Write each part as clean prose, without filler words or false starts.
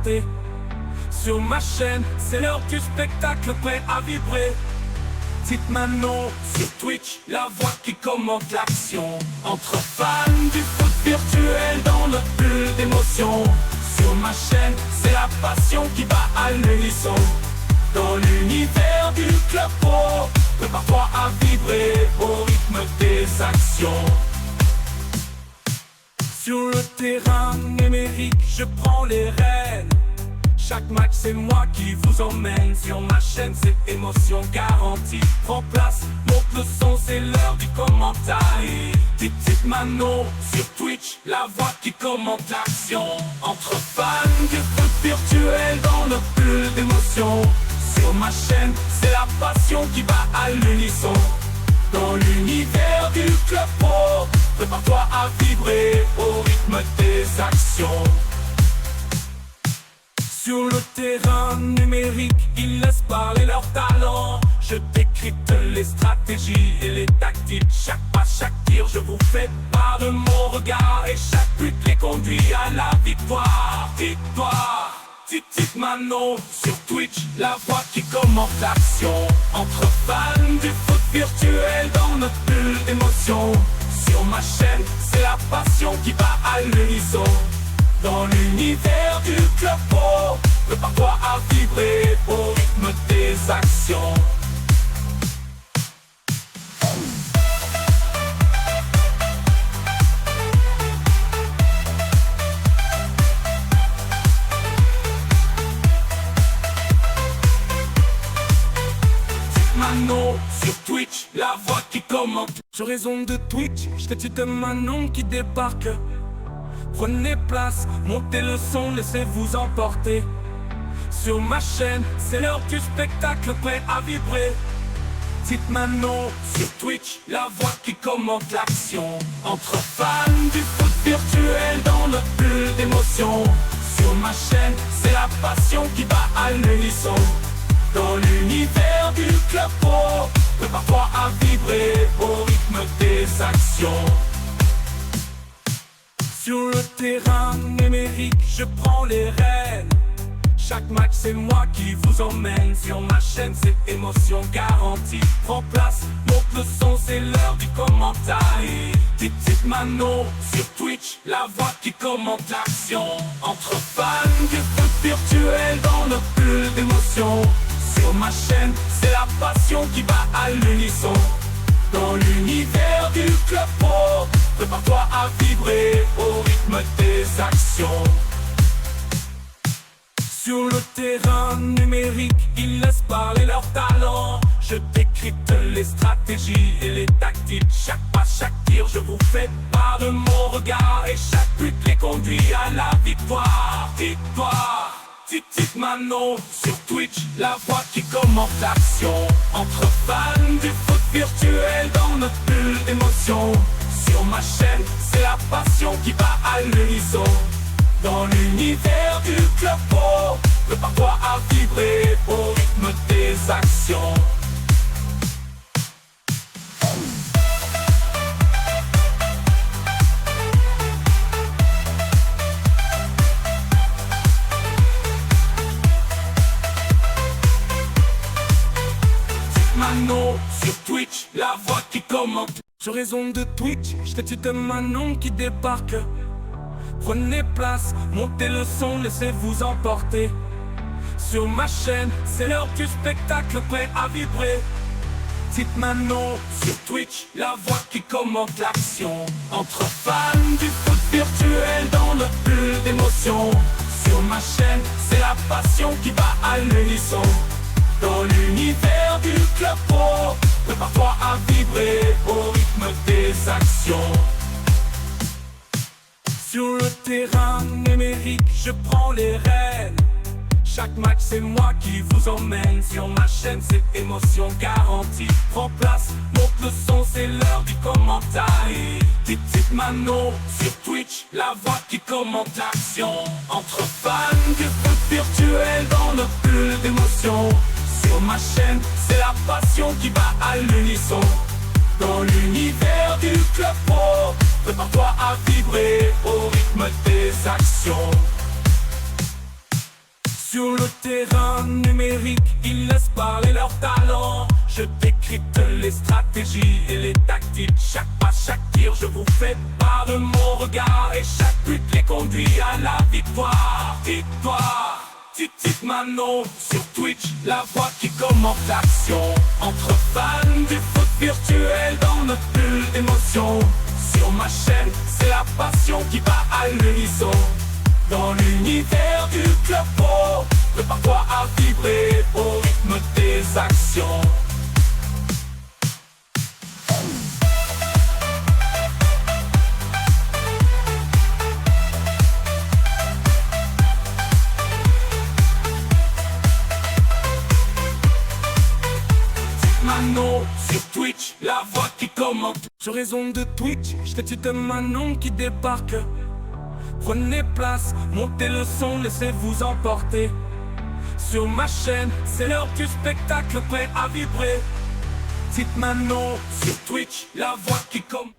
emporter. Sur ma chaîne, c'est l'heure du spectacle prêt à vibrer. Petite Manon sur Twitch, la voix qui commente l'action. Entre fans du foot virtuel dans notre bulle d'émotion. Sur ma chaîne, c'est la passion qui bat à l'unisson. Dans l'univers du club pro, prépare-toi à vibrer au rythme des actions. Sur le terrain numérique, je prends les rênes. Chaque match c'est moi qui vous emmène. Sur ma chaîne c'est émotion garantie. Prends place, monte le son, c'est l'heure du commentaire. Petite Manon sur Twitch, la voix qui commente l'action. Entre fans du foot virtuel dans notre bulle d'émotion. Sur ma chaîne, c'est la passion qui bat à l'unisson. Dans l'univers du club pro, prépare-toi à vibrer au rythme des actions. Sur le terrain numérique, ils laissent parler leur talent. Je décrypte les stratégies et les tactiques. Chaque pas, chaque tir, je vous fais part de mon regard. Et chaque but les conduit à la victoire. Victoire. Petite Manon sur Twitch, la voix qui commente l'action. Entre fans du foot virtuel dans notre bulle d'émotion. Sur ma chaîne, c'est la passion qui bat à l'unisson. Dans l'univers du club pro, prépare-toi à vibrer au rythme des actions. Manon sur Twitch, la voix qui commente. Sur raison de Twitch, j'étais de Manon qui débarque. Prenez place, montez le son, laissez-vous emporter. Sur ma chaîne, c'est l'heure du spectacle prêt à vibrer. Petite Manon sur Twitch, la voix qui commente l'action. Entre fans du foot virtuel dans notre bulle d'émotion. Sur ma chaîne, c'est la passion qui bat à l'unisson. Dans l'univers du club pro, prépare-toi à vibrer au rythme des actions. Sur le terrain numérique, je prends les rênes. Chaque match c'est moi qui vous emmène. Sur ma chaîne c'est émotion garantie. Prends place, monte le son, c'est l'heure du commentaire. Petite Manon sur Twitch, la voix qui commente l'action. Entre fans du foot virtuel dans notre bulle d'émotion. Sur ma chaîne, c'est la passion qui bat à l'unisson. Dans l'univers du club pro, prépare-toi à vibrer au rythme des actions. Sur le terrain numérique, ils laissent parler leur talent. Je décrypte les stratégies et les tactiques. Chaque pas, chaque tir, je vous fais part de mon regard. Et chaque but les conduit à la victoire. Victoire. Petite Manon sur Twitch, la voix qui commente l'action. Entre fans du foot virtuel dans notre bulle d'émotion. Sur ma chaîne, c'est la passion qui bat à l'unisson. Dans l'univers du club pro, prépare-toi à vibrer au rythme des actions. Manon sur Twitch, la voix qui commente. Sur raison de Twitch, j'étais de Manon qui débarque. Prenez place, montez le son, laissez-vous emporter. Sur ma chaîne, c'est l'heure du spectacle prêt à vibrer. Petite Manon sur Twitch, la voix qui commente l'action. Entre fans du foot virtuel dans notre bulle d'émotion. Sur ma chaîne, c'est la passion qui bat à l'unisson. Dans l'univers du club pro, prépare-toi à vibrer au rythme des actions. Sur le terrain numérique, je prends les rênes. Chaque match c'est moi qui vous emmène. Sur ma chaîne c'est émotion garantie. Prends place, monte le son, c'est l'heure du commentaire. Petite Manon sur Twitch, la voix qui commente l'action. Entre fans du foot virtuel dans notre bulle d'émotion. Sur ma chaîne, c'est la passion qui bat à l'unisson. Dans l'univers du club pro, prépare-toi à vibrer au rythme des actions. Sur le terrain numérique, ils laissent parler leurs talents. Je décrypte les stratégies et les tactiques. Chaque pas, chaque tir, je vous fais part de mon regard. Et chaque but les conduit à la victoire. Victoire. Titi Mano sur Twitch, la voix qui commente l'action. Entre fans du foot virtuel dans notre bulle d'émotion. Sur ma chaîne, c'est la passion qui va à l'unisson. Dans l'univers du club pro, prépare-toi à vibrer au rythme des actions. Manon sur Twitch, la voix qui commente. Sur raison de Twitch, je de Manon qui débarque. Prenez place, montez le son, laissez-vous emporter. Sur ma chaîne, c'est l'heure du spectacle, prêt à vibrer. Petite Manon sur Twitch, la voix qui commente.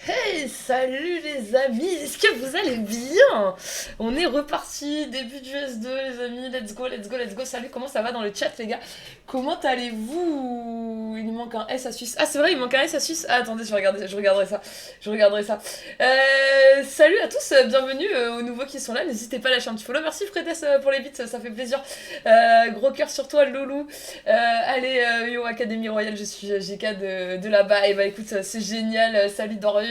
Hey, salut les amis, est-ce que vous allez bien? On est reparti, début du S2 les amis, let's go, let's go, let's go. Salut, comment ça va dans le chat les gars? Comment allez-vous? Il manque un S à Suisse. Ah c'est vrai, il manque un S à Suisse. Ah attendez, je regarderai ça. Salut à tous, bienvenue aux nouveaux qui sont là. N'hésitez pas à lâcher un petit follow. Merci Fredes pour les bits, ça fait plaisir. Gros cœur sur toi Loulou. Allez, Yo Académie Royale, je suis GK de là-bas. Et bah écoute, c'est génial, salut Dorian.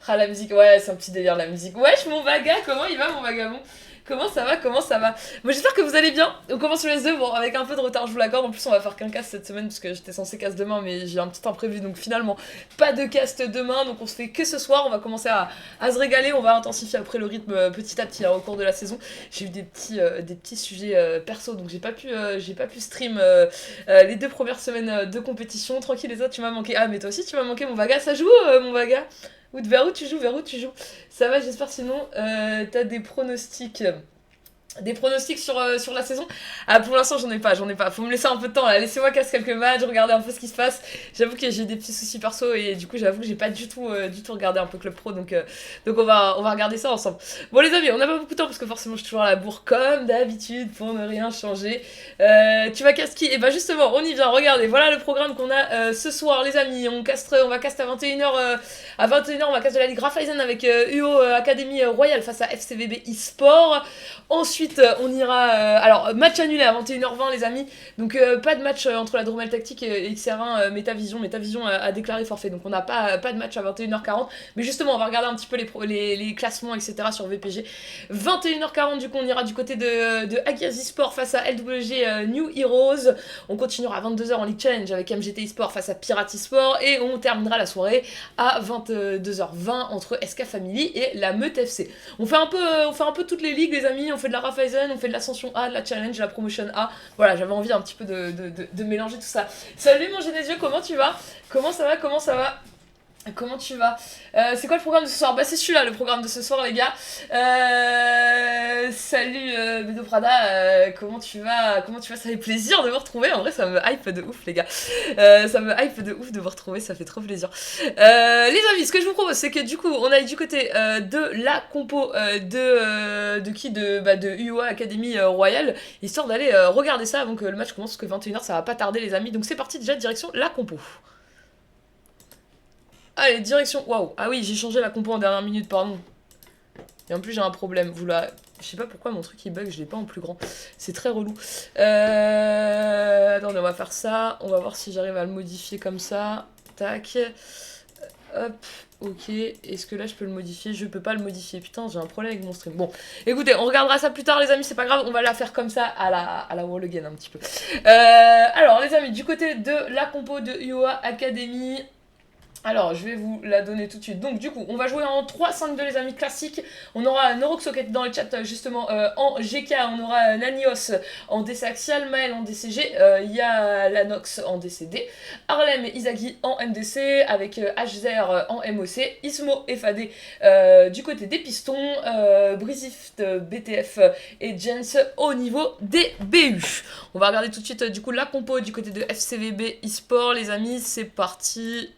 Ah la musique, ouais c'est un petit délire la musique. Wesh mon vaga, comment il va mon vagabond? Comment ça va? Moi j'espère que vous allez bien. On commence le S2, bon avec un peu de retard je vous l'accorde. En plus on va faire qu'un cast cette semaine parce que j'étais censé cast demain mais j'ai un petit imprévu. Donc finalement pas de cast demain. Donc on se fait que ce soir. On va commencer à se régaler. On va intensifier après le rythme petit à petit au cours de la saison. J'ai eu des petits sujets perso. Donc j'ai pas pu stream les 2 premières semaines de compétition. Tranquille les autres tu m'as manqué. Ah mais toi aussi tu m'as manqué mon vaga. Ça joue mon vaga? Vers où tu joues? Ça va, j'espère. Sinon, t'as des pronostics sur la saison? Ah pour l'instant j'en ai pas, faut me laisser un peu de temps là, laissez-moi casser quelques matchs, regarder un peu ce qui se passe. J'avoue que j'ai des petits soucis perso et du coup j'avoue que j'ai pas du tout regardé un peu Club Pro donc on va regarder ça ensemble. Bon les amis, on n'a pas beaucoup de temps parce que forcément je suis toujours à la bourre comme d'habitude pour ne rien changer. Tu vas caster qui? Et bah justement on y vient, regardez, voilà le programme qu'on a ce soir les amis. On va cast à 21h, on va cast de la Ligue Raiffeisen avec UO Académie Royale face à FCVB eSport. Ensuite, on ira... alors, match annulé à 21h20, les amis. Donc, pas de match entre la Dromel Tactique et XR1 Metavision. Metavision a déclaré forfait. Donc, on n'a pas de match à 21h40. Mais justement, on va regarder un petit peu les classements, etc. sur VPG. 21h40, du coup, on ira du côté de Agias eSport face à LWG New Heroes. On continuera à 22h en League Challenge avec MGT eSport face à Pirate eSport. Et on terminera la soirée à 22h20 entre SK Family et la Meute FC. On fait un peu toutes les ligues, les amis. On fait de la Raiffeisen, on fait de l'Ascension A, de la Challenge, de la Promotion A. Voilà, j'avais envie un petit peu de mélanger tout ça. Salut mon Genesio, comment tu vas? Comment ça va? Comment tu vas? C'est quoi le programme de ce soir? Bah c'est celui-là le programme de ce soir les gars. Salut Bedo Prada, comment tu vas? Ça fait plaisir de vous retrouver. En vrai ça me hype de ouf les gars. Ça me hype de ouf de vous retrouver, ça fait trop plaisir. Les amis, ce que je vous propose c'est que du coup on aille du côté de la compo de UOA Academy Royale, histoire d'aller regarder ça avant que le match commence, parce que 21h ça va pas tarder les amis. Donc c'est parti, déjà direction la compo. Allez, direction... Waouh. Ah oui, j'ai changé la compo en dernière minute, pardon. Et en plus, j'ai un problème. Je sais pas pourquoi mon truc il bug, je l'ai pas en plus grand. C'est très relou. Attendez, on va faire ça. On va voir si j'arrive à le modifier comme ça. Tac. Hop. Ok. Est-ce que là, je peux le modifier? Je peux pas le modifier. Putain, j'ai un problème avec mon stream. Bon, écoutez, on regardera ça plus tard, les amis. C'est pas grave. On va la faire comme ça à la wall again un petit peu. Alors, les amis, du côté de la compo de UOA Academy... Alors, je vais vous la donner tout de suite. Donc, du coup, on va jouer en 3-5-2, les amis, classiques. On aura Noroxocket dans le chat, justement, en GK. On aura Nanios en DC axial, Maël en DCG. Il y a Lanox en DCD. Harlem et Izagi en MDC, avec HZR en MOC. Ismo FAD du côté des pistons. Brizift, BTF et Jens au niveau des BU. On va regarder tout de suite, du coup, la compo du côté de FCVB eSport, les amis. C'est parti.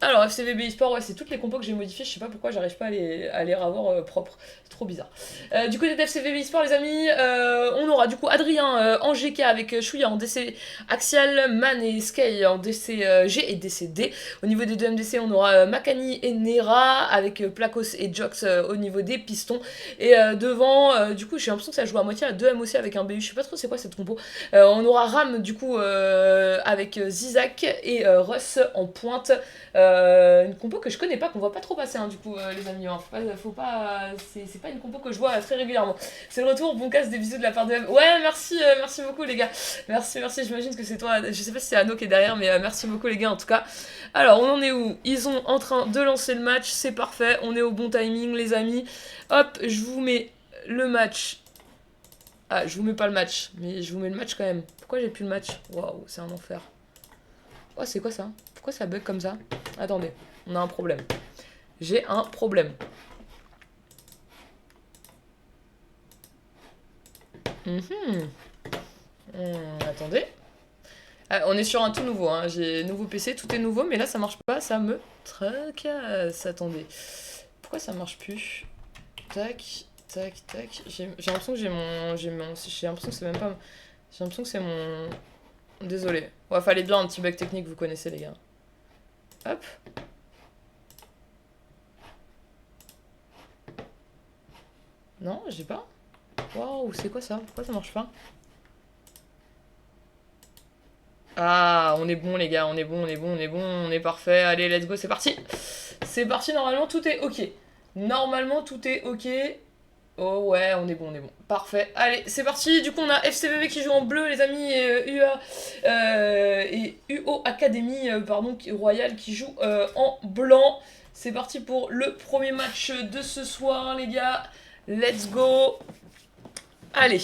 Alors, FCVB eSport, ouais, c'est toutes les compos que j'ai modifiées. Je sais pas pourquoi j'arrive pas à les revoir propres. C'est trop bizarre. Du côté de FCVB eSport, les amis, on aura du coup Adrien en GK avec Chouya en DC Axial, Man et Sky en DC G et DC D. Au niveau des deux MDC, on aura Makani et Nera avec Placos et Jox au niveau des pistons. Et devant, du coup, j'ai l'impression que ça joue à moitié à 2 MOC avec un BU. Je sais pas trop c'est quoi cette compo. On aura Ram du coup avec Zizak et Russ en pointe. Une compo que je connais pas, qu'on voit pas trop passer, hein, du coup, les amis. Hein. Faut pas c'est pas une compo que je vois très régulièrement. C'est le retour, bon casse, des bisous de la part de M. Ouais, merci, merci beaucoup, les gars. Merci, j'imagine que c'est toi. Je sais pas si c'est Anno qui est derrière, mais merci beaucoup, les gars, en tout cas. Alors, on en est où? Ils sont en train de lancer le match, c'est parfait. On est au bon timing, les amis. Hop, je vous mets le match. Ah, je vous mets pas le match, mais je vous mets le match quand même. Pourquoi j'ai plus le match? Waouh, c'est un enfer. Oh, c'est quoi ça? Pourquoi ça bug comme ça? Attendez, on a un problème. J'ai un problème. Attendez. Ah, on est sur un tout nouveau, hein. J'ai nouveau PC, tout est nouveau, mais là ça marche pas, ça me tracasse. Attendez. Pourquoi ça marche plus? Tac, tac, tac. J'ai l'impression que j'ai l'impression que c'est même pas... J'ai l'impression que c'est mon... Désolé. Ouais, fallait bien un petit bug technique, vous connaissez les gars. Hop. Non, j'ai pas. Waouh, c'est quoi ça? Pourquoi ça marche pas? Ah, on est bon les gars, on est bon, on est parfait. Allez, let's go, c'est parti. C'est parti, normalement tout est ok. Normalement tout est ok. Oh ouais, on est bon. Parfait. Allez, c'est parti. Du coup, on a FCVB qui joue en bleu, les amis, et et UO Academy, pardon, Royal qui joue en blanc. C'est parti pour le premier match de ce soir, les gars. Let's go. Allez,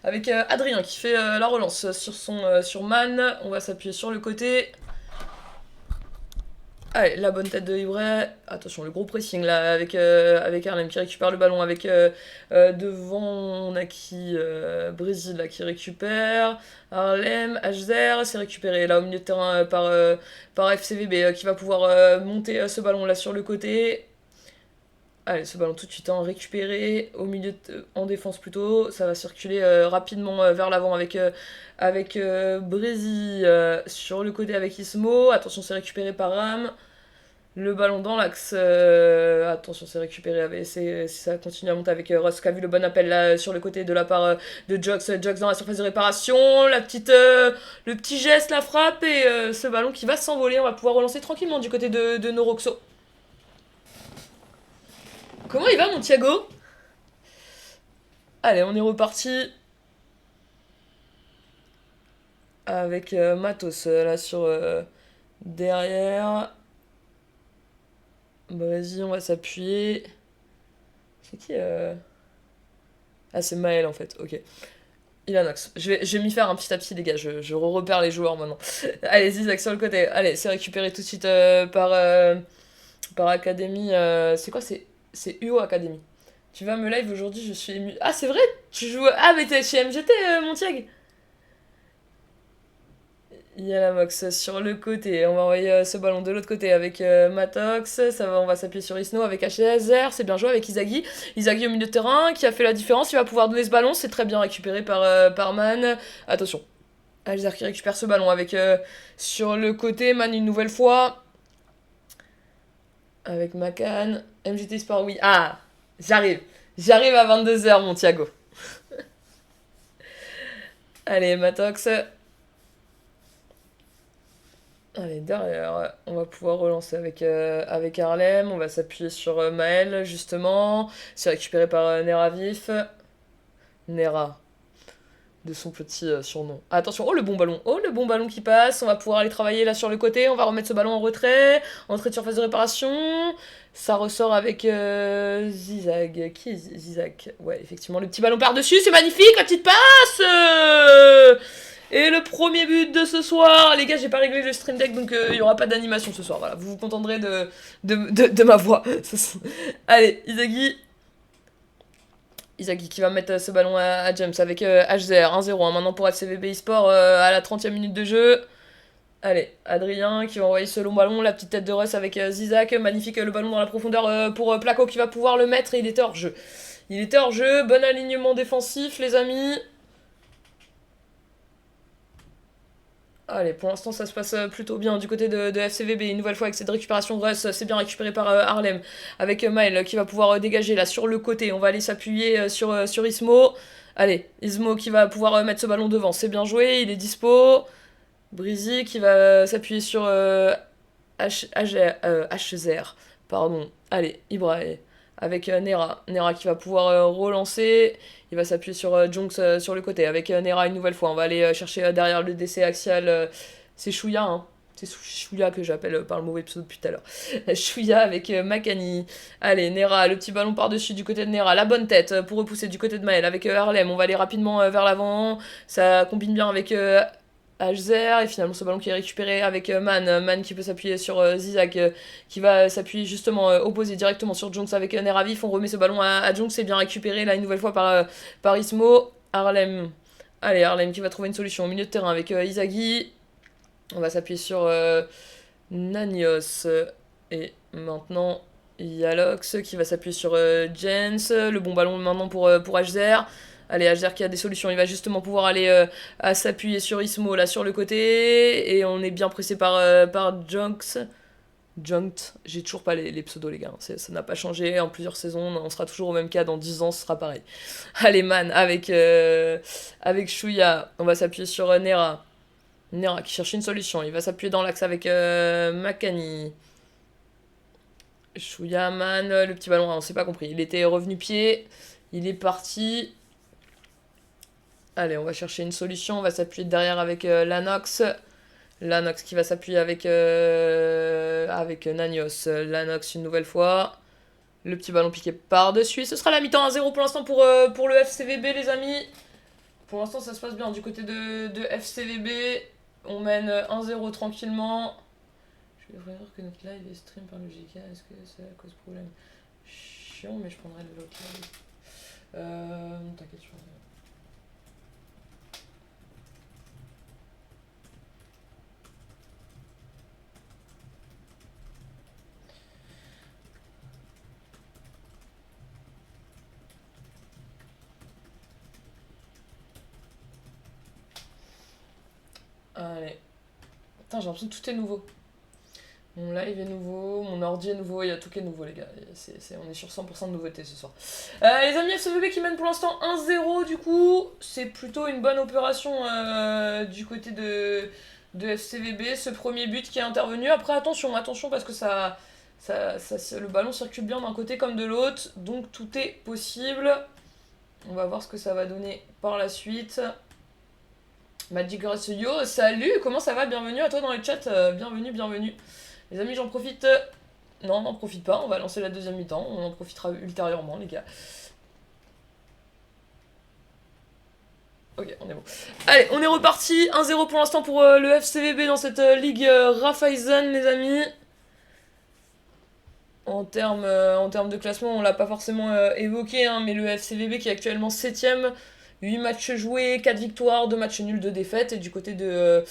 avec Adrien qui fait la relance sur Man. On va s'appuyer sur le côté. Allez, la bonne tête de Ibray. Attention, le gros pressing là avec Harlem qui récupère le ballon. Avec devant, on a qui Brésil là qui récupère. Harlem, HZR, c'est récupéré là au milieu de terrain par FCVB qui va pouvoir monter ce ballon là sur le côté. Allez, ce ballon tout de suite récupéré au milieu, en défense plutôt. Ça va circuler rapidement vers l'avant avec Brésil sur le côté avec Ismo. Attention, c'est récupéré par Ram. Le ballon dans l'axe. Attention, c'est récupéré. Si ça continue à monter avec Russ qui a vu le bon appel là sur le côté de la part de Jox. Jox dans la surface de réparation. Le petit geste, la frappe et ce ballon qui va s'envoler. On va pouvoir relancer tranquillement du côté de Noroxo. Comment il va, mon Thiago? Allez, on est reparti. Avec Matos, là, sur... derrière. Brésil, on va s'appuyer. C'est qui Ah, c'est Maël, en fait. Ok. Ilanox. Je vais m'y faire un petit à petit, les gars. Je repère les joueurs, maintenant. Allez, Zizak sur le côté. Allez, c'est récupéré tout de suite par Academy. C'est quoi? C'est UO Academy. Tu vas me live aujourd'hui, je suis ému. Ah, c'est vrai? Tu joues... Ah, mais t'es chez MGT, mon Thiag. Il y a la Mox sur le côté. On va envoyer ce ballon de l'autre côté avec Matox. On va s'appuyer sur Isno avec HSR. C'est bien joué avec Izagi. Izagi au milieu de terrain qui a fait la différence. Il va pouvoir donner ce ballon. C'est très bien récupéré par Man. Attention. Alzar qui récupère ce ballon avec sur le côté. Man une nouvelle fois. Avec Macan. MGT Sport, oui. Ah, j'arrive. J'arrive à 22h, mon Thiago. Allez, Matox. Allez, derrière, on va pouvoir relancer avec Harlem. On va s'appuyer sur Maël, justement. C'est récupéré par Nera Vif. Nera, de son petit surnom. Attention, oh le bon ballon. Oh le bon ballon qui passe. On va pouvoir aller travailler là sur le côté. On va remettre ce ballon en retrait. Entrée de surface de réparation. Ça ressort avec Zizag. Qui est Zizag? Ouais, effectivement, le petit ballon par-dessus. C'est magnifique, la petite passe Et le premier but de ce soir, les gars, j'ai pas réglé le stream deck, donc il y aura pas d'animation ce soir. Voilà, vous vous contenterez de ma voix. Allez, Izagi qui va mettre ce ballon à James avec HZR 1-0. Maintenant pour FCVB eSport à la 30e minute de jeu. Allez, Adrien qui va envoyer ce long ballon, la petite tête de Russ avec Zizak, magnifique le ballon dans la profondeur pour Placo qui va pouvoir le mettre et il était hors jeu. Il était hors jeu, bon alignement défensif les amis. Allez, pour l'instant ça se passe plutôt bien du côté de FCVB. Une nouvelle fois avec cette récupération Russ, c'est bien récupéré par Harlem. Avec Maël qui va pouvoir dégager là sur le côté. On va aller s'appuyer sur Ismo. Allez, Ismo qui va pouvoir mettre ce ballon devant. C'est bien joué, il est dispo. Breezy qui va s'appuyer sur HZR. Pardon. Allez, Ibrahim. Avec Nera. Nera qui va pouvoir relancer. Il va s'appuyer sur Junks sur le côté. Avec Nera une nouvelle fois. On va aller chercher derrière le DC axial. C'est Chouya, hein. C'est Chouya que j'appelle par le mauvais pseudo depuis tout à l'heure. Chouya avec Makani. Allez, Nera, le petit ballon par-dessus du côté de Nera. La bonne tête pour repousser du côté de Maël. Avec Harlem, on va aller rapidement vers l'avant. Ça combine bien avec Alzer, et finalement ce ballon qui est récupéré avec Man qui peut s'appuyer sur Zizak qui va s'appuyer justement opposé directement sur Junks avec Neravif. On remet ce ballon à Junks, c'est bien récupéré là une nouvelle fois par Ismo. Harlem, allez Harlem qui va trouver une solution au milieu de terrain avec Izagi. On va s'appuyer sur Nanios et maintenant Yalox qui va s'appuyer sur Jens. Le bon ballon maintenant pour Alzer. Allez, HDR qui a des solutions, il va justement pouvoir aller à s'appuyer sur Ismo là sur le côté. Et on est bien pressé par Junks. Junkt, j'ai toujours pas les pseudos les gars, ça n'a pas changé en plusieurs saisons, on sera toujours au même cas, dans 10 ans ce sera pareil. Allez Man, avec Chouya, on va s'appuyer sur Nera. Nera qui cherche une solution, il va s'appuyer dans l'axe avec Makani. Chouya, Man, le petit ballon, on s'est pas compris, il était revenu pied, il est parti. Allez, on va chercher une solution, on va s'appuyer derrière avec Lanox. Lanox qui va s'appuyer avec Nanios. Lanox une nouvelle fois. Le petit ballon piqué par-dessus. Ce sera la mi-temps 1-0 pour l'instant pour le FCVB les amis. Pour l'instant ça se passe bien du côté de FCVB. On mène 1-0 tranquillement. Je vais ouvrir que notre live est stream par le GK. Est-ce que ça cause problème? Chiant, mais je prendrai le local. T'inquiète, je prendrai. Allez. Putain, j'ai l'impression que tout est nouveau. Mon live est nouveau, mon ordi est nouveau, il y a tout qui est nouveau les gars. On est sur 100% de nouveauté ce soir. Les amis FCVB qui mènent pour l'instant 1-0 du coup. C'est plutôt une bonne opération du côté de FCVB. Ce premier but qui est intervenu. Après attention parce que le ballon circule bien d'un côté comme de l'autre. Donc tout est possible. On va voir ce que ça va donner par la suite. Magic Grace Yo, salut, comment ça va? Bienvenue à toi dans le chat, bienvenue. Les amis, j'en profite. Non, on n'en profite pas, on va lancer la deuxième mi-temps, on en profitera ultérieurement, les gars. Ok, on est bon. Allez, on est reparti, 1-0 pour l'instant pour le FCVB dans cette ligue Raiffeisen, les amis. En termes de classement, on l'a pas forcément évoqué, hein, mais le FCVB qui est actuellement 7ème. 8 matchs joués, 4 victoires, 2 matchs nuls, 2 défaites. Et du côté de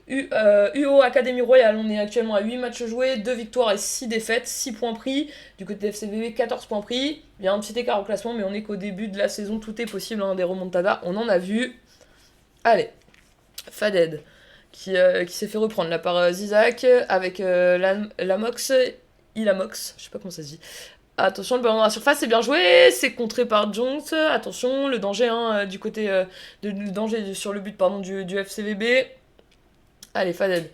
UO Academy Royale, on est actuellement à 8 matchs joués, 2 victoires et 6 défaites, 6 points pris. Du côté de FCVB, 14 points pris. Il y a un petit écart au classement, mais on est qu'au début de la saison, tout est possible, hein, des remontadas, on en a vu. Allez, Faded, qui s'est fait reprendre là par Zizak, avec Lamox, Ilamox, je sais pas comment ça se dit. Attention, le ballon dans la surface, c'est bien joué, c'est contré par Jones. Attention, le danger hein, du côté le danger sur le but pardon, du FCVB. Allez, Faded.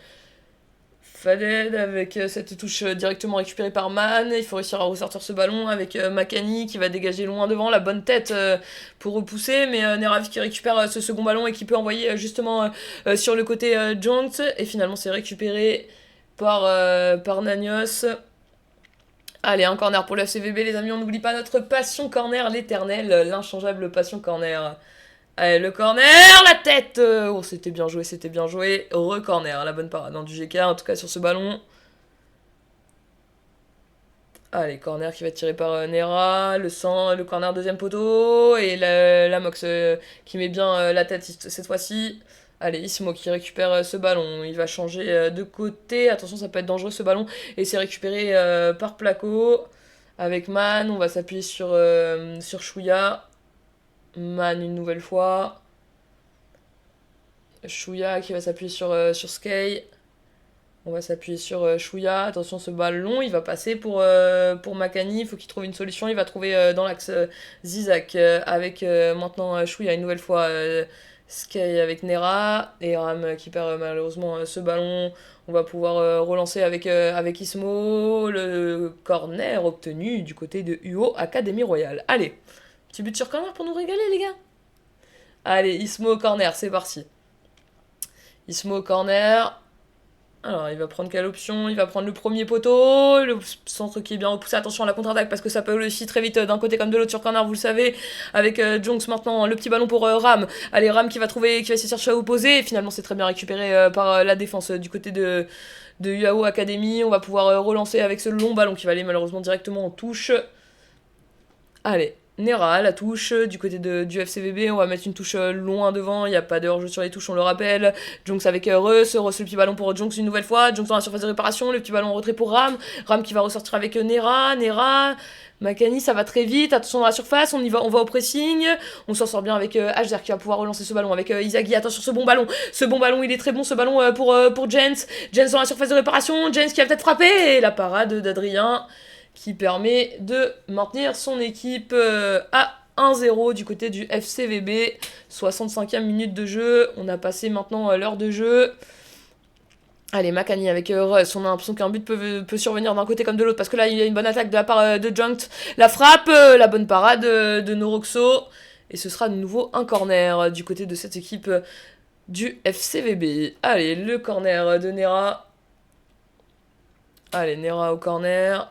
Faded avec cette touche directement récupérée par Man. Il faut réussir à ressortir ce ballon avec Makani qui va dégager loin devant. La bonne tête pour repousser. Mais Nerav qui récupère ce second ballon et qui peut envoyer justement sur le côté Jones. Et finalement, c'est récupéré par Nanios. Allez, un corner pour le FCVB, les amis. On n'oublie pas notre passion corner, l'éternel, l'inchangeable passion corner. Allez, le corner, la tête. Oh, c'était bien joué. Re-corner, la bonne parade du GK, en tout cas sur ce ballon. Allez, corner qui va être tiré par Nera, le corner deuxième poteau, et la Mox qui met bien la tête cette fois-ci. Allez, Ismo qui récupère ce ballon. Il va changer de côté. Attention, ça peut être dangereux ce ballon. Et c'est récupéré par Placo. Avec Man, on va s'appuyer sur Chouya. Man une nouvelle fois. Chouya qui va s'appuyer sur Sky. On va s'appuyer sur Chouya. Attention, ce ballon, il va passer pour Makani. Il faut qu'il trouve une solution. Il va trouver dans l'axe Zizak avec maintenant Chouya une nouvelle fois. Sky avec Nera. Et Ram qui perd malheureusement ce ballon. On va pouvoir relancer avec Ismo. Le corner obtenu du côté de UO Académie Royale. Allez, petit but sur corner pour nous régaler, les gars. Allez, Ismo corner, c'est parti. Ismo corner. Alors, il va prendre quelle option? Il va prendre le premier poteau, le centre qui est bien repoussé. Attention à la contre-attaque parce que ça peut aussi très vite d'un côté comme de l'autre sur corner, vous le savez. Avec Jonks maintenant, le petit ballon pour Ram. Allez, Ram qui va essayer de chercher à opposer. Et finalement, c'est très bien récupéré par la défense du côté de UAO Academy. On va pouvoir relancer avec ce long ballon qui va aller malheureusement directement en touche. Allez. Nera, la touche, du côté du FCVB, on va mettre une touche loin devant, il n'y a pas de hors-jeu sur les touches, on le rappelle. Jonks avec Russ, le petit ballon pour Jonks une nouvelle fois, Jonks dans la surface de réparation, le petit ballon en retrait pour Ram qui va ressortir avec Nera, Makani, ça va très vite, attention dans la surface, on va au pressing, on s'en sort bien avec HDR qui va pouvoir relancer ce ballon avec Isagi, attention ce bon ballon il est très bon ce ballon pour Jens dans la surface de réparation, Jens qui va peut-être frapper, et la parade d'Adrien qui permet de maintenir son équipe à 1-0 du côté du FCVB. 65e minute de jeu, on a passé maintenant l'heure de jeu. Allez, Makani avec Russ, on a l'impression qu'un but peut survenir d'un côté comme de l'autre, parce que là il y a une bonne attaque de la part de Junkt. La frappe, la bonne parade de Noroxo, et ce sera de nouveau un corner du côté de cette équipe du FCVB. Allez, le corner de Nera. Allez, Nera au corner.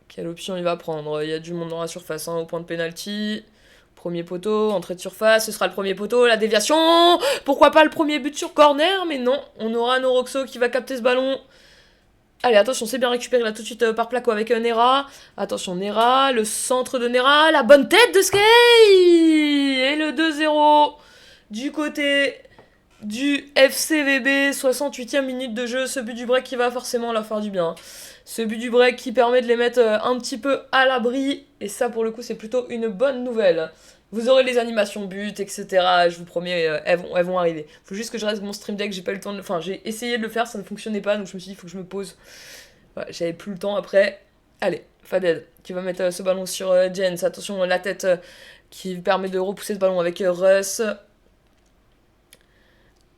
Quelle option il va prendre? Il y a du monde dans la surface au point de pénalty. Premier poteau, entrée de surface, ce sera le premier poteau, la déviation. Pourquoi pas le premier but sur corner? Mais non, on aura Noroxo qui va capter ce ballon. Allez, attention, c'est bien récupéré là tout de suite par Placo avec Nera. Attention, Nera, le centre de Nera, la bonne tête de Sky. Et le 2-0 du côté du FCVB, 68e minute de jeu. Ce but du break qui va forcément leur faire du bien. Ce but du break qui permet de les mettre un petit peu à l'abri. Et ça, pour le coup, c'est plutôt une bonne nouvelle. Vous aurez les animations buts, etc. Je vous promets, elles vont arriver. Faut juste que je reste mon stream deck. J'ai pas eu le temps de... Enfin, j'ai essayé de le faire, ça ne fonctionnait pas. Donc je me suis dit, il faut que je me pose. Voilà, j'avais plus le temps après. Allez, Faded qui va mettre ce ballon sur Jens. Attention, la tête qui permet de repousser ce ballon avec Russ.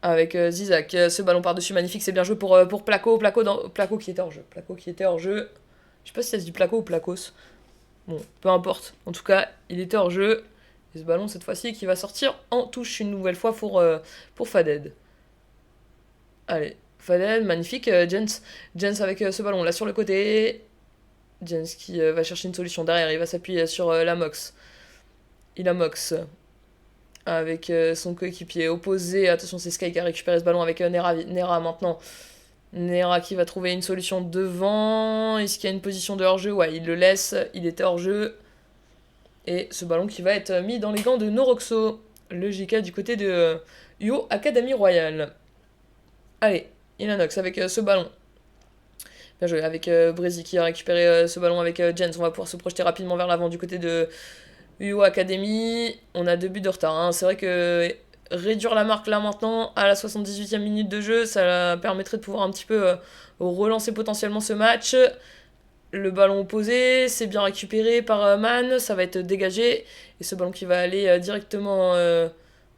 Avec Zizak, ce ballon par-dessus, magnifique, c'est bien joué pour Placo. Placo qui était hors jeu. Je sais pas si ça se dit Placo ou Placos. Bon, peu importe. En tout cas, il était hors jeu. Et ce ballon, cette fois-ci, qui va sortir en touche une nouvelle fois pour Faded. Allez, Faded, magnifique. Jens avec ce ballon là sur le côté. Jens qui va chercher une solution derrière. Il va s'appuyer sur la Mox. Il a Mox. Avec son coéquipier opposé. Attention, c'est Sky qui a récupéré ce ballon avec Nera maintenant. Nera qui va trouver une solution devant. Est-ce qu'il y a une position de hors-jeu? Ouais, il le laisse. Il était hors-jeu. Et ce ballon qui va être mis dans les gants de Noroxo. Le JK du côté de UO Académie Royale. Allez, Ilanox avec ce ballon. Bien joué avec Brésil qui a récupéré ce ballon avec Jens. On va pouvoir se projeter rapidement vers l'avant du côté de UO Academy, on a 2 buts de retard. C'est vrai que réduire la marque là maintenant, à la 78e minute de jeu, ça permettrait de pouvoir un petit peu relancer potentiellement ce match. Le ballon opposé, c'est bien récupéré par Man, ça va être dégagé. Et ce ballon qui va aller directement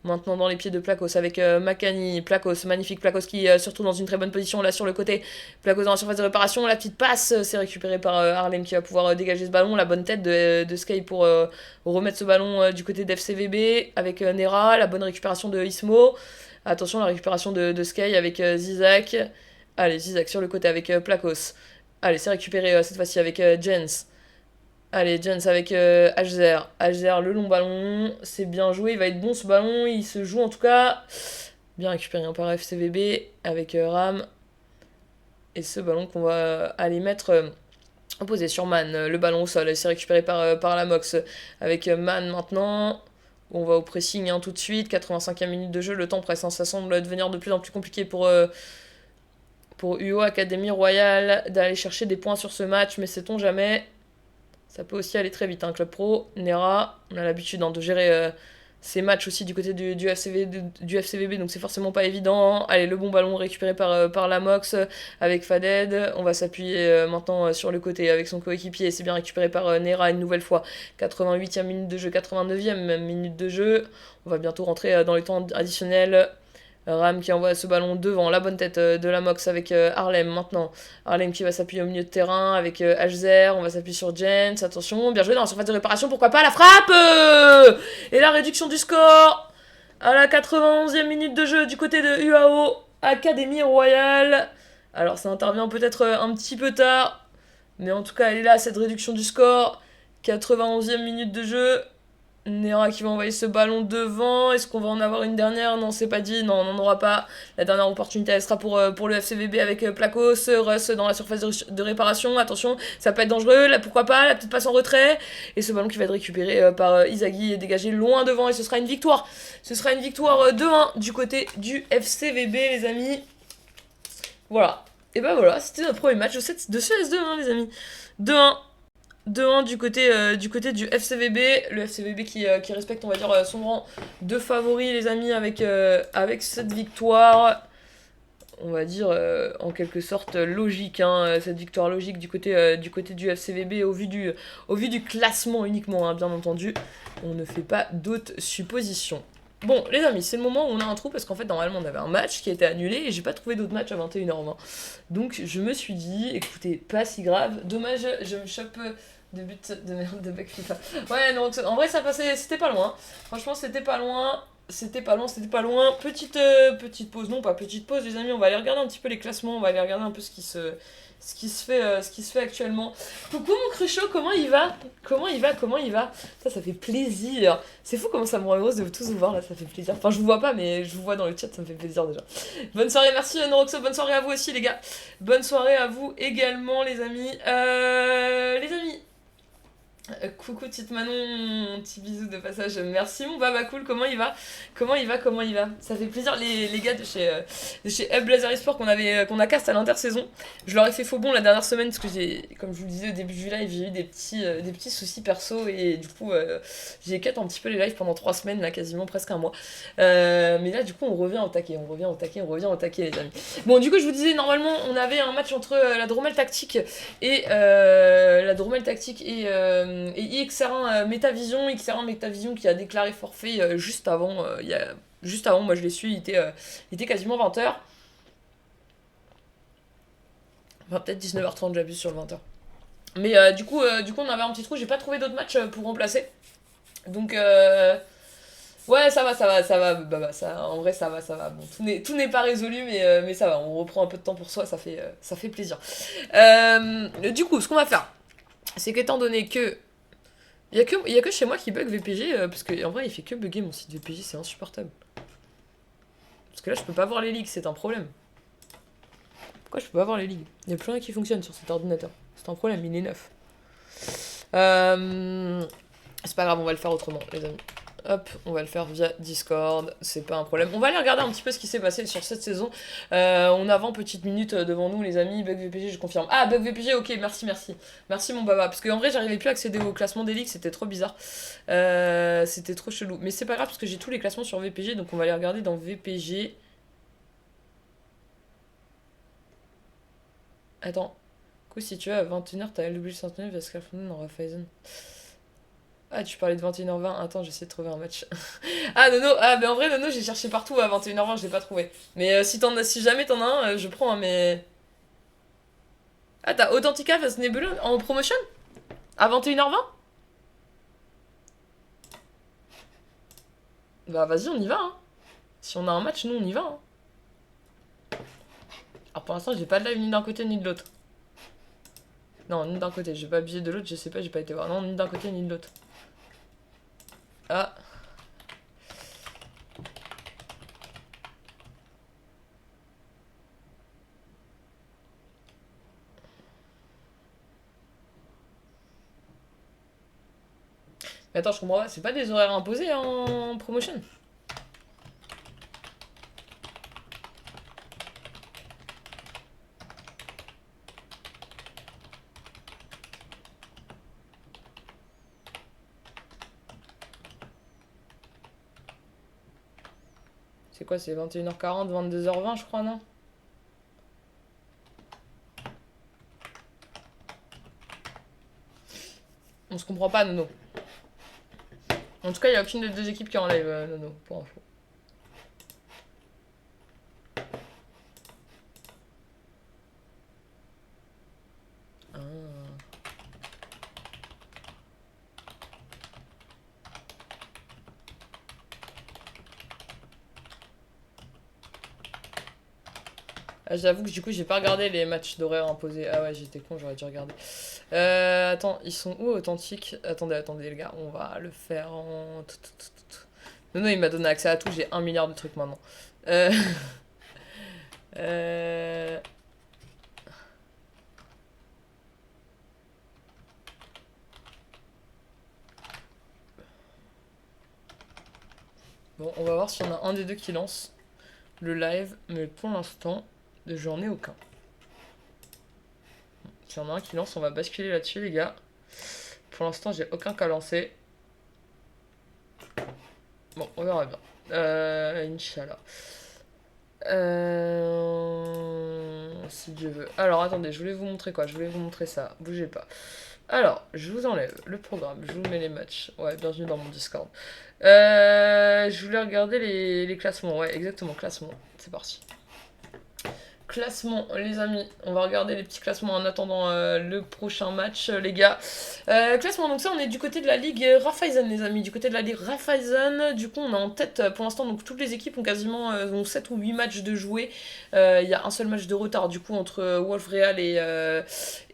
maintenant dans les pieds de Placos avec Makani. Placos, magnifique Placos qui se retrouve dans une très bonne position là sur le côté. Placos dans la surface de réparation, la petite passe, c'est récupéré par Harlem qui va pouvoir dégager ce ballon. La bonne tête de Sky pour remettre ce ballon du côté d'FCVB avec Nera. La bonne récupération de Ismo. Attention, la récupération de Sky avec Zizak. Allez, Zizak sur le côté avec Placos. Allez, c'est récupéré cette fois-ci avec Jens. Allez, Jens avec HZR. HZR, le long ballon. C'est bien joué. Il va être bon ce ballon. Il se joue en tout cas. Bien récupéré par FCVB avec Ram. Et ce ballon qu'on va aller mettre opposé sur Man. Le ballon au sol. C'est récupéré par la Mox. Avec Man maintenant. On va au pressing tout de suite, 85e minute de jeu, le temps presse, ça semble devenir de plus en plus compliqué pour UO Académie Royale d'aller chercher des points sur ce match, mais sait-on jamais. Ça peut aussi aller très vite, Club Pro, Nera, on a l'habitude de gérer ces matchs aussi du côté du FCVB, donc c'est forcément pas évident. Allez, le bon ballon récupéré par Lamox avec Faded. On va s'appuyer maintenant sur le côté avec son coéquipier. C'est bien récupéré par Nera une nouvelle fois. 88e minute de jeu, 89e minute de jeu. On va bientôt rentrer dans les temps additionnels. Ram qui envoie ce ballon devant, la bonne tête de la Mox avec Harlem maintenant. Harlem qui va s'appuyer au milieu de terrain avec Hzer, on va s'appuyer sur Jens, attention, bien joué dans la surface de réparation, pourquoi pas la frappe et la réduction du score à la 91e minute de jeu du côté de UAO Académie Royale. Alors ça intervient peut-être un petit peu tard, mais en tout cas elle est là, cette réduction du score. 91e minute de jeu. Nera qui va envoyer ce ballon devant. Est-ce qu'on va en avoir une dernière? Non, c'est pas dit. Non, on n'en aura pas. La dernière opportunité, elle sera pour le FCVB avec Placos, Russ dans la surface de réparation. Attention, ça peut être dangereux. Là, pourquoi pas? La petite passe en retrait. Et ce ballon qui va être récupéré par Izagi et dégagé loin devant. Et ce sera une victoire. Ce sera une victoire 2-1 du côté du FCVB, les amis. Voilà. Et ben voilà, c'était notre premier match de ce S2, les amis. 2-1. 2-1 du côté du FCVB, le FCVB qui respecte, on va dire, son rang de favori, les amis, avec cette victoire, on va dire, en quelque sorte logique, cette victoire logique du côté du FCVB au vu du classement uniquement, bien entendu. On ne fait pas d'autres suppositions. Bon, les amis, c'est le moment où on a un trou, parce qu'en fait, normalement, on avait un match qui a été annulé, et j'ai pas trouvé d'autres matchs à 21h20. Donc, je me suis dit, écoutez, pas si grave, dommage, je me chope de but de merde de Back FIFA. Ouais, non, en vrai, ça passait, c'était pas loin. Franchement, c'était pas loin. C'était pas loin. Petite pause, non pas petite pause, les amis, on va aller regarder un petit peu les classements, on va aller regarder un peu ce qui se fait actuellement. Coucou mon Cruchot, comment il va? Ça fait plaisir. C'est fou comment ça me rend heureuse de vous tous vous voir là, ça fait plaisir. Enfin, je vous vois pas, mais je vous vois dans le chat, ça me fait plaisir déjà. Bonne soirée, merci Noroxo, bonne soirée à vous aussi les gars. Bonne soirée à vous également les amis. Les amis. Coucou petite Manon, petit bisou de passage. Merci mon baba cool, comment il va? Ça fait plaisir les gars de chez Hub Blazer Esport qu'on a cast à l'intersaison. Je leur ai fait faux bon la dernière semaine parce que comme je vous le disais au début du live, j'ai eu des petits soucis perso et du coup j'ai cut un petit peu les lives pendant 3 semaines là, quasiment presque un mois. Mais là du coup on revient au taquet les amis. Bon du coup je vous disais normalement on avait un match entre la Dromel Tactique et IXR1 Metavision, Metavision qui a déclaré forfait juste avant, moi je l'ai su, il était quasiment 20h. Enfin peut-être 19h30, j'abuse sur le 20h. Mais du coup on avait un petit trou, j'ai pas trouvé d'autres matchs pour remplacer. Donc ouais ça va, bah, ça, en vrai ça va. Bon, tout n'est pas résolu mais ça va, on reprend un peu de temps pour soi, ça fait plaisir. Du coup ce qu'on va faire, c'est qu'étant donné que il y a que chez moi qui bug VPG, parce qu'en vrai il fait que bugger mon site VPG, c'est insupportable. Parce que là je peux pas voir les ligues, c'est un problème. Pourquoi je peux pas voir les ligues? Il y a plus rien qui fonctionne sur cet ordinateur. C'est un problème, il est neuf. C'est pas grave, on va le faire autrement les amis. Hop, on va le faire via Discord, c'est pas un problème. On va aller regarder un petit peu ce qui s'est passé sur cette saison. On a 20 petites minutes devant nous, les amis. Bug VPG, je confirme. Ah, Bug VPG, ok, merci. Merci, mon baba. Parce qu'en vrai, j'arrivais plus à accéder au classement des ligues, c'était trop bizarre. C'était trop chelou. Mais c'est pas grave, parce que j'ai tous les classements sur VPG, donc on va aller regarder dans VPG. Attends. Du coup, si tu veux, à 21h, t'as LW Saint-Denis vs Scaffolding en Raiffeisen. Ah, tu parlais de 21h20. Attends, j'essaie de trouver un match. Ah, Nono. Ah, mais en vrai, Nono, j'ai cherché partout à 21h20, je l'ai pas trouvé. Mais si jamais t'en as un, je prends, mais. Ah, t'as Authentica vs Nebulon en promotion? À 21h20? Bah, vas-y, on y va, Si on a un match, nous, on y va, Alors, pour l'instant, j'ai pas de live ni d'un côté ni de l'autre. Non, ni d'un côté. J'ai pas abusé de l'autre, je sais pas, j'ai pas été voir. Non, ni d'un côté ni de l'autre. Ah. Attends, je comprends pas, c'est pas des horaires imposés en promotion? C'est quoi, c'est 21h40, 22h20, je crois, non? On se comprend pas, Nono. En tout cas, il n'y a aucune des deux équipes qui est en live, Nono, pour info. Ah. Ah, j'avoue que du coup, j'ai pas regardé les matchs d'horaire imposés. Ah ouais, j'étais con, j'aurais dû regarder. Attends, ils sont où authentiques? Attendez, les gars, on va le faire en... Non, il m'a donné accès à tout, j'ai 1 milliard de trucs maintenant. Euh... euh... Bon, on va voir s'il y en a un des deux qui lance le live, mais pour l'instant, j'en ai aucun. S'il y en a un qui lance, on va basculer là-dessus, les gars. Pour l'instant, j'ai aucun qu'à lancer. Bon, on verra bien. Inch'Allah. Si Dieu veut. Alors, attendez, je voulais vous montrer quoi? Je voulais vous montrer ça. Bougez pas. Alors, je vous enlève le programme. Je vous mets les matchs. Ouais, bienvenue dans mon Discord. Je voulais regarder les classements. Ouais, exactement, classement. C'est parti. Classement, les amis, on va regarder les petits classements en attendant le prochain match, les gars. Classement, donc ça, on est du côté de la Ligue Raiffeisen, les amis. Du côté de la Ligue Raiffeisen, du coup, on est en tête pour l'instant. Donc, toutes les équipes ont quasiment 7 ou 8 matchs de jouer. Il y a un seul match de retard, du coup, entre Wolf Real et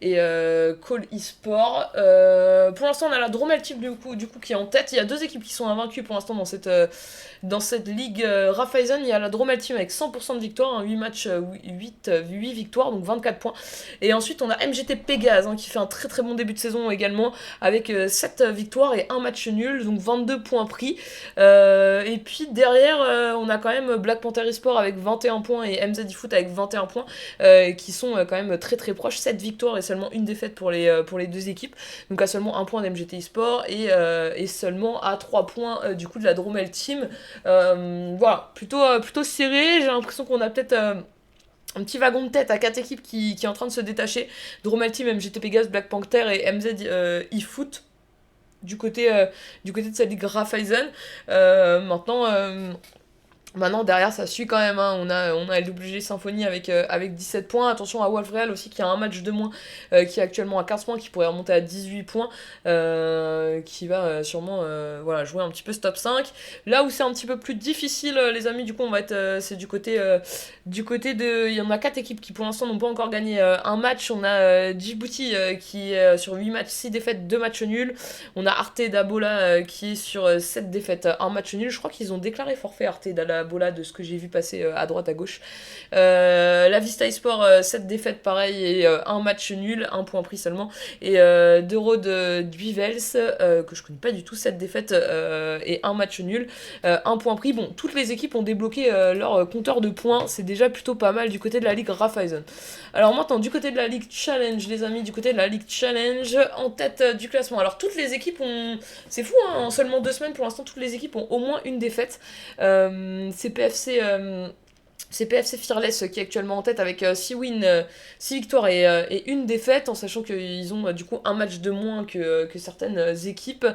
Call eSport. Pour l'instant, on a la Dromel Team, du coup, qui est en tête. Il y a 2 équipes qui sont invaincues pour l'instant dans cette Ligue Raiffeisen. Il y a la Dromel Team avec 100% de victoire, hein, 8 matchs, 8 victoires, donc 24 points. Et ensuite, on a MGT Pégase, hein, qui fait un très très bon début de saison également, avec 7 victoires et 1 match nul, donc 22 points pris. Et puis derrière, on a quand même Black Panther eSport avec 21 points et MZ eFoot avec 21 points, qui sont quand même très très proches. 7 victoires et seulement une défaite pour les deux équipes. Donc à seulement 1 point d'MGT eSport et seulement à 3 points du coup de la Dromel Team. Voilà, plutôt serré. J'ai l'impression qu'on a peut-être un petit wagon de tête à 4 équipes qui est en train de se détacher. Dromel Team, MGT Pégase, Black Panther et MZ eFoot du côté de cette ligue Raiffeisen. Maintenant, derrière, ça suit quand même. Hein. On a LWG Symphony avec 17 points. Attention à Wolf Real aussi, qui a un match de moins, qui est actuellement à 15 points, qui pourrait remonter à 18 points, qui va sûrement jouer un petit peu ce top 5. Là où c'est un petit peu plus difficile, les amis, du coup, on va être. C'est du côté de. Il y en a 4 équipes qui, pour l'instant, n'ont pas encore gagné un match. On a Djibouti qui est sur 8 matchs, 6 défaites, 2 matchs nuls. On a Arte d'Abola qui est sur 7 défaites, 1 match nul. Je crois qu'ils ont déclaré forfait, Arte d'Abola, de ce que j'ai vu passer à droite à gauche. La Vista eSport, 7 défaites pareil et 1 match nul, 1 point pris seulement. Et De Road Duivels, que je connais pas du tout, 7 défaites et 1 match nul, 1 point pris. Bon, toutes les équipes ont débloqué leur compteur de points, c'est déjà plutôt pas mal du côté de la Ligue Raiffeisen. Alors maintenant, du côté de la Ligue Challenge, les amis, du côté de la Ligue Challenge, en tête du classement. Alors toutes les équipes ont... C'est fou, hein, en seulement 2 semaines, pour l'instant, toutes les équipes ont au moins une défaite. C'est PFC Fearless qui est actuellement en tête avec 6 wins, 6 victoires et une défaite, en sachant qu'ils ont du coup un match de moins que certaines équipes.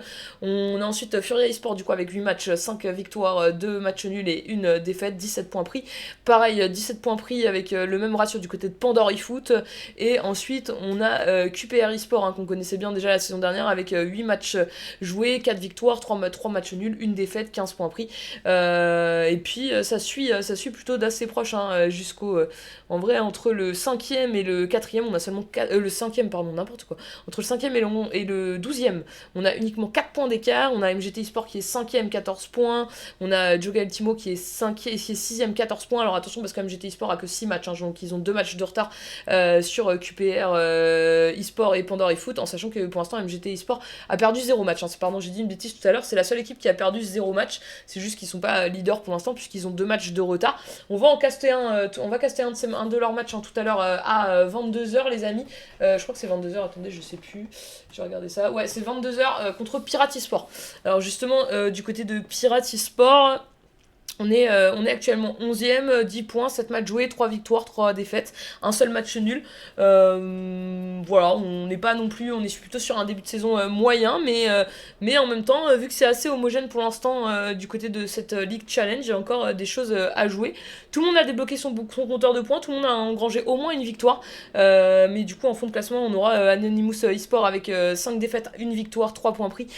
On a ensuite Furia eSport du coup avec 8 matchs, 5 victoires, 2 matchs nuls et une défaite, 17 points pris. Pareil, 17 points pris avec le même ratio du côté de Pandore eFoot. Et ensuite on a QPR eSport, hein, qu'on connaissait bien déjà la saison dernière, avec 8 matchs joués, 4 victoires, 3 matchs nuls, une défaite, 15 points pris. Et puis ça suit plutôt d'assez proche, hein, en vrai, entre le 5e et le 4e, on a seulement le 5e, pardon, n'importe quoi. Entre le 5e et le 12e, on a uniquement 4 points d'écart. On a MGT eSport qui est 5e, 14 points. On a Joga Ultimo qui est 6e, 14 points. Alors attention, parce que MGT eSport a que 6 matchs, hein, donc ils ont 2 matchs de retard sur QPR eSport et Pandora eFoot, en sachant que pour l'instant MGT eSport a perdu 0 match. Hein. Pardon, j'ai dit une bêtise tout à l'heure, c'est la seule équipe qui a perdu 0 match. C'est juste qu'ils sont pas leaders pour l'instant, puisqu'ils ont 2 matchs de retard. On va caster un de leurs matchs, hein, tout à l'heure à 22h, les amis. Je crois que c'est 22h, attendez, je sais plus. J'ai regardé ça. Ouais, c'est 22h contre Pirate eSport. Alors justement, du côté de Pirate eSport, on est actuellement 11e, 10 points, 7 matchs joués, 3 victoires, 3 défaites, un seul match nul. Voilà, on n'est pas non plus, on est plutôt sur un début de saison moyen, mais en même temps, vu que c'est assez homogène pour l'instant du côté de cette League Challenge, il y a encore des choses à jouer. Tout le monde a débloqué son compteur de points, tout le monde a engrangé au moins une victoire, mais du coup en fond de classement, on aura Anonymous eSport avec 5 défaites, 1 victoire, 3 points pris,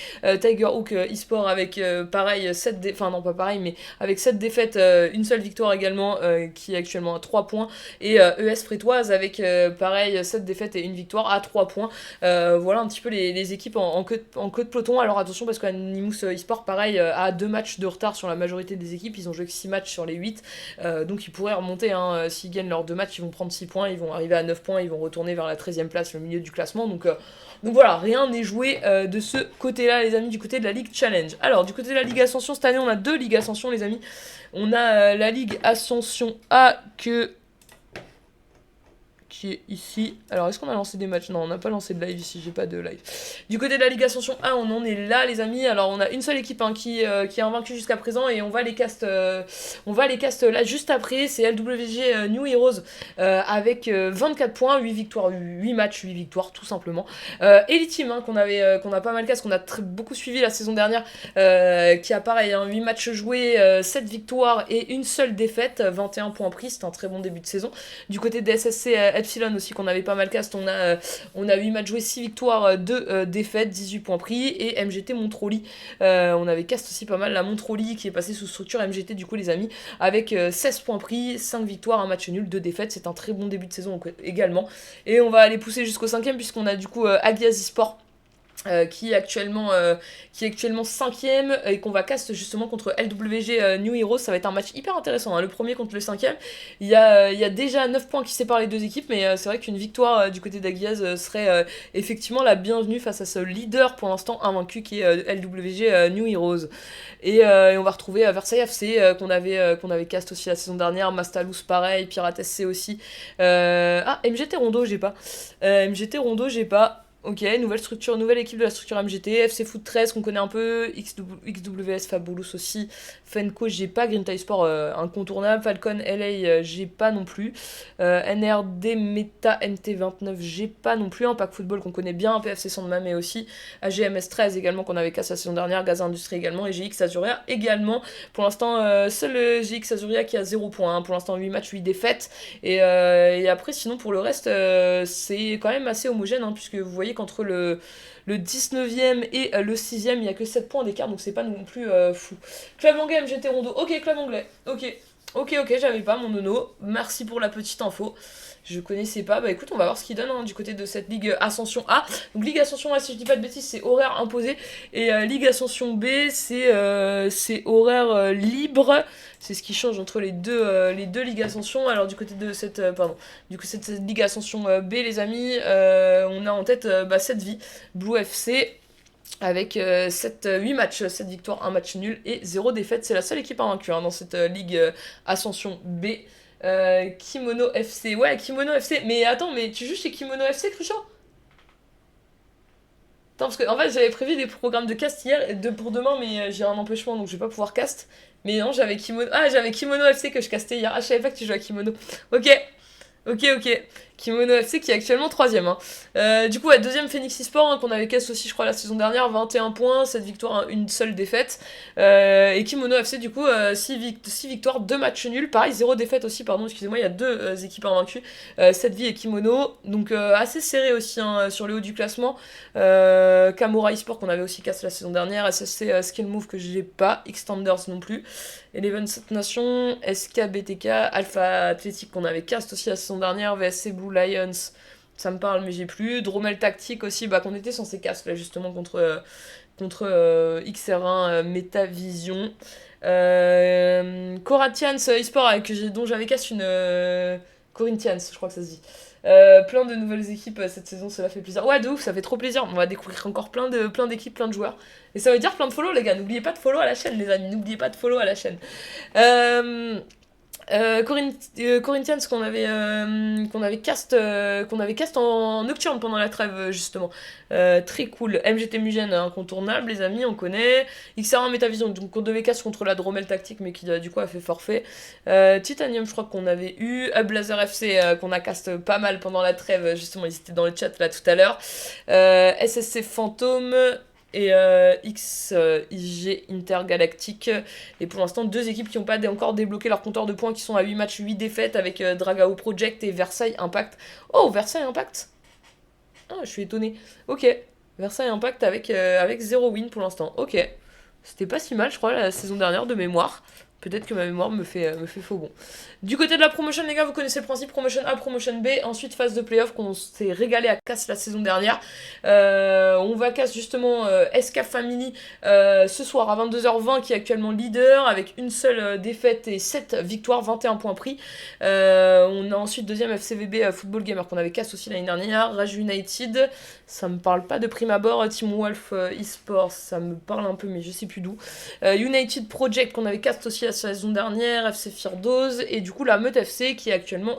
Tiger Hook eSport avec pareil, 7 défaites, enfin non pas pareil, mais avec 7 défaites, une seule victoire également, qui est actuellement à 3 points, et ES Frétoise avec pareil 7 défaites et une victoire à 3 points. Voilà un petit peu les équipes en queue de peloton. Alors attention, parce qu'Anonymous eSport pareil a 2 matchs de retard sur la majorité des équipes, ils ont joué que 6 matchs sur les 8, donc ils pourraient remonter, hein, s'ils gagnent leurs 2 matchs, ils vont prendre 6 points, ils vont arriver à 9 points, ils vont retourner vers la 13e place, le milieu du classement, donc voilà, rien n'est joué de ce côté-là, les amis, du côté de la Ligue Challenge. Alors, du côté de la Ligue Ascension, cette année, on a 2 Ligues Ascension, les amis. On a la Ligue Ascension A qui est ici. Alors, est-ce qu'on a lancé des matchs? Non, on n'a pas lancé de live ici, j'ai pas de live. Du côté de la Ligue Ascension A, on en est là, les amis. Alors, on a une seule équipe, hein, qui est invaincue jusqu'à présent, et on va les cast là juste après. C'est LWG New Heroes avec 24 points, 8 victoires, 8 matchs, 8 victoires, tout simplement. Elite Team, hein, qu'on a pas mal cast, qu'on a beaucoup suivi la saison dernière, qui a pareil, hein, 8 matchs joués, 7 victoires et une seule défaite, 21 points pris. C'est un très bon début de saison. Du côté des SSC Epsilon aussi, qu'on avait pas mal cast, on a 8 matchs joués, 6 victoires, 2 défaites, 18 points pris, et MGT Montroli, on avait cast aussi pas mal la Montroli qui est passée sous structure MGT du coup, les amis, avec 16 points pris, 5 victoires, 1 match nul, 2 défaites. C'est un très bon début de saison également, et on va aller pousser jusqu'au 5e, puisqu'on a du coup Agias eSport qui est actuellement 5ème, et qu'on va cast justement contre LWG New Heroes. Ça va être un match hyper intéressant, hein. Le premier contre le 5ème, il y a déjà 9 points qui séparent les deux équipes, mais c'est vrai qu'une victoire du côté d'Agias serait effectivement la bienvenue face à ce leader pour l'instant invaincu qui est LWG New Heroes. Et on va retrouver Versailles FC qu'on avait cast aussi la saison dernière, Mastalous pareil, Pirate SC aussi, MGT Rondo j'ai pas. Ok, nouvelle structure, nouvelle équipe de la structure MGT, FC Foot 13 qu'on connaît un peu, XWS Fabulous aussi, Fenco j'ai pas, Green Tie Sport incontournable, Falcon LA j'ai pas non plus, NRD Meta MT29 j'ai pas non plus, Impact Football qu'on connaît bien, PFC Sandmame aussi, AGMS 13 également qu'on avait cassé la saison dernière, Gaz Industrie également, et GX Azuria également. Pour l'instant, seul GX Azuria qui a 0 points, hein. Pour l'instant 8 matchs, 8 défaites, et après sinon pour le reste c'est quand même assez homogène, hein, puisque vous voyez qu'entre le 19e et le 6e, il n'y a que 7 points d'écart, donc c'est pas non plus fou. Club anglais, MGT Rondo, ok, club anglais, ok, j'avais pas mon nono, merci pour la petite info. Je connaissais pas, bah écoute, on va voir ce qu'il donne, hein, du côté de cette Ligue Ascension A. Donc Ligue Ascension A, si je dis pas de bêtises, c'est horaire imposé, et Ligue Ascension B, c'est horaire libre. C'est ce qui change entre les deux Ligues Ascension. Alors du côté de cette cette Ligue Ascension B, les amis, on a en tête cette vie, Blue FC, avec 8 matchs, 7 victoires, 1 match nul et 0 défaite. C'est la seule équipe invaincue, hein, dans cette Ligue Ascension B. Kimono FC, ouais, Kimono FC, mais attends, mais tu joues chez Kimono FC, Cruchot? Attends, parce que en fait j'avais prévu des programmes de cast hier pour demain, mais j'ai un empêchement donc je vais pas pouvoir cast. Mais non, j'avais Kimono FC que je castais hier. Ah, je savais pas que tu jouais à Kimono. Ok. Kimono FC qui est actuellement 3ème. Hein. Du coup, ouais, deuxième Phoenix eSport, hein, qu'on avait casse aussi, je crois, la saison dernière, 21 points, 7 victoires, une seule défaite. Et Kimono FC, du coup, 6 victoires, 2 matchs nuls. Pareil, 0 défaite aussi, pardon, excusez-moi, il y a 2 équipes invaincues, 7 vies et Kimono. Donc, assez serré aussi hein, sur le haut du classement. Kamura eSport qu'on avait aussi cassé la saison dernière. SSC Skill Move que j'ai pas. Xtenders non plus. Eleven 7 Nations, SKBTK, Alpha Athletic qu'on avait cast aussi la saison dernière, VSC Blue Lions, ça me parle mais j'ai plus. Dromel Tactique aussi, bah qu'on était censé cast là justement contre XR1 Metavision. Corinthians eSport dont j'avais cast une... Corinthians, je crois que ça se dit. Plein de nouvelles équipes cette saison, cela fait plaisir. Ouais, de ouf, ça fait trop plaisir. On va découvrir encore plein d'équipes, plein de joueurs. Et ça veut dire plein de follow, les gars. N'oubliez pas de follow à la chaîne, les amis. N'oubliez pas de follow à la chaîne. Corinthians qu'on avait cast en nocturne pendant la trêve justement, très cool. MGT Mugen incontournable les amis, on connaît. XR1 Metavision donc on devait cast contre la Dromel Tactique mais qui du coup a fait forfait. Titanium je crois qu'on avait eu. Blazer FC qu'on a cast pas mal pendant la trêve justement, ils étaient dans le chat là tout à l'heure. SSC Fantôme et XIG Intergalactique. Et pour l'instant, 2 équipes qui n'ont pas encore débloqué leur compteur de points, qui sont à 8 matchs, 8 défaites, avec Dragao Project et Versailles Impact. Oh, Versailles Impact. Ah, je suis étonné. Ok, Versailles Impact avec 0 win pour l'instant. Ok, c'était pas si mal, je crois, la saison dernière de mémoire. Peut-être que ma mémoire me fait faux bon. Du côté de la promotion, les gars, vous connaissez le principe, promotion A, promotion B. Ensuite, phase de playoff, qu'on s'est régalé à casse la saison dernière. On va casse justement SK Family ce soir à 22h20, qui est actuellement leader, avec une seule défaite et 7 victoires, 21 points pris. On a ensuite deuxième FCVB Football Gamer, qu'on avait casse aussi l'année dernière. Rage United, ça me parle pas de prime abord. Team Wolf eSports, ça me parle un peu, mais je sais plus d'où. United Project, qu'on avait casse aussi la saison dernière, FC Firdoz, et du coup la Meute FC qui est actuellement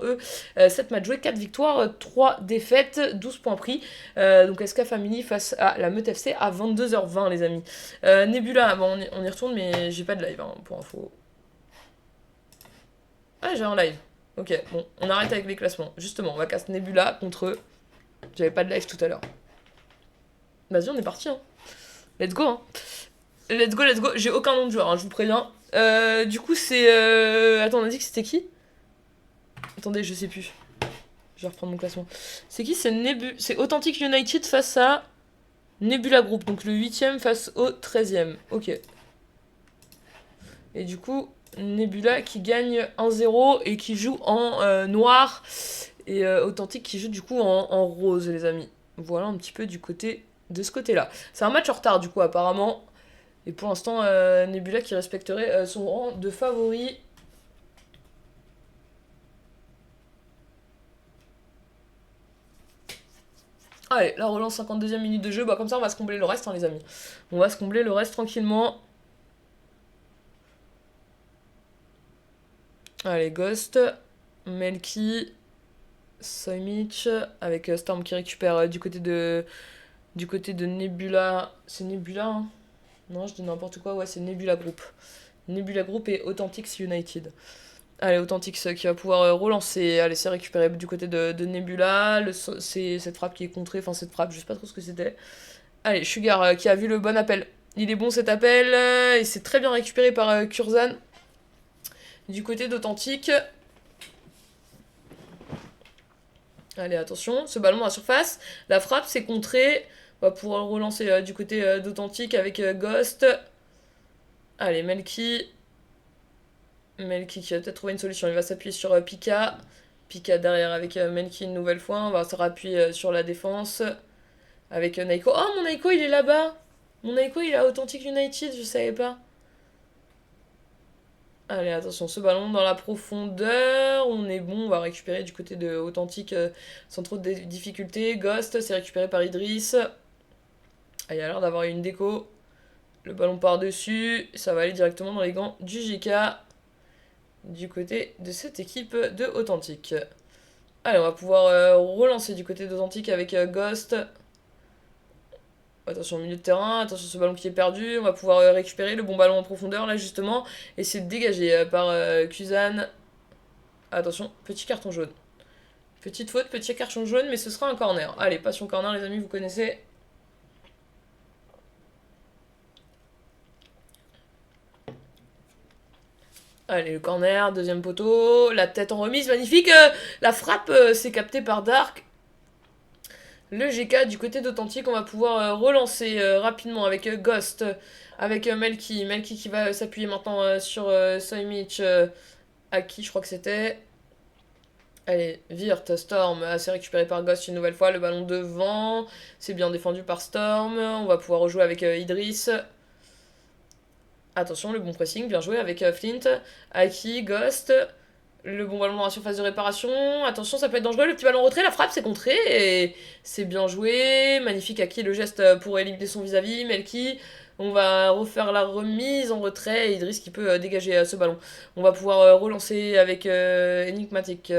7 matchs joués, 4 victoires, 3 défaites, 12 points pris. Donc SK Family face à la Meute FC à 22h20 les amis. Nebula, bon, on y retourne mais j'ai pas de live hein, pour info. Ah j'ai un live. Ok, bon, on arrête avec les classements. Justement, on va casser Nebula contre eux. J'avais pas de live tout à l'heure. Vas-y, on est parti hein. Let's go hein. Let's go, let's go. J'ai aucun nom de joueur, hein, je vous préviens. Du coup, c'est... Attends, on a dit que c'était qui? Attendez, je sais plus. Je vais reprendre mon classement. C'est qui? C'est Authentic United face à Nebula Group. Donc le 8ème face au 13ème. Ok. Et du coup, Nebula qui gagne 1-0 et qui joue en noir. Et Authentic qui joue du coup en rose, les amis. Voilà un petit peu du côté de ce côté-là. C'est un match en retard, du coup, apparemment. Et pour l'instant, Nebula qui respecterait son rang de favori. Allez, la relance 52e minute de jeu. Bah, comme ça, on va se combler le reste, hein, les amis. On va se combler le reste tranquillement. Allez, Ghost, Melky, Soymich, avec Storm qui récupère du côté de Nebula. C'est Nebula, hein? Non, je dis n'importe quoi, ouais, c'est Nebula Group. Nebula Group et Authentics United. Allez, Authentics qui va pouvoir relancer. Allez, c'est récupéré du côté de Nebula. C'est cette frappe qui est contrée. Enfin, cette frappe, je sais pas trop ce que c'était. Allez, Sugar qui a vu le bon appel. Il est bon cet appel. Et c'est très bien récupéré par Kurzan. Du côté d'Authentic. Allez, attention. Ce ballon à la surface. La frappe, c'est contré. On va pouvoir relancer du côté d'Authentic avec Ghost. Allez, Melky qui va peut-être trouver une solution. Il va s'appuyer sur Pika. Pika derrière avec Melky une nouvelle fois. On va se rappuyer sur la défense. Avec Naiko. Oh, mon Naiko, il est là-bas. Mon Naiko, il est à Authentic United, je savais pas. Allez, attention, ce ballon dans la profondeur. On est bon, on va récupérer du côté de Authentic sans trop de difficultés. Ghost, c'est récupéré par Idriss. Ah, il a l'air d'avoir une déco. Le ballon par-dessus. Ça va aller directement dans les gants du JK. Du côté de cette équipe de Authentic. Allez, on va pouvoir relancer du côté d'Authentic avec Ghost. Attention au milieu de terrain, attention ce ballon qui est perdu. On va pouvoir récupérer le bon ballon en profondeur là justement. Et c'est dégagé par Kuzan. Attention, petit carton jaune. Petite faute, petit carton jaune, mais ce sera un corner. Allez, passion corner, les amis, vous connaissez. Allez, le corner, deuxième poteau, la tête en remise, magnifique. La frappe, c'est capté par Dark. Le GK du côté d'Authentique, on va pouvoir relancer rapidement avec Ghost, avec Melky. Melky qui va s'appuyer maintenant sur Soymich, à qui je crois que c'était. Allez, Virt, Storm, c'est récupéré par Ghost une nouvelle fois, le ballon devant, c'est bien défendu par Storm, on va pouvoir rejouer avec Idriss. Attention, le bon pressing, bien joué avec Flint, Aki, Ghost, le bon ballon dans la surface de réparation, attention ça peut être dangereux, le petit ballon en retrait, la frappe c'est contré, et c'est bien joué, magnifique Aki, le geste pour éliminer son vis-à-vis, Melky. On va refaire la remise en retrait et Idriss qui peut dégager ce ballon. On va pouvoir relancer avec Enigmatic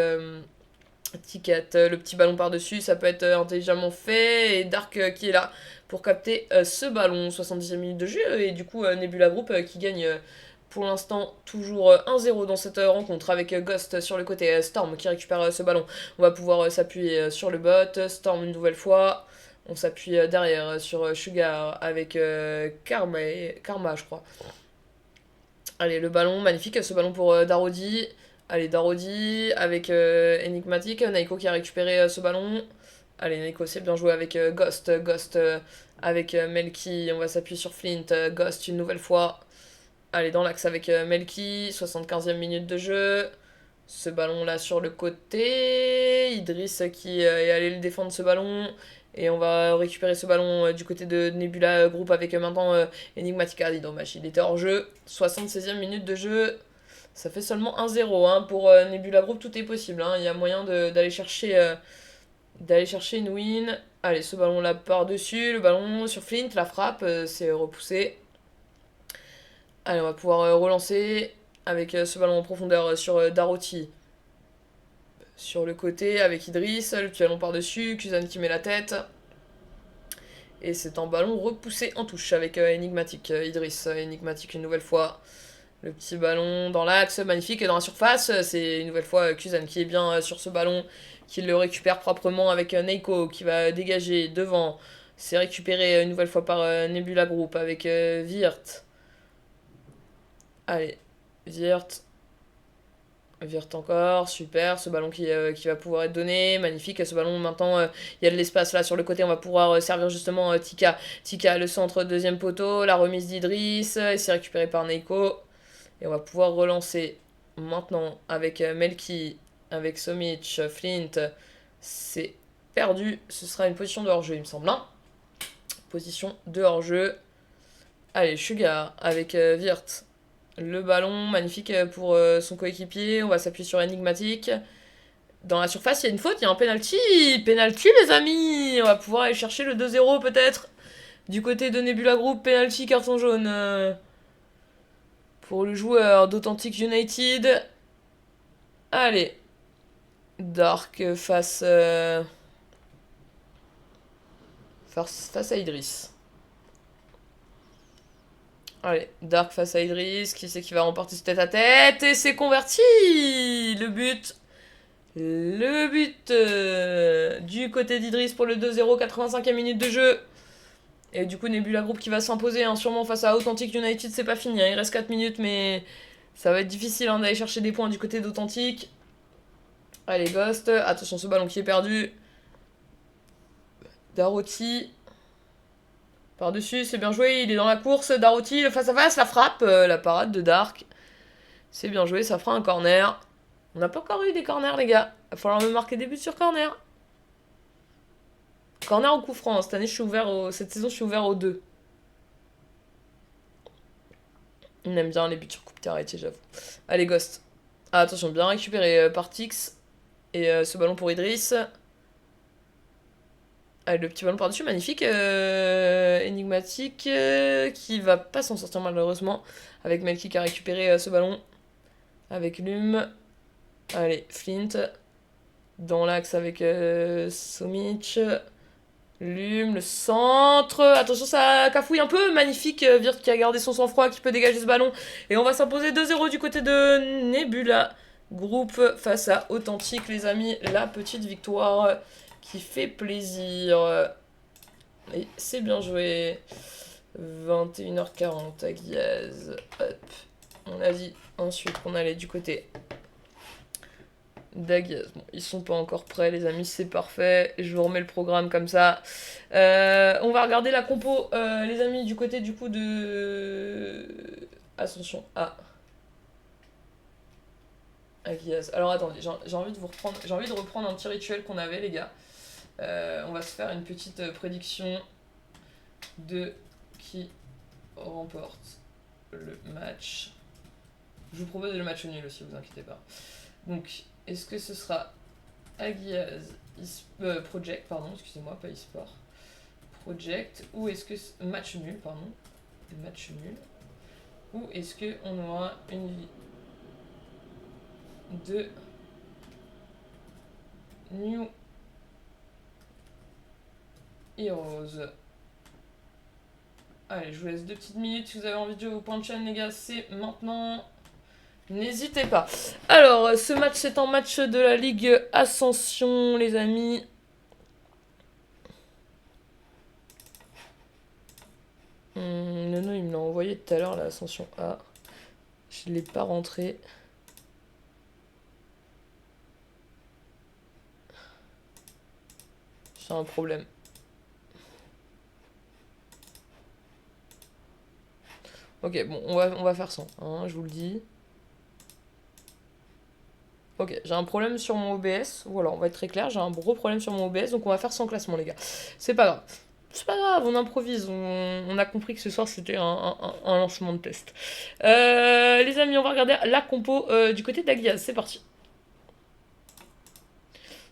Ticket, le petit ballon par-dessus, ça peut être intelligemment fait. Et Dark qui est là pour capter ce ballon. 70e minute de jeu et du coup Nebula Group qui gagne pour l'instant toujours 1-0 dans cette rencontre avec Ghost sur le côté. Storm qui récupère ce ballon. On va pouvoir s'appuyer sur le bot. Storm une nouvelle fois. On s'appuie derrière sur Sugar avec Karma, je crois. Allez, le ballon, magnifique, ce ballon pour Darodi. Allez, Darodi avec Enigmatic. Naiko qui a récupéré ce ballon. Allez, Naiko, c'est bien joué avec Ghost. Ghost avec Melky. On va s'appuyer sur Flint. Ghost une nouvelle fois. Allez, dans l'axe avec Melky. 75e minute de jeu. Ce ballon là sur le côté. Idriss qui est allé le défendre ce ballon. Et on va récupérer ce ballon du côté de Nebula Group avec maintenant Enigmatic. Ah, dommage, il était hors jeu. 76e minute de jeu. Ça fait seulement 1-0 hein, pour Nebula Group, tout est possible. Hein. Il y a moyen d'aller chercher une win. Allez, ce ballon là par-dessus. Le ballon sur Flint, la frappe, c'est repoussé. Allez, on va pouvoir relancer avec ce ballon en profondeur sur Daroti. Sur le côté avec Idriss, le petit ballon par-dessus, Kuzan qui met la tête. Et c'est un ballon repoussé en touche avec Enigmatic, Idriss, Enigmatic une nouvelle fois. Le petit ballon dans l'axe, magnifique, et dans la surface, c'est une nouvelle fois Kuzan qui est bien sur ce ballon, qui le récupère proprement avec Neiko qui va dégager devant. C'est récupéré une nouvelle fois par Nebula Group avec Virt. Allez, Virt encore, super, ce ballon qui va pouvoir être donné, magnifique, ce ballon maintenant, il y a de l'espace là sur le côté, on va pouvoir servir justement Tika, le centre, deuxième poteau, la remise d'Idriss, et c'est récupéré par Neiko, et on va pouvoir relancer maintenant avec Melky, avec Somich, Flint, c'est perdu, ce sera une position de hors-jeu il me semble, hein. Position de hors-jeu, allez, Sugar avec Virt. Le ballon, magnifique pour son coéquipier. On va s'appuyer sur Enigmatic. Dans la surface, il y a une faute, il y a un penalty. Penalty, les amis. On va pouvoir aller chercher le 2-0 peut-être. Du côté de Nebula Group, penalty, carton jaune. Pour le joueur d'Authentic United. Allez. Dark face à Idriss. Allez, Dark face à Idriss, qui c'est qui va remporter ce tête-à-tête, et c'est converti. Le but du côté d'Idriss pour le 2-0, 85e minute de jeu. Et du coup, Nebula Group qui va s'imposer, hein, sûrement face à Authentic United, c'est pas fini, hein, il reste 4 minutes, mais ça va être difficile hein, d'aller chercher des points du côté d'Authentic. Allez, Ghost, attention ce ballon qui est perdu. Daroti. Par-dessus, c'est bien joué, il est dans la course, Daroti, le face-à-face, la frappe, la parade de Dark. C'est bien joué, ça fera un corner. On n'a pas encore eu des corners, les gars. Il va falloir me marquer des buts sur corner. Corner ou coup franc, cette année, cette saison, je suis ouvert aux deux. On aime bien les buts sur coup de pied arrêté, j'avoue. Allez, Ghost. Ah, attention, bien récupéré par Tix. Et ce ballon pour Idriss. Allez, le petit ballon par-dessus, magnifique. Enigmatic qui va pas s'en sortir malheureusement. Avec Melky qui a récupéré ce ballon. Avec Lume. Allez, Flint. Dans l'axe avec Somich. Lume, le centre. Attention, ça cafouille un peu. Magnifique. Virt qui a gardé son sang-froid, qui peut dégager ce ballon. Et on va s'imposer 2-0 du côté de Nebula Groupe face à Authentique, les amis. La petite victoire qui fait plaisir. Et c'est bien joué. 21h40 à Guiaz. Hop. On a dit ensuite qu'on allait du côté d'Aguiaz. Bon, ils sont pas encore prêts, les amis, c'est parfait. Je vous remets le programme comme ça. On va regarder la compo, les amis, du côté du coup de Ascension A. Aguiaz. Alors attendez, j'ai envie de reprendre un petit rituel qu'on avait, les gars. On va se faire une petite prédiction de qui remporte le match. Je vous propose le match nul aussi, vous inquiétez pas. Donc, est-ce que ce sera Aguiaz Project, pardon, excusez-moi, pas eSport. Project, ou est-ce que match nul, pardon, match nul, ou est-ce que on aura une vie de New Heroes. Allez, je vous laisse 2 petites minutes. Si vous avez envie de jouer au point de chaîne, les gars, c'est maintenant. N'hésitez pas. Alors, ce match, c'est un match de la Ligue Ascension, les amis. Non, il me l'a envoyé tout à l'heure, l'Ascension A. Je ne l'ai pas rentré. J'ai un problème. Ok, bon, on va faire sans, hein, je vous le dis. Ok, j'ai un problème sur mon OBS. Voilà, on va être très clair, j'ai un gros problème sur mon OBS, donc on va faire sans classement, les gars. C'est pas grave. C'est pas grave, on improvise. On a compris que ce soir, c'était un lancement de test. Les amis, on va regarder la compo du côté d'Aguiaz. C'est parti.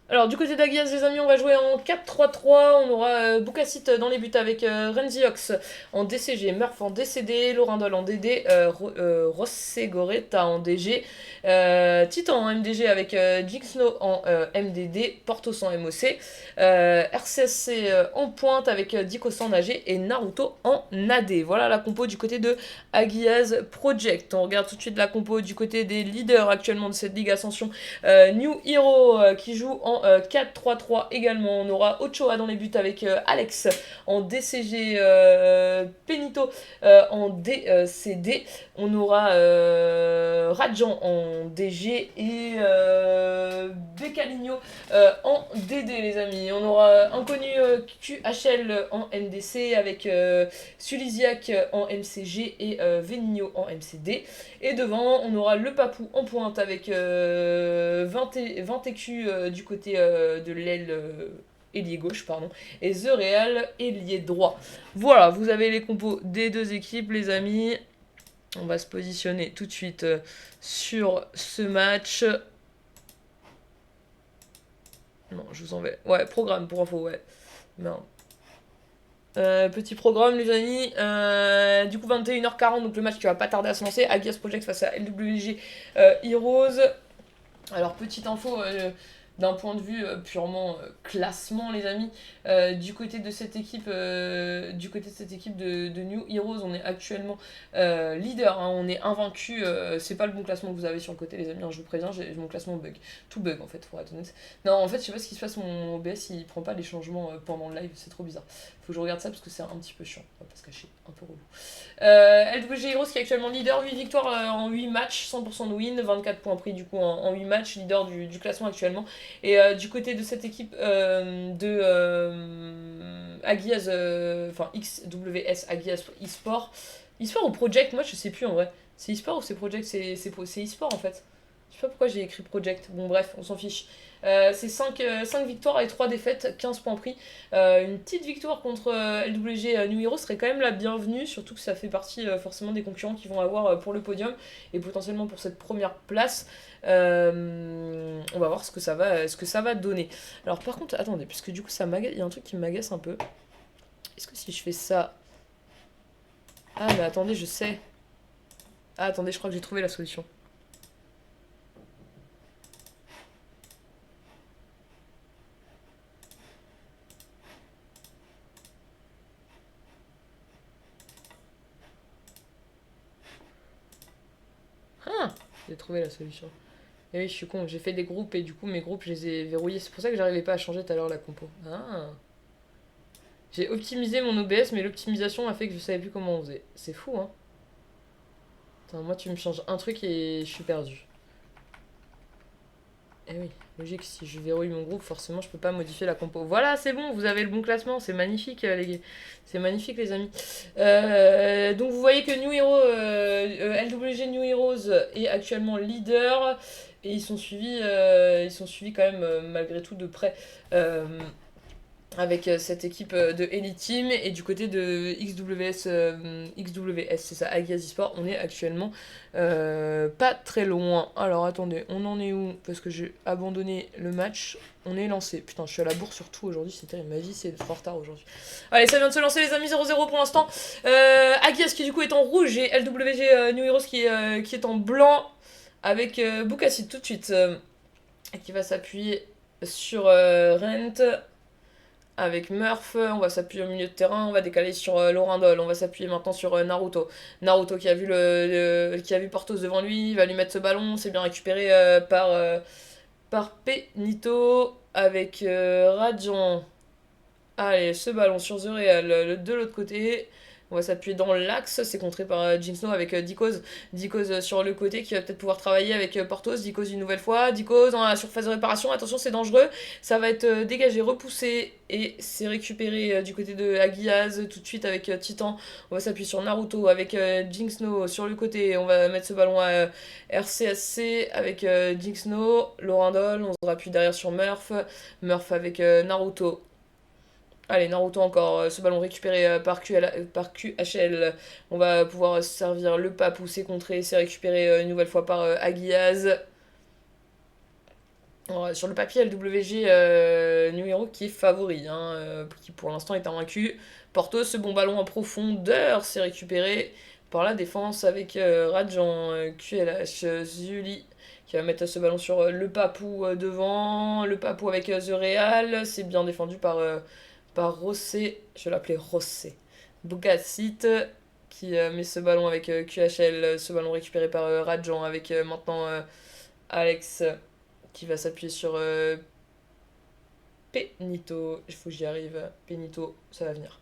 Alors, du côté d'Aguiaz, les amis, on va jouer en 4-3-3. On aura Boukassit dans les buts avec Renzi Ox en DCG, Murph en DCD, Lorindol en DD, Rossegoreta en DG, Titan en MDG avec Jinxno en MDD, Portos en MOC, RCSC en pointe avec Dikos en AG et Naruto en AD. Voilà la compo du côté de Aguiaz Project. On regarde tout de suite la compo du côté des leaders actuellement de cette Ligue Ascension. New Hero qui joue en 4-3-3 également. On aura Ochoa dans les buts avec Alex en DCG, Penito en DCD. On aura Rajan en DG et Beccaligno en DD, les amis. On aura Inconnu QHL en MDC avec Sulisiak en MCG et Venigno en MCD. Et devant, on aura le Papou en pointe avec 20 écus du côté de l'aile ailier gauche, pardon, et The Real ailier droit. Voilà, vous avez les compos des deux équipes, les amis. On va se positionner tout de suite sur ce match. Non, je vous en vais. Ouais, programme pour info, ouais. Non. Petit programme, les amis. Du coup, 21h40, donc le match qui va pas tarder à se lancer. Aguiaz Project face à LWG Heroes. Alors, petite info, d'un point de vue purement classement, les amis, du côté de cette équipe, de New Heroes, on est actuellement leader, hein, on est invaincu. C'est pas le bon classement que vous avez sur le côté, les amis, hein, je vous préviens, mon classement bug. Tout bug en fait, pour être honnête. Non, en fait, je sais pas ce qui se passe, mon OBS il prend pas les changements pendant le live, c'est trop bizarre. Faut que je regarde ça parce que c'est un petit peu chiant, on va pas se cacher, un peu relou. LWG Heroes qui est actuellement leader, 8 victoires en 8 matchs, 100% de win, 24 points pris du coup en 8 matchs, leader du classement actuellement. Et du côté de cette équipe de Aguiaz, enfin XWS Aguiaz eSport, eSport ou Project, moi je sais plus en vrai. C'est eSport ou c'est Project? C'est eSport en fait. Je sais pas pourquoi j'ai écrit Project. Bon bref, on s'en fiche. C'est 5 victoires et 3 défaites, 15 points pris. Une petite victoire contre LWG New Heroes serait quand même la bienvenue, surtout que ça fait partie forcément des concurrents qui vont avoir pour le podium et potentiellement pour cette première place. On va voir ce que ça va donner. Alors par contre, attendez, puisque du coup ça m'agace, il y a un truc qui m'agace un peu. Est-ce que si je fais ça... Ah mais attendez, je sais. Ah attendez, je crois que j'ai trouvé la solution. Ah, j'ai trouvé la solution. Et oui, je suis con, j'ai fait des groupes et du coup mes groupes je les ai verrouillés. C'est pour ça que j'arrivais pas à changer tout à l'heure la compo. Ah. J'ai optimisé mon OBS mais l'optimisation a fait que je savais plus comment on faisait. C'est fou hein. Attends, moi tu me changes un truc et je suis perdu. Eh oui, logique, si je verrouille mon groupe, forcément je peux pas modifier la compo. Voilà, c'est bon, vous avez le bon classement, c'est magnifique les gars. C'est magnifique les amis. Donc vous voyez que New Hero, LWG New Heroes est actuellement leader et ils sont suivis quand même malgré tout de près. Avec cette équipe de Elite Team et du côté de XWS, c'est ça, Agias Esport, on est actuellement pas très loin. Alors attendez, on en est où? Parce que j'ai abandonné le match, on est lancé. Putain, je suis à la bourre surtout aujourd'hui, c'est terrible, ma vie c'est trop en retard aujourd'hui. Allez, ça vient de se lancer les amis, 0-0 pour l'instant. Agias qui du coup est en rouge et LWG New Heroes qui est en blanc avec Bukassi tout de suite qui va s'appuyer sur Rent. Avec Murph, on va s'appuyer au milieu de terrain, on va décaler sur Lorindol, on va s'appuyer maintenant sur Naruto. Naruto qui a vu qui a vu Portos devant lui, il va lui mettre ce ballon, c'est bien récupéré par Penito avec Rajan. Allez, ce ballon sur The Real, de l'autre côté. On va s'appuyer dans l'axe, c'est contré par Jinxno avec Dikoz. Dikoz sur le côté qui va peut-être pouvoir travailler avec Portos. Dikoz une nouvelle fois. Dikoz dans la surface de réparation. Attention, c'est dangereux. Ça va être dégagé, repoussé et c'est récupéré du côté de Aguiaz tout de suite avec Titan. On va s'appuyer sur Naruto avec Jinxno sur le côté. On va mettre ce ballon à RCSC avec Jinxno. Lorindol, on se appuie derrière sur Murph. Murph avec Naruto. Allez, Naruto encore, ce ballon récupéré par QHL. On va pouvoir servir le papou, c'est contré, c'est récupéré une nouvelle fois par Aguiaz. Sur le papier, LWG New Hero qui est favori, qui pour l'instant est invaincu. Porto, ce bon ballon en profondeur, c'est récupéré par la défense avec Rajan, QLH, Zuli qui va mettre ce ballon sur le papou devant. Le papou avec The Real, c'est bien défendu par Rossé, je vais l'appeler Rossé. Bugacit qui met ce ballon avec QHL, ce ballon récupéré par Rajan avec maintenant Alex qui va s'appuyer sur Penito. Il faut que j'y arrive. Penito, ça va venir.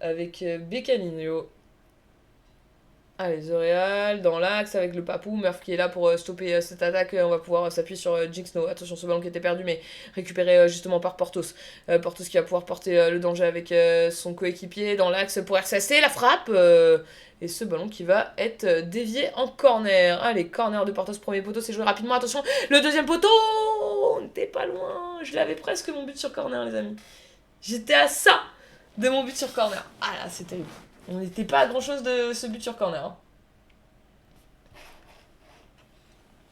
Avec Beccanino. Allez, The Real dans l'axe avec le papou. Murph qui est là pour stopper cette attaque. On va pouvoir s'appuyer sur Jinxno. Attention, ce ballon qui était perdu, mais récupéré justement par Portos. Portos qui va pouvoir porter le danger avec son coéquipier dans l'axe pour RCC. La frappe et ce ballon qui va être dévié en corner. Allez, corner de Portos. Premier poteau, c'est joué rapidement. Attention, le deuxième poteau. On n'était pas loin. Je l'avais presque mon but sur corner, les amis. J'étais à ça de mon but sur corner. Ah là, c'est terrible. On n'était pas à grand chose de ce but sur corner.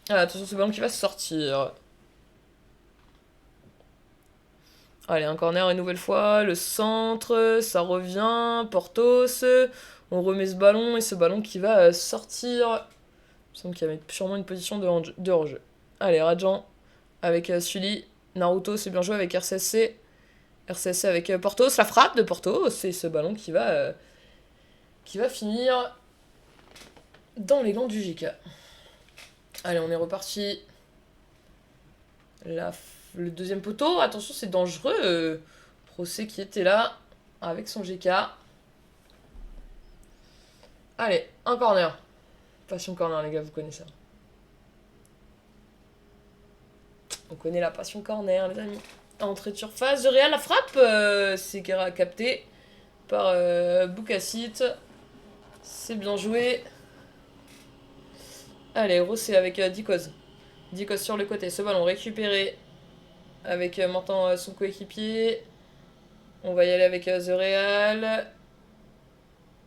Ah, attention, ce ballon qui va sortir. Allez, un corner une nouvelle fois. Le centre, ça revient. Portos. On remet ce ballon et ce ballon qui va sortir. Il me semble qu'il y avait sûrement une position de hors-jeu. Allez, Rajan avec Sully. Naruto, c'est bien joué avec RCSC. RCSC avec Portos. La frappe de Portos. C'est ce ballon qui va finir dans les gants du JK. Allez, on est reparti. Le deuxième poteau, attention, c'est dangereux. Procès qui était là avec son GK. Allez, un corner. Passion corner, les gars, vous connaissez ça. On connaît la passion corner, les amis. Entrée de surface, The Real, la frappe. C'est capté par Bukacit. C'est bien joué. Allez, Rossé avec Dikoz. Dikoz sur le côté. Ce ballon récupéré avec maintenant son coéquipier. On va y aller avec The Real.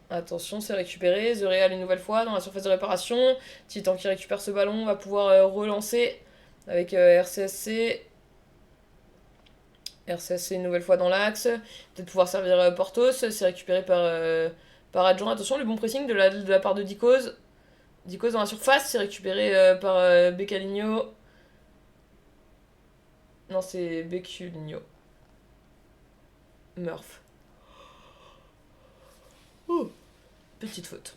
Attention, c'est récupéré. The Real une nouvelle fois dans la surface de réparation. Titan qui récupère ce ballon. On va pouvoir relancer avec RCSC. RCSC une nouvelle fois dans l'axe. Peut-être pouvoir servir Portos. C'est récupéré par Adjoint. Attention, le bon pressing de la part de Dikoz. Dikoz dans la surface, c'est récupéré par Beccaligno. Non, c'est Becculigno. Murph. Ouh. Petite faute.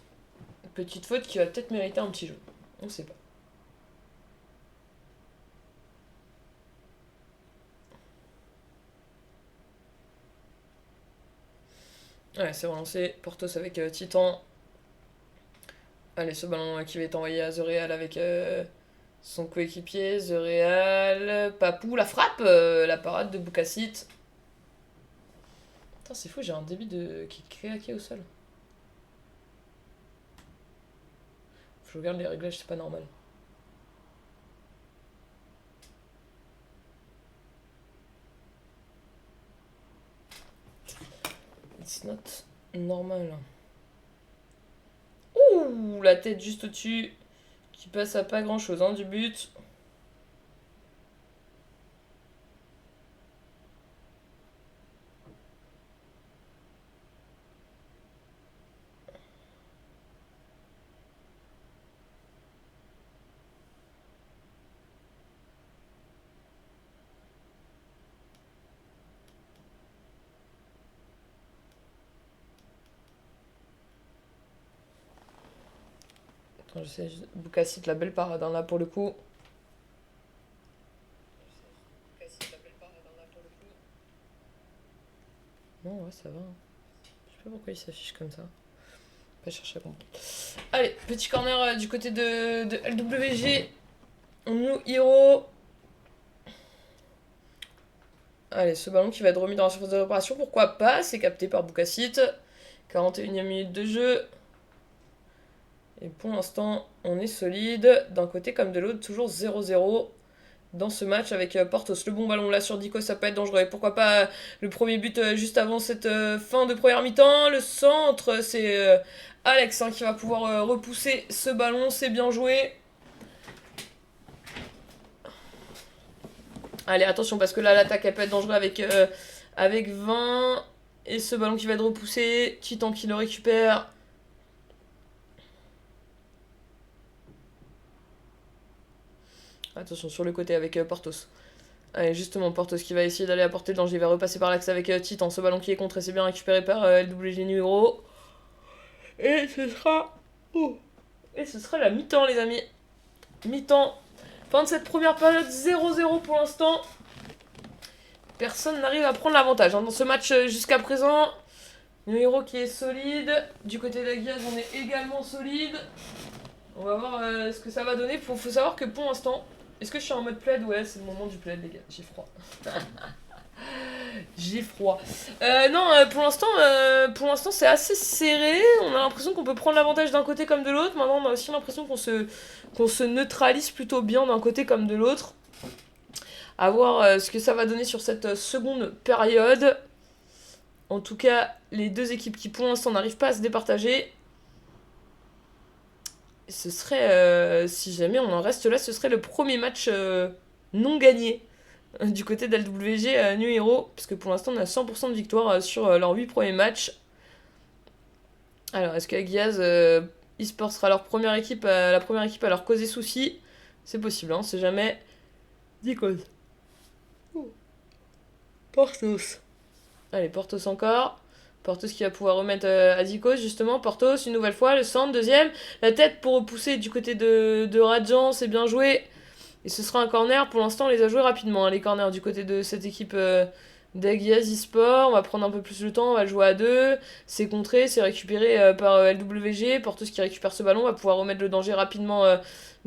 Petite faute qui va peut-être mériter un petit jeu. On sait pas. Ouais, c'est relancé. Portos avec Titan. Allez, ce ballon qui va être envoyé à The Real avec son coéquipier. The Real. Papou, la frappe. La parade de Boucassit. Putain, c'est fou, j'ai un débit qui est claqué au sol. Faut que je regarde les réglages, c'est pas normal. It's not normal. Ouh, la tête juste au-dessus. Qui passe à pas grand-chose du but. Attends, je sais, Boucassit, la belle parade là pour le coup. Non, ouais, ça va. Je sais pas pourquoi il s'affiche comme ça. Pas chercher à comprendre. Allez, petit corner du côté de LWG. New Hero. Allez, ce ballon qui va être remis dans la surface de réparation, pourquoi pas? C'est capté par Boucassit. 41e minute de jeu. Et pour l'instant, on est solide. D'un côté comme de l'autre, toujours 0-0 dans ce match avec Portos. Le bon ballon là sur Dico, ça peut être dangereux. Et pourquoi pas le premier but juste avant cette fin de première mi-temps. Le centre, c'est Alex qui va pouvoir repousser ce ballon. C'est bien joué. Allez, attention, parce que là, l'attaque, elle peut être dangereuse avec 20. Et ce ballon qui va être repoussé. Titan qui le récupère. Attention, sur le côté avec Portos. Allez, justement, Portos qui va essayer d'aller apporter le danger. Il va repasser par l'axe avec Titan. Ce ballon qui est contré, c'est bien récupéré par LWG New Hero. Et ce sera... Oh. Et ce sera la mi-temps, les amis. Mi-temps. Fin de cette première période, 0-0 pour l'instant. Personne n'arrive à prendre l'avantage dans ce match jusqu'à présent. New Hero qui est solide. Du côté d'Aguiaz, on est également solide. On va voir ce que ça va donner. Faut savoir que pour l'instant... Est-ce que je suis en mode plaid? Ouais, c'est le moment du plaid, les gars. J'ai froid. J'ai froid. Non, pour l'instant, c'est assez serré. On a l'impression qu'on peut prendre l'avantage d'un côté comme de l'autre. Maintenant, on a aussi l'impression qu'on se neutralise plutôt bien d'un côté comme de l'autre. À voir ce que ça va donner sur cette seconde période. En tout cas, les deux équipes qui, pour l'instant, n'arrivent pas à se départager. Ce serait, si jamais on en reste là, ce serait le premier match non gagné du côté d'LWG New Hero, parce que pour l'instant on a 100% de victoire sur leurs 8 premiers matchs. Alors, est-ce qu'Aguiaz eSports sera la première équipe à leur causer souci? C'est possible, on sait jamais. Dicos. Portos. Allez, Portos encore. Portos qui va pouvoir remettre à Zikos, justement. Portos, une nouvelle fois, le centre, deuxième. La tête pour repousser du côté de Rajan, c'est bien joué. Et ce sera un corner. Pour l'instant, on les a joués rapidement, les corners du côté de cette équipe d'Aguiaz eSport. On va prendre un peu plus le temps, on va le jouer à deux. C'est contré, c'est récupéré par LWG. Portos qui récupère ce ballon va pouvoir remettre le danger rapidement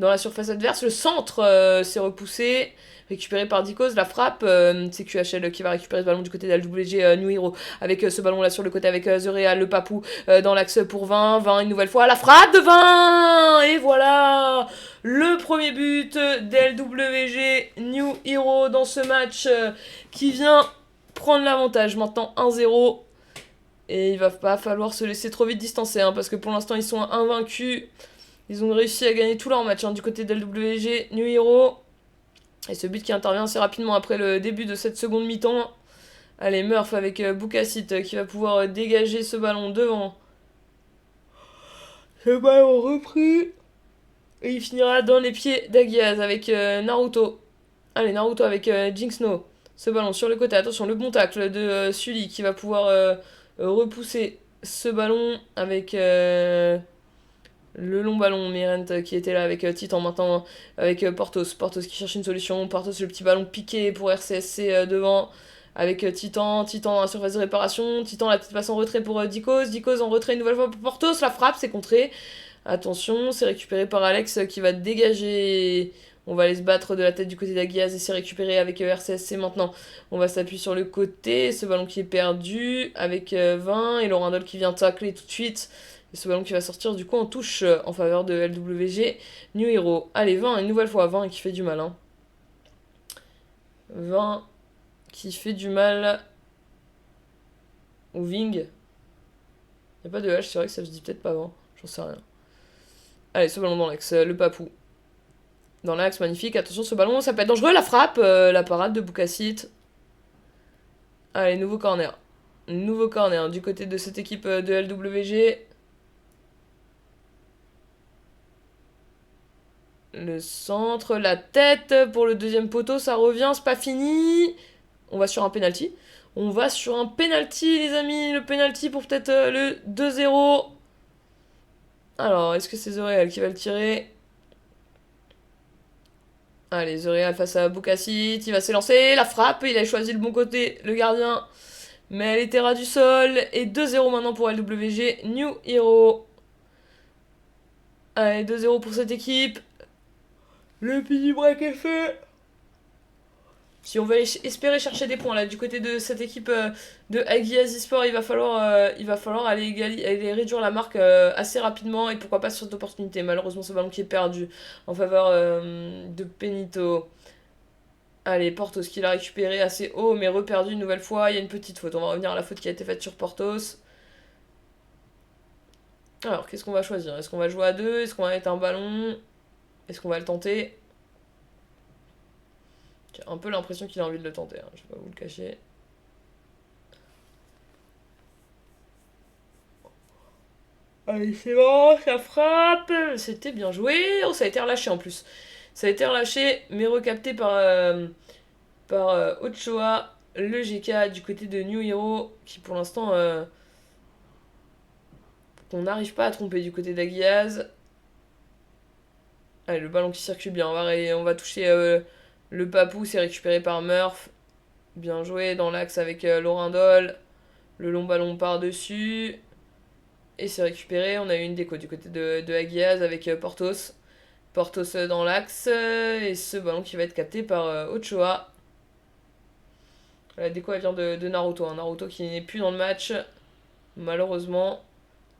dans la surface adverse. Le centre, c'est repoussé. Récupéré par Dicos, la frappe, c'est QHL qui va récupérer ce ballon du côté d'LWG New Hero avec ce ballon là sur le côté avec The Real, le Papou dans l'axe pour 20 une nouvelle fois, la frappe de 20 et voilà le premier but d'LWG New Hero dans ce match qui vient prendre l'avantage maintenant 1-0 et il va pas falloir se laisser trop vite distancer parce que pour l'instant ils sont invaincus, ils ont réussi à gagner tous leurs matchs du côté d'LWG New Hero. Et ce but qui intervient assez rapidement après le début de cette seconde mi-temps. Allez, Murph avec Boucassit qui va pouvoir dégager ce ballon devant. Ce ballon repris. Et il finira dans les pieds d'Aguiaz avec Naruto. Allez, Naruto avec Jinxno. Ce ballon sur le côté. Attention, le bon tacle de Sully qui va pouvoir repousser ce ballon avec... le long ballon, Mirent qui était là avec Titan maintenant, avec Portos qui cherche une solution, Portos le petit ballon piqué pour RCSC devant, avec Titan dans la surface de réparation, Titan la petite passe en retrait pour Dicos, Dicos en retrait une nouvelle fois pour Portos, la frappe, c'est contré. Attention, c'est récupéré par Alex qui va dégager. On va aller se battre de la tête du côté d'Aguiaz et c'est récupéré avec RCSC maintenant. On va s'appuyer sur le côté, ce ballon qui est perdu avec 20 et Laurindol qui vient tacler tout de suite. Et ce ballon qui va sortir du coup en touche en faveur de LWG New Hero. Allez, 20 une nouvelle fois, 20 qui fait du mal. Hein. 20 qui fait du mal au Ving. Il n'y a pas de H, c'est vrai que ça se dit peut-être pas 20, j'en sais rien. Allez, ce ballon dans l'axe, le papou. Dans l'axe, magnifique. Attention, ce ballon, ça peut être dangereux. La frappe, la parade de Boukassit. Allez, nouveau corner. Nouveau corner du côté de cette équipe de LWG. Le centre, la tête pour le deuxième poteau, ça revient, c'est pas fini. On va sur un penalty. On va sur un penalty, les amis. Le penalty pour peut-être le 2-0. Alors, est-ce que c'est The Real qui va le tirer? Allez, The Real face à Boukassit, il va s'élancer, la frappe, il a choisi le bon côté, le gardien. Mais elle était ras du sol. Et 2-0 maintenant pour LWG New Hero. Allez, 2-0 pour cette équipe. Le petit break est fait. Si on veut espérer chercher des points là du côté de cette équipe de Aguiaz eSport, il va falloir aller réduire la marque assez rapidement et pourquoi pas sur cette opportunité. Malheureusement, ce ballon qui est perdu en faveur de Penito. Allez, Portos qui l'a récupéré assez haut mais reperdu une nouvelle fois. Il y a une petite faute. On va revenir à la faute qui a été faite sur Portos. Alors, qu'est-ce qu'on va choisir? Est-ce qu'on va jouer à deux? Est-ce qu'on va mettre un ballon? Est-ce qu'on va le tenter? J'ai un peu l'impression qu'il a envie de le tenter, hein, je vais pas vous le cacher. Allez, c'est bon, ça frappe. C'était bien joué. Oh, ça a été relâché en plus. Ça a été relâché, mais recapté par Ochoa, le GK du côté de New Hero, qui pour l'instant, on n'arrive pas à tromper du côté d'Aguiaz. Allez, le ballon qui circule bien. On va toucher le papou, c'est récupéré par Murph. Bien joué dans l'axe avec Laurindol. Le long ballon par-dessus. Et c'est récupéré. On a eu une déco du côté de Aguiaz avec Portos. Portos dans l'axe. Et ce ballon qui va être capté par Ochoa. La déco elle vient de Naruto. Hein. Naruto qui n'est plus dans le match. Malheureusement.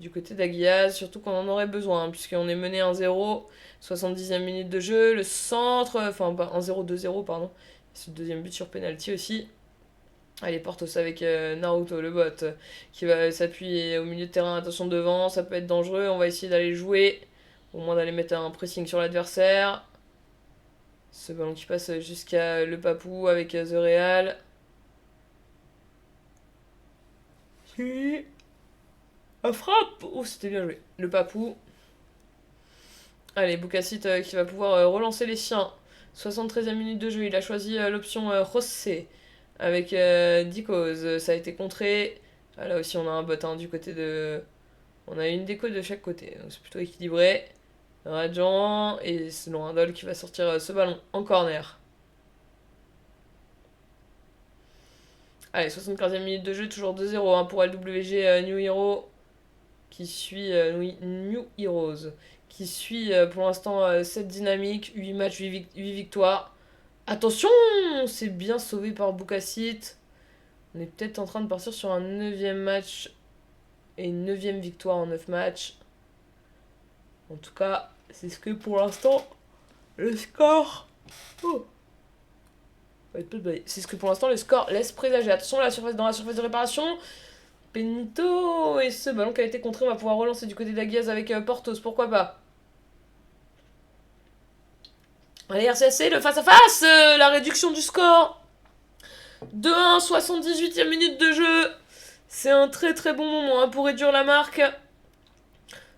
Du côté d'Aguiaz. Surtout qu'on en aurait besoin. Hein, puisqu'on est mené 1-0. 70e minute de jeu. Le centre. Enfin 1-0, 2-0 pardon. C'est le deuxième but sur penalty aussi. Allez, Portos avec Naruto, le bot, qui va s'appuyer au milieu de terrain. Attention devant, ça peut être dangereux. On va essayer d'aller jouer. Au moins d'aller mettre un pressing sur l'adversaire. Ce ballon qui passe jusqu'à le papou avec The Real. La frappe! Oh, c'était bien joué. Le papou. Allez, Boukassit qui va pouvoir relancer les siens. 73e minute de jeu, il a choisi l'option José avec Dicos. Ça a été contré. Ah, là aussi, on a un bot hein, du côté de. On a une déco de chaque côté, donc c'est plutôt équilibré. Rajan et c'est Laurindol qui va sortir ce ballon en corner. Allez, 75e minute de jeu, toujours 2-0 hein, pour LWG New Hero qui suit New Heroes qui suit pour l'instant cette dynamique. 8 matchs, 8 victoires. Attention, c'est bien sauvé par Boukassit. On est peut-être en train de partir sur un 9e match et une 9e victoire en 9 matchs. En tout cas, c'est ce que pour l'instant le score. Oh. C'est ce que pour l'instant le score laisse présager. Attention dans la surface de réparation. Penito et ce ballon qui a été contré, on va pouvoir relancer du côté d'Aguiaz avec Portos, pourquoi pas. Allez, RCSC, le face-à-face, la réduction du score. 2-1, 78e minute de jeu. C'est un très très bon moment hein, pour réduire la marque.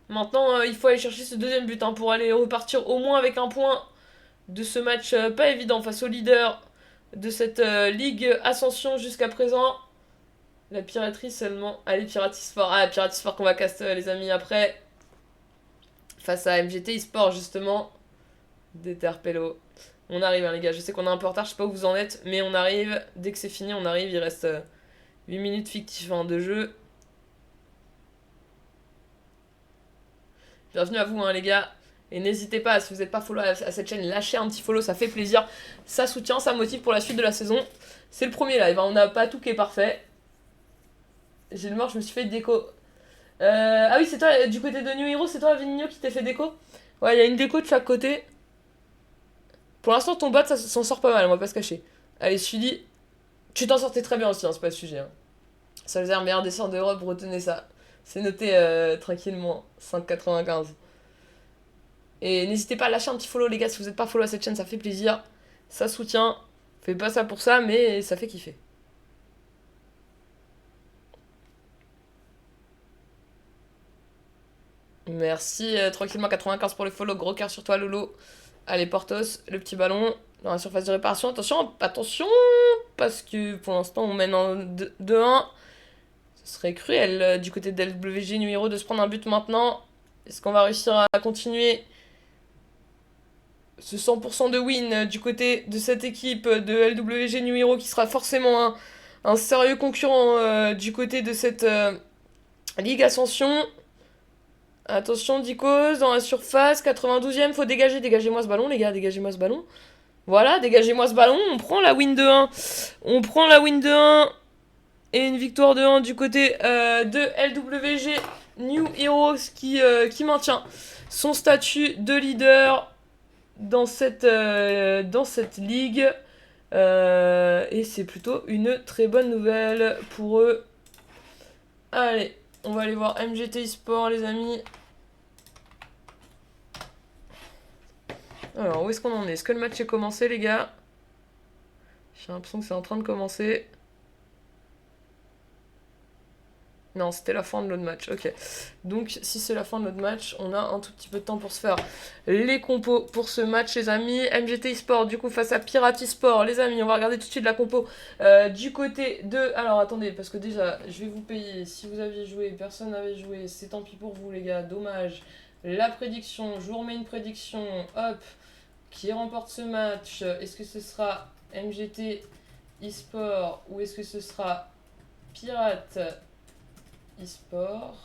Maintenant, il faut aller chercher ce deuxième but hein, pour aller repartir au moins avec un point de ce match pas évident face au leader de cette Ligue Ascension jusqu'à présent. La piraterie seulement. Allez, Piratisport. Ah, Piratisport qu'on va cast les amis après. Face à MGT eSport justement. Déterpello. On arrive, hein, les gars. Je sais qu'on est un peu en retard, je sais pas où vous en êtes, mais on arrive. Dès que c'est fini, on arrive. Il reste 8 minutes fictives de jeu. Bienvenue à vous, hein, les gars. Et n'hésitez pas, si vous n'êtes pas follow à cette chaîne, lâchez un petit follow, ça fait plaisir. Ça soutient, ça motive pour la suite de la saison. C'est le premier live, hein, on n'a pas tout qui est parfait. J'ai le mort, je me suis fait déco. Ah oui, c'est toi, du côté de New Hero, c'est toi, Vinigno, qui t'ai fait déco? Ouais, il y a une déco de chaque côté. Pour l'instant, ton bot, ça s'en sort pas mal, on va pas se cacher. Allez, Sully, tu t'en sortais très bien aussi, hein, c'est pas le sujet. Hein. Solzer, meilleur descend d'Europe, retenez ça. C'est noté tranquillement, 5,95. Et n'hésitez pas à lâcher un petit follow, les gars, si vous n'êtes pas follow à cette chaîne, ça fait plaisir. Ça soutient. Fais pas ça pour ça, mais ça fait kiffer. Merci, tranquillement 95 pour le follow. Gros cœur sur toi, Lolo. Allez, Portos, le petit ballon dans la surface de réparation. Attention, attention, parce que pour l'instant, on mène en 2-1. Ce serait cruel du côté de LWG numéro de se prendre un but maintenant. Est-ce qu'on va réussir à continuer ce 100% de win du côté de cette équipe de LWG numéro qui sera forcément un sérieux concurrent du côté de cette Ligue Ascension. Attention, Dicos dans la surface, 92e, faut dégager, dégagez-moi ce ballon les gars, dégagez-moi ce ballon. Voilà, dégagez-moi ce ballon, on prend la win de 1. On prend la win de 1 et une victoire de 1 du côté de LWG New Heroes qui maintient son statut de leader dans cette ligue. Et c'est plutôt une très bonne nouvelle pour eux. Allez, on va aller voir MGT eSport, les amis. Alors, où est-ce qu'on en est? Est-ce que le match est commencé, les gars? J'ai l'impression que c'est en train de commencer. Non, c'était la fin de l'autre match, ok. Donc, si c'est la fin de l'autre match, on a un tout petit peu de temps pour se faire les compos pour ce match, les amis. MGT eSport, du coup, face à Pirate eSport, les amis, on va regarder tout de suite la compo du côté de... Alors, attendez, parce que déjà, je vais vous payer. Si vous aviez joué, personne n'avait joué, c'est tant pis pour vous, les gars, dommage. La prédiction, je vous remets une prédiction, hop, qui remporte ce match. Est-ce que ce sera MGT eSport ou est-ce que ce sera Pirate eSport?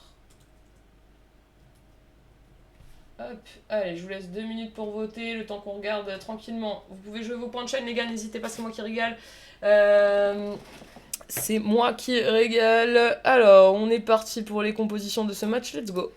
Hop, allez, je vous laisse 2 minutes pour voter, le temps qu'on regarde tranquillement. Vous pouvez jouer vos points de chaîne, les gars, n'hésitez pas, c'est moi qui régale. C'est moi qui régale. Alors, on est parti pour les compositions de ce match, let's go.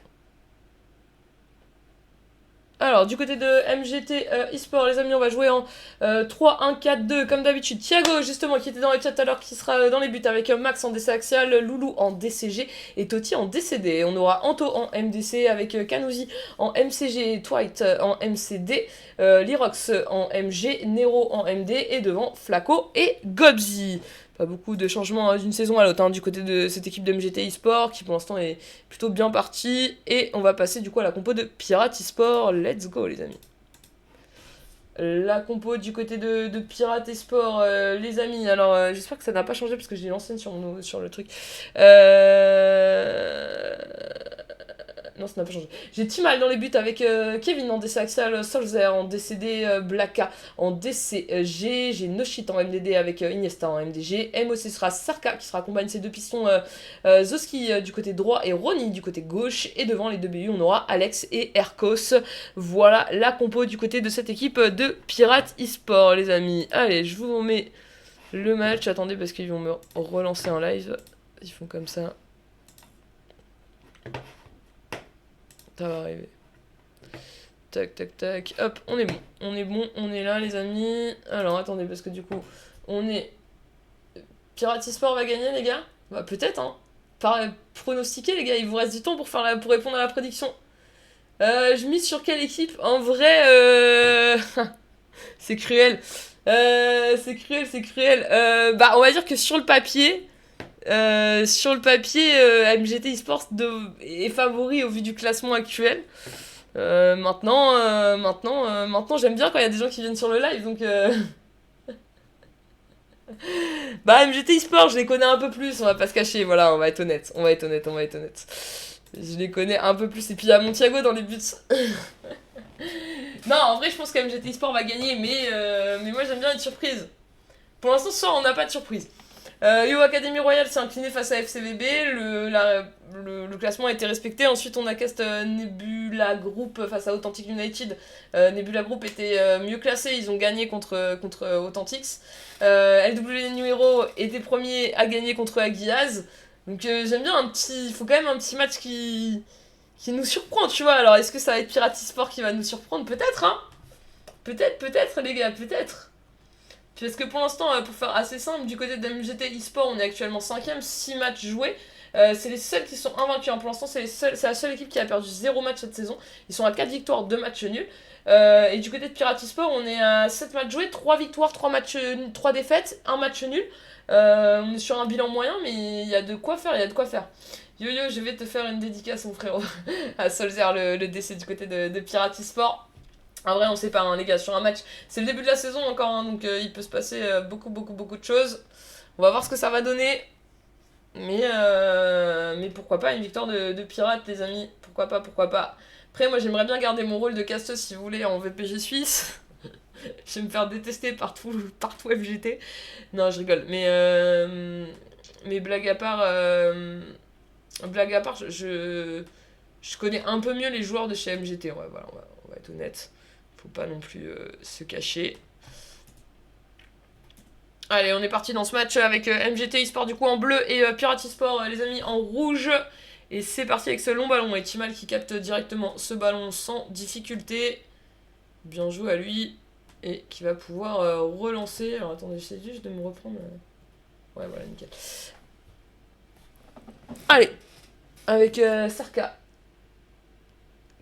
Alors, du côté de MGT eSport, les amis, on va jouer en 3-1-4-2, comme d'habitude. Thiago, justement, qui était dans le chat tout à l'heure, qui sera dans les buts avec Max en DC axial, Loulou en DCG et Totti en DCD. On aura Anto en MDC avec Kanouzi en MCG, Twite en MCD, Lirox en MG, Nero en MD et devant Flaco et Gobzi. Pas beaucoup de changements d'une saison à l'autre hein, du côté de cette équipe de MGT eSport qui pour l'instant est plutôt bien partie. Et on va passer du coup à la compo de Pirate eSport. Let's go les amis. La compo du côté de Pirate eSport, les amis. Alors j'espère que ça n'a pas changé parce que j'ai l'ancienne sur le truc. Non, ça n'a pas changé. J'ai Timal dans les buts avec Kevin en DC axial, Solzer en DCD, Blaka en DCG. J'ai Noshit en MDD avec Iniesta en MDG. MOC sera Sarka qui sera combine ses deux pistons Zoski du côté droit et Ronny du côté gauche. Et devant les deux BU, on aura Alex et Erkos. Voilà la compo du côté de cette équipe de Pirate eSport, les amis. Allez, je vous mets le match. Attendez, parce qu'ils vont me relancer en live. Ils font comme ça. Ça va arriver. Tac, tac, tac. Hop, on est bon. On est bon, on est là, les amis. Alors, attendez, parce que du coup, on est... Pirate eSport va gagner, les gars? Bah, peut-être, hein. Pronostiquer, les gars. Il vous reste du temps pour répondre à la prédiction. Je mise sur quelle équipe? En vrai, c'est cruel. C'est cruel. Bah, on va dire que sur le papier... MGT eSports est favori au vu du classement actuel. Maintenant, j'aime bien quand il y a des gens qui viennent sur le live, donc... Bah, MGT eSports, je les connais un peu plus, on va pas se cacher, voilà, on va être honnête. Je les connais un peu plus, et puis il y a mon Thiago dans les buts. Non, en vrai, je pense que MGT eSport va gagner, mais moi j'aime bien être surprise. Pour l'instant, ce soir, on n'a pas de surprise. Yo Academy Royale s'est incliné face à FCVB, le classement a été respecté. Ensuite, on a cast Nebula Group face à Authentic United. Nebula Group était mieux classé, ils ont gagné contre Authentics. LW New Hero était premier à gagner contre Aguiaz. Donc j'aime bien il faut quand même un petit match qui nous surprend, tu vois. Alors, est-ce que ça va être Pirate eSport qui va nous surprendre? Peut-être, hein. Peut-être, les gars, peut-être. Parce que pour l'instant, pour faire assez simple, du côté de MGT eSport, on est actuellement 5ème, 6 matchs joués. C'est les seuls qui sont invaincus. Hein. Pour l'instant, c'est la seule équipe qui a perdu 0 match cette saison. Ils sont à 4 victoires, 2 matchs nuls. Et du côté de Pirate eSport, on est à 7 matchs joués, 3 victoires, 3 défaites, 1 match nul. On est sur un bilan moyen, mais il y a de quoi faire, Yo, je vais te faire une dédicace, mon frérot, à Solzer, le DC du côté de Pirate eSport. En vrai, on sait pas, hein, les gars, sur un match, c'est le début de la saison encore, hein, donc il peut se passer beaucoup de choses. On va voir ce que ça va donner. Mais pourquoi pas une victoire de Pirates, les amis. Pourquoi pas. Après, moi, j'aimerais bien garder mon rôle de casteuse, si vous voulez, en VPG suisse. Je vais me faire détester partout FGT. Non, je rigole. Mais blague à part, je connais un peu mieux les joueurs de chez MGT. Ouais, voilà, on va être honnête. Faut pas non plus se cacher. Allez, on est parti dans ce match avec MGT eSport du coup en bleu et Pirate eSport, les amis, en rouge. Et c'est parti avec ce long ballon. Et Timal qui capte directement ce ballon sans difficulté. Bien joué à lui. Et qui va pouvoir relancer. Alors attendez, j'essaie juste de me reprendre. Ouais, voilà, nickel. Allez, avec Sarka.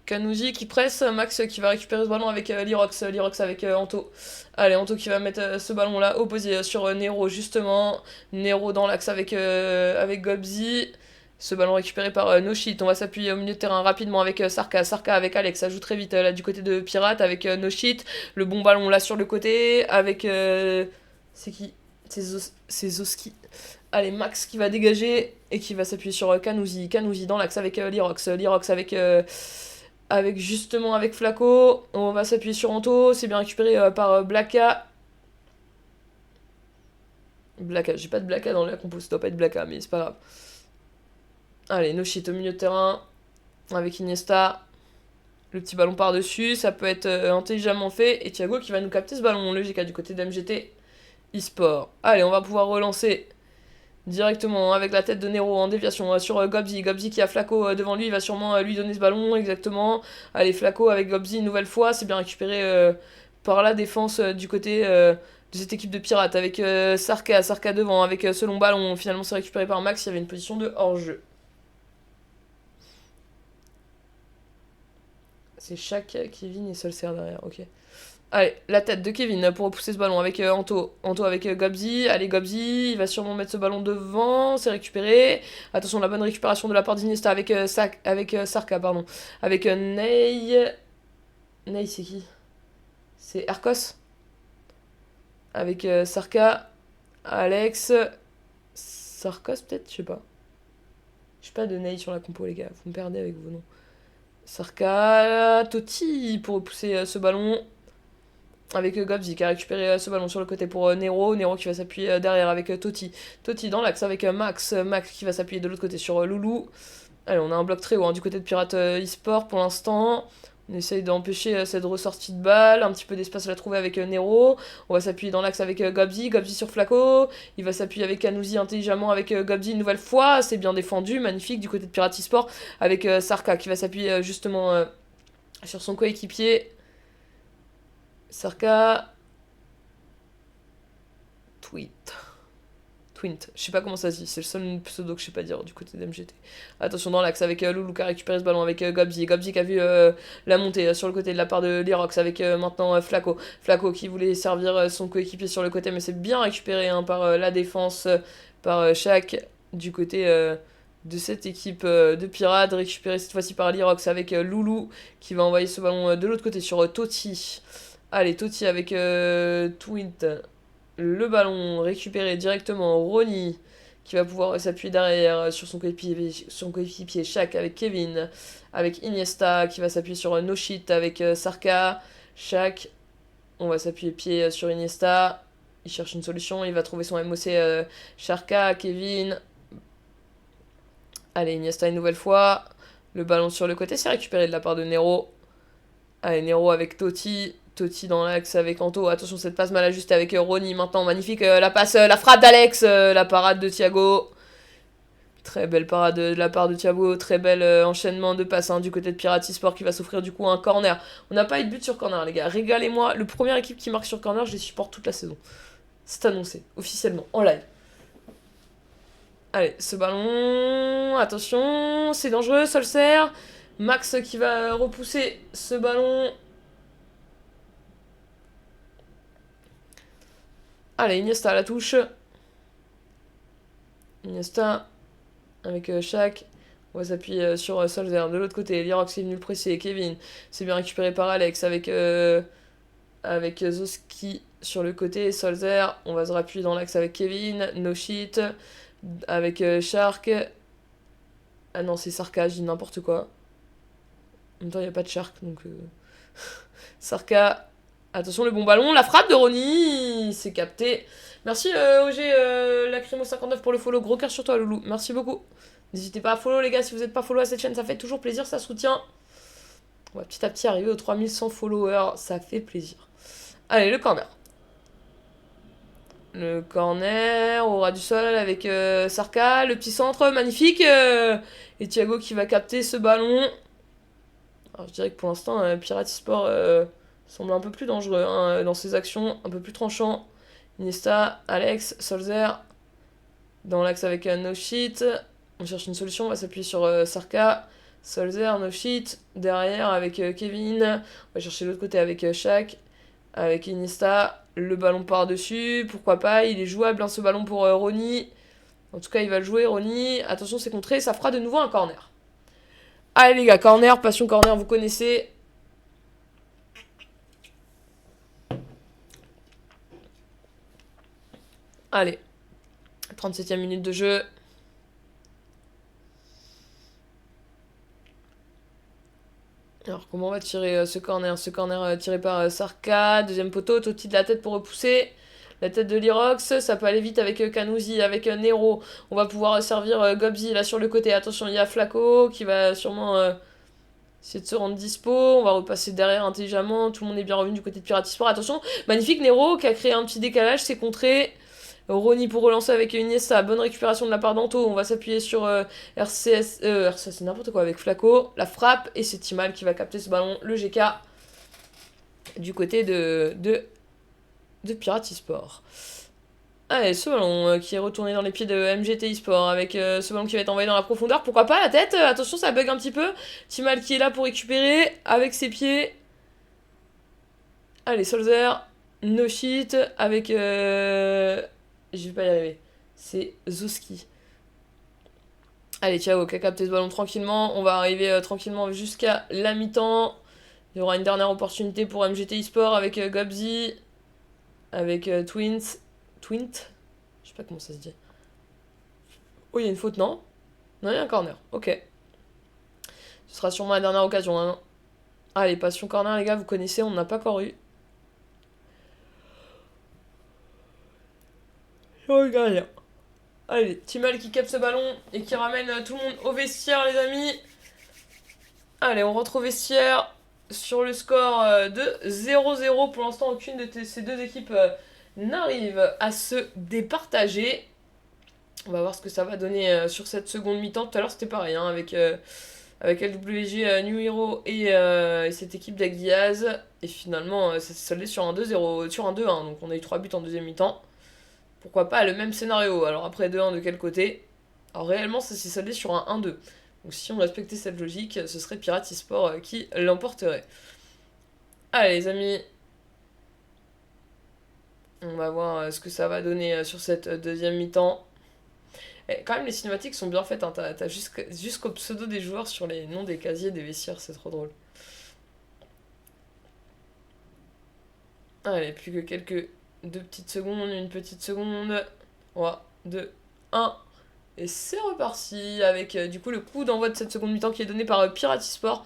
Kanouzi qui presse, Max qui va récupérer ce ballon avec Lirox avec Anto. Allez, Anto qui va mettre ce ballon là opposé sur Nero justement. Nero dans l'axe avec Gobzi. Ce ballon récupéré par Noshit. On va s'appuyer au milieu de terrain rapidement avec Sarka. Sarka avec Alex. Ça joue très vite là du côté de Pirate avec Noshit. Le bon ballon là sur le côté avec... c'est qui? C'est Zoski. Allez, Max qui va dégager et qui va s'appuyer sur Kanouzi. Kanouzi dans l'axe avec Lirox. Lirox avec justement avec Flaco. On va s'appuyer sur Anto. C'est bien récupéré par Blaka. J'ai pas de Blaka dans la compo. Ça doit pas être Blaka, mais c'est pas grave. Allez, Noshit au milieu de terrain. Avec Iniesta. Le petit ballon par-dessus. Ça peut être intelligemment fait. Et Thiago qui va nous capter ce ballon. Le GK du côté d'MGT eSport. Allez, on va pouvoir relancer directement avec la tête de Nero en déviation sur Gobzi. Gobzi qui a Flaco devant lui, il va sûrement lui donner ce ballon exactement. Allez, Flaco avec Gobzi une nouvelle fois, c'est bien récupéré par la défense du côté de cette équipe de pirates avec Sarka devant avec ce long ballon. Finalement c'est récupéré par Max, il y avait une position de hors-jeu. C'est Shaq, Kevin et Solskjaer derrière, ok. Allez, la tête de Kevin pour repousser ce ballon avec Anto. Anto avec Gobzi. Allez, Gobzi, il va sûrement mettre ce ballon devant. C'est récupéré. Attention, la bonne récupération de la part d'Iniesta avec Sarka, pardon. Avec Ney. Ney, c'est qui? C'est Arcos. Avec Sarka. Alex. Sarcos, peut-être? Je sais pas. Je suis pas de Ney sur la compo, les gars. Vous me perdez avec vos noms. Sarka. Totti pour repousser ce ballon. Avec Gobzi qui a récupéré ce ballon sur le côté pour Nero. Nero qui va s'appuyer derrière avec Totti. Totti dans l'axe avec Max. Max qui va s'appuyer de l'autre côté sur Loulou. Allez, on a un bloc très haut du côté de Pirate eSport pour l'instant. On essaye d'empêcher cette ressortie de balle. Un petit peu d'espace à la trouver avec Nero. On va s'appuyer dans l'axe avec Gobzi. Gobzi sur Flaco. Il va s'appuyer avec Kanouzi intelligemment avec Gobzi une nouvelle fois. C'est bien défendu. Magnifique du côté de Pirate eSport. Avec Sarka qui va s'appuyer justement sur son coéquipier. Sarka. Twint. Je sais pas comment ça se dit, c'est le seul pseudo que je sais pas dire du côté d'MGT. Attention dans l'axe avec Loulou qui a récupéré ce ballon avec Gobzi. Gobzi qui a vu la montée sur le côté de la part de Lirox avec maintenant Flaco. Flaco qui voulait servir son coéquipier sur le côté, mais c'est bien récupéré par la défense, par Shaq du côté de cette équipe de pirates. Récupéré cette fois-ci par Lirox avec Loulou qui va envoyer ce ballon de l'autre côté sur Totti. Allez, Totti avec Twint. Le ballon récupéré directement. Ronny qui va pouvoir s'appuyer derrière sur son coéquipier Shaq avec Kevin. Avec Iniesta qui va s'appuyer sur Noshit avec Sarka. Shaq. On va s'appuyer pied sur Iniesta. Il cherche une solution. Il va trouver son MOC Sharka, Kevin. Allez, Iniesta une nouvelle fois. Le ballon sur le côté, c'est récupéré de la part de Nero. Allez, Nero avec Totti. Totti dans l'axe avec Anto. Attention, cette passe mal ajustée avec Rony. Maintenant, magnifique. La passe, la frappe d'Alex. La parade de Thiago. Très belle parade de la part de Thiago. Très bel enchaînement de passes du côté de Pirati Sport qui va s'offrir du coup un corner. On n'a pas eu de but sur corner, les gars. Régalez-moi. Le première équipe qui marque sur corner, je les supporte toute la saison. C'est annoncé, officiellement, en live. Allez, ce ballon. Attention, c'est dangereux, Solskjaer. Max qui va repousser ce ballon. Allez, Iniesta à la touche. Iniesta avec Shaq. On va s'appuyer sur Solskjaer. De l'autre côté, Lirox est venu le presser. Kevin, c'est bien récupéré par Alex avec Zoski sur le côté. Solskjaer, on va se rappuyer dans l'axe avec Kevin. No shit. Avec Shark. Ah non, c'est Sarka, je dis n'importe quoi. En même temps, il n'y a pas de Shark, donc... Sarka. Attention, le bon ballon. La frappe de Ronny. C'est capté. Merci, OG Lacrymo59 pour le follow. Gros cœur sur toi, loulou. Merci beaucoup. N'hésitez pas à follow, les gars, si vous n'êtes pas follow à cette chaîne. Ça fait toujours plaisir, ça soutient. On va petit à petit arriver aux 3100 followers. Ça fait plaisir. Allez, le corner. Le corner au ras du sol avec Sarka. Le petit centre, magnifique. Et Thiago qui va capter ce ballon. Alors, je dirais que pour l'instant, Pirati Sport semble un peu plus dangereux dans ses actions. Un peu plus tranchant. Iniesta, Alex, Solskjaer. Dans l'axe avec No Shit. On cherche une solution. On va s'appuyer sur Sarka. Solskjaer, No Shit. Derrière avec Kevin. On va chercher l'autre côté avec Shaq. Avec Iniesta. Le ballon par-dessus, pourquoi pas, il est jouable ce ballon pour Ronny. En tout cas, il va le jouer, Ronny. Attention, c'est contré, ça fera de nouveau un corner. Allez les gars, corner, passion corner, vous connaissez. Allez, 37e minute de jeu. Alors, comment on va tirer ce corner? Ce corner tiré par Sarka. Deuxième poteau, Totti de la tête pour repousser. La tête de Lirox. Ça peut aller vite avec Kanouzi, avec Nero. On va pouvoir servir Gobzi là sur le côté. Attention, il y a Flaco qui va sûrement essayer de se rendre dispo. On va repasser derrière intelligemment. Tout le monde est bien revenu du côté de Pirati Sport. Attention, magnifique Nero qui a créé un petit décalage. C'est contré. Ronny pour relancer avec Iniesta, bonne récupération de la part d'Anto, on va s'appuyer sur RCS, c'est n'importe quoi avec Flaco, la frappe, et c'est Timal qui va capter ce ballon, le GK, du côté de Pirati Sport. Allez, ce ballon qui est retourné dans les pieds de MGTI Sport, avec ce ballon qui va être envoyé dans la profondeur, pourquoi pas la tête, attention ça bug un petit peu, Timal qui est là pour récupérer, avec ses pieds. Allez, Solskjaer, no shit, avec... Je vais pas y arriver. C'est Zoski. Allez, Thiago qui a capté ce ballon tranquillement. On va arriver tranquillement jusqu'à la mi-temps. Il y aura une dernière opportunité pour MGTI Sport avec Gobzi. Avec Twint. Je sais pas comment ça se dit. Oh, il y a une faute, non? Non, il y a un corner. Ok. Ce sera sûrement la dernière occasion. Hein. Allez, passion corner, les gars, vous connaissez, on n'a pas encore eu. Je regarde rien. Allez, Timal qui capte ce ballon et qui ramène tout le monde au vestiaire, les amis. Allez, on rentre au vestiaire sur le score de 0-0. Pour l'instant, aucune de ces deux équipes n'arrive à se départager. On va voir ce que ça va donner sur cette seconde mi-temps. Tout à l'heure, c'était pareil, hein, avec LWG, New Hero et cette équipe d'Aguiaz. Et finalement, ça s'est soldé sur un 2-0, sur un 2-1. Donc on a eu 3 buts en deuxième mi-temps. Pourquoi pas le même scénario? Alors après 2-1 de quel côté? Alors réellement ça s'est soldé sur un 1-2. Donc si on respectait cette logique, ce serait Pirati Sport qui l'emporterait. Allez les amis. On va voir ce que ça va donner sur cette deuxième mi-temps. Et quand même les cinématiques sont bien faites, hein. T'as jusqu'au pseudo des joueurs sur les noms des casiers des vestiaires, c'est trop drôle. Allez, plus que quelques... 2 petites secondes, une petite seconde. 3, 2, 1. Et c'est reparti avec du coup le coup d'envoi de cette seconde mi-temps qui est donné par Pirati Sport.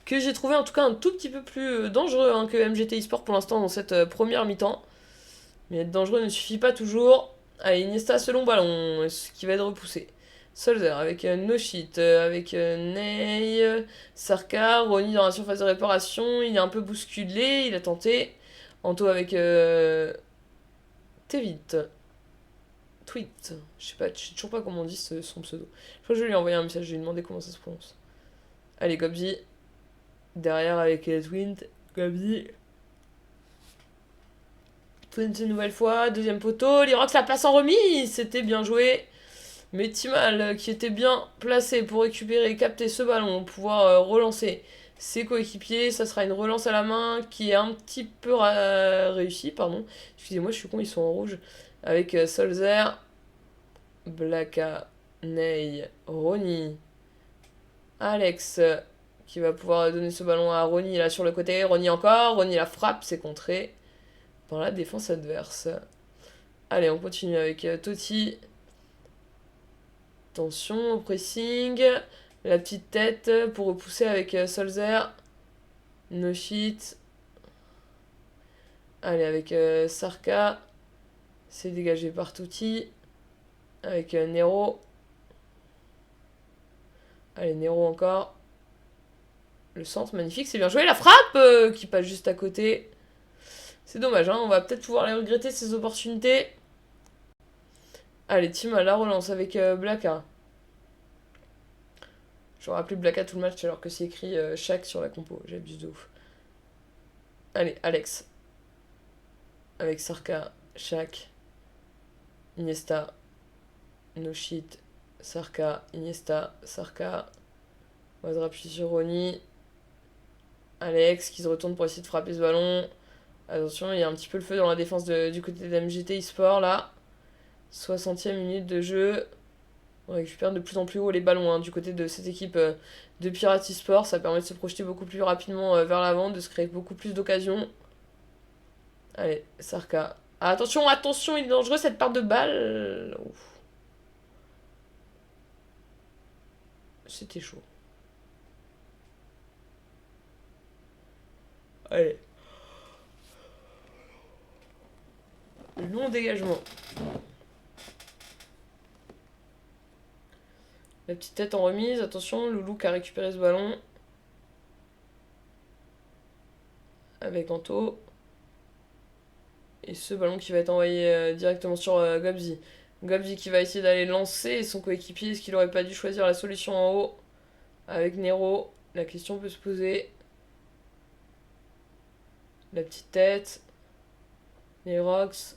que j'ai trouvé en tout cas un tout petit peu plus dangereux hein, que MGT eSport pour l'instant dans cette première mi-temps. Mais être dangereux ne suffit pas toujours. Allez, Iniesta, ce long ballon, ce qui va être repoussé. Solzer avec No Shit, avec Ney, Sarkar, Ronny dans la surface de réparation. Il est un peu bousculé, il a tenté. Anto avec Tevit. Tweet. Je sais toujours pas comment on dit son pseudo. Je crois que je vais lui envoyer un message, je vais lui demander comment ça se prononce. Allez, Gobzi. Derrière avec Twint. Gobzi. Twint une nouvelle fois. Deuxième poteau. Lirox la passe en remise. C'était bien joué. Mais Timal qui était bien placé pour récupérer, capter ce ballon, pouvoir relancer ses coéquipiers. Ça sera une relance à la main qui est un petit peu réussie. Pardon. Excusez-moi, je suis con, ils sont en rouge. Avec Solzer, Blaka, Ney, Ronny, Alex qui va pouvoir donner ce ballon à Ronny là sur le côté. Ronny encore, Ronny la frappe, c'est contré dans la défense adverse. Allez, on continue avec Totti. Attention au pressing. La petite tête pour repousser avec Solzer. No shit. Allez, avec Sarka. C'est dégagé par Totti. Avec Nero. Allez, Nero encore. Le centre, magnifique, c'est bien joué. La frappe qui passe juste à côté. C'est dommage, hein, on va peut-être pouvoir les regretter, ces opportunités. Allez, team à la relance avec Blaka. J'aurais appelé Blaka tout le match alors que c'est écrit Shaq sur la compo. J'abuse de ouf. Allez, Alex. Avec Sarka, Shaq, Iniesta, No Shit, Sarka, Iniesta, Sarka. On va se rappuyer sur Ronny. Alex qui se retourne pour essayer de frapper ce ballon. Attention, il y a un petit peu le feu dans la défense du côté de MGT eSport là. 60e minute de jeu. On récupère de plus en plus haut les ballons hein, du côté de cette équipe de Pirate eSport. Ça permet de se projeter beaucoup plus rapidement vers l'avant, de se créer beaucoup plus d'occasions. Allez, Sarka. Ah, attention, attention, il est dangereux cette part de balle. Ouf. C'était chaud. Allez. Long dégagement. La petite tête en remise. Attention, Loulou qui a récupéré ce ballon. Avec Anto. Et ce ballon qui va être envoyé directement sur Gobzi. Gobzi qui va essayer d'aller lancer son coéquipier. Est-ce qu'il aurait pas dû choisir la solution en haut avec Nero? La question peut se poser. La petite tête. Les Rocks.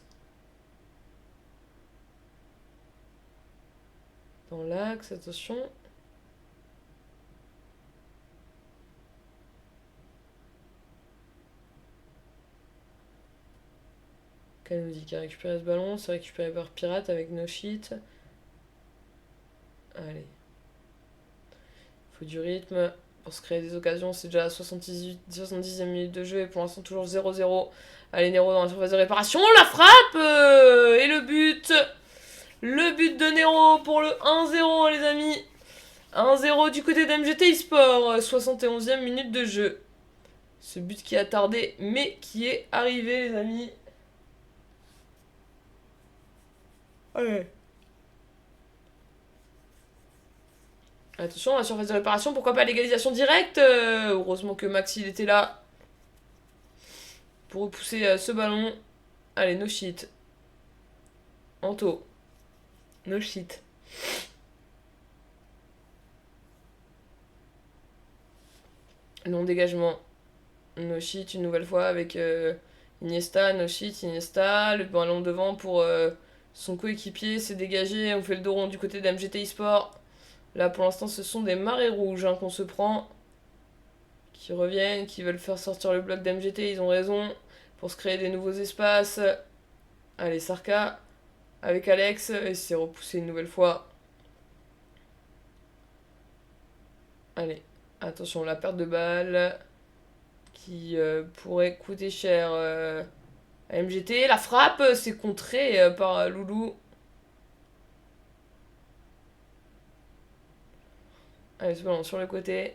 Dans l'axe, attention. Kanouzi qui a récupéré ce ballon. C'est récupéré par Pirate avec No Shit. Allez. Il faut du rythme pour se créer des occasions. C'est déjà la 70e minute de jeu et pour l'instant toujours 0-0. Allez, Nero dans la surface de réparation. La frappe et le but. Le but de Nero pour le 1-0 les amis. 1-0 du côté d'MGT eSport. 71e minute de jeu. Ce but qui a tardé mais qui est arrivé les amis. Allez. Attention, la surface de réparation, pourquoi pas l'égalisation directe. Heureusement que Maxi il était là pour repousser ce ballon. Allez, no shit. Anto. No shit. Long dégagement. No shit une nouvelle fois avec Iniesta. No shit, Iniesta. Le ballon devant pour son coéquipier. C'est dégagé. On fait le dos rond du côté d'MGT eSport. Là, pour l'instant, ce sont des marées rouges hein, qu'on se prend. Qui reviennent, qui veulent faire sortir le bloc d'MGT. Ils ont raison. Pour se créer des nouveaux espaces. Allez, Sarka. Avec Alex. Et c'est repoussé une nouvelle fois. Allez. Attention, la perte de balle. Qui pourrait coûter cher à MGT. La frappe, c'est contré par Loulou. Allez, ce ballon sur le côté.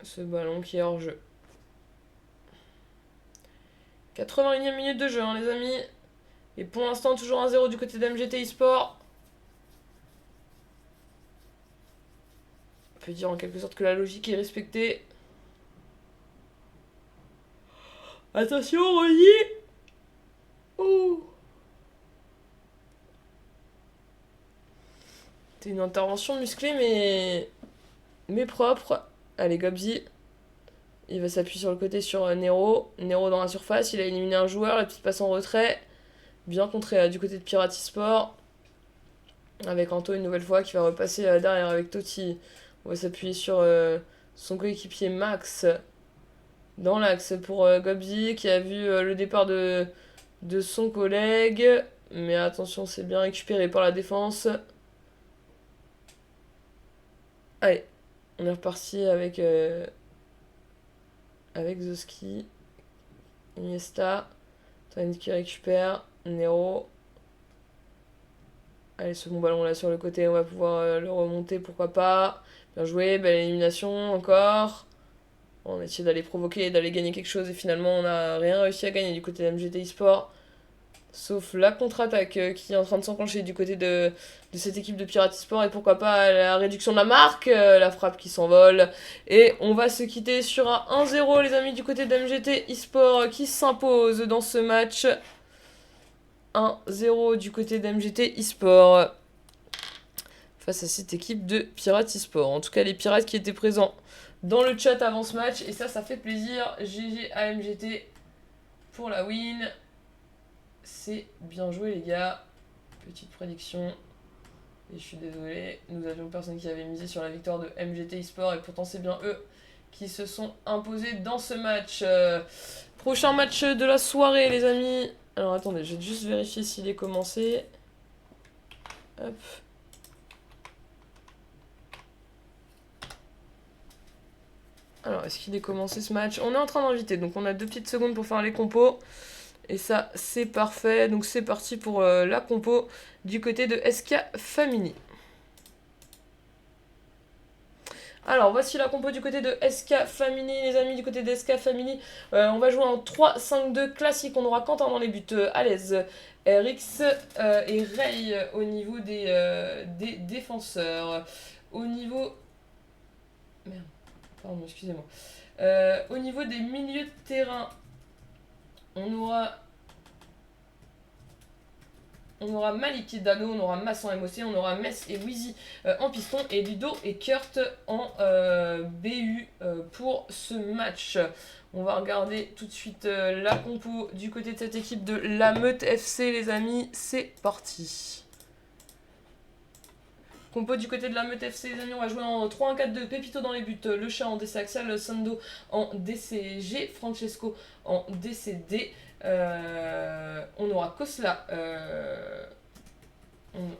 Ce ballon qui est hors jeu. 81e minute de jeu, hein, les amis. Et pour l'instant, toujours 1-0 du côté d'MGT eSport. On peut dire en quelque sorte que la logique est respectée. Attention, Rolly. Oh. C'est une intervention musclée, mais propre. Allez, Gobzi. Il va s'appuyer sur le côté sur Nero. Nero dans la surface, il a éliminé un joueur, la petite passe en retrait. Bien contré du côté de Pirate eSport. Avec Anto une nouvelle fois qui va repasser derrière avec Totti. On va s'appuyer sur son coéquipier Max. Dans l'axe pour Gobzi qui a vu le départ de son collègue. Mais attention, c'est bien récupéré par la défense. Allez, on est reparti avec Zoski. Iniesta. Tony qui récupère. Nero. Allez, ce bon ballon là sur le côté, on va pouvoir le remonter, pourquoi pas. Bien joué, belle élimination encore. On a essayé d'aller provoquer, d'aller gagner quelque chose et finalement on n'a rien réussi à gagner du côté de MGT eSport. Sauf la contre-attaque qui est en train de s'enclencher du côté de cette équipe de Pirate eSport et pourquoi pas la réduction de la marque, la frappe qui s'envole. Et on va se quitter sur un 1-0 les amis du côté d'MGT eSport qui s'impose dans ce match. 1-0 du côté d'MGT eSport face à cette équipe de Pirate eSport. En tout cas les pirates qui étaient présents dans le chat avant ce match et ça fait plaisir. GG à MGT pour la win. C'est bien joué les gars. Petite prédiction. Et je suis désolé, nous avions personne qui avait misé sur la victoire de MGT eSport et pourtant c'est bien eux qui se sont imposés dans ce match. Prochain match de la soirée les amis. Alors attendez, je vais juste vérifier s'il est commencé. Hop. Alors, est-ce qu'il est commencé ce match? On est en train d'inviter, donc on a 2 petites secondes pour faire les compos. Et ça, c'est parfait. Donc c'est parti pour la compo du côté de SK Family. Alors, voici la compo du côté de SK Family, les amis, du côté de SK Family. On va jouer en 3-5-2 classique. On aura Quentin dans les buts à l'aise, RX et Ray au niveau des défenseurs. Au niveau... Merde, pardon, excusez-moi. Au niveau des milieux de terrain, on aura Malik et Dano, on aura Mass en MOC, on aura Mess et Wheezy en piston et Ludo et Kurt en BU pour ce match. On va regarder tout de suite la compo du côté de cette équipe de la Meute FC les amis, c'est parti. Compo du côté de la Meute FC les amis, on va jouer en 3-1-4-2, Pepito dans les buts, Le Chat en DC Axial, Sando en DCG, Francesco en DCD. On aura Kosla.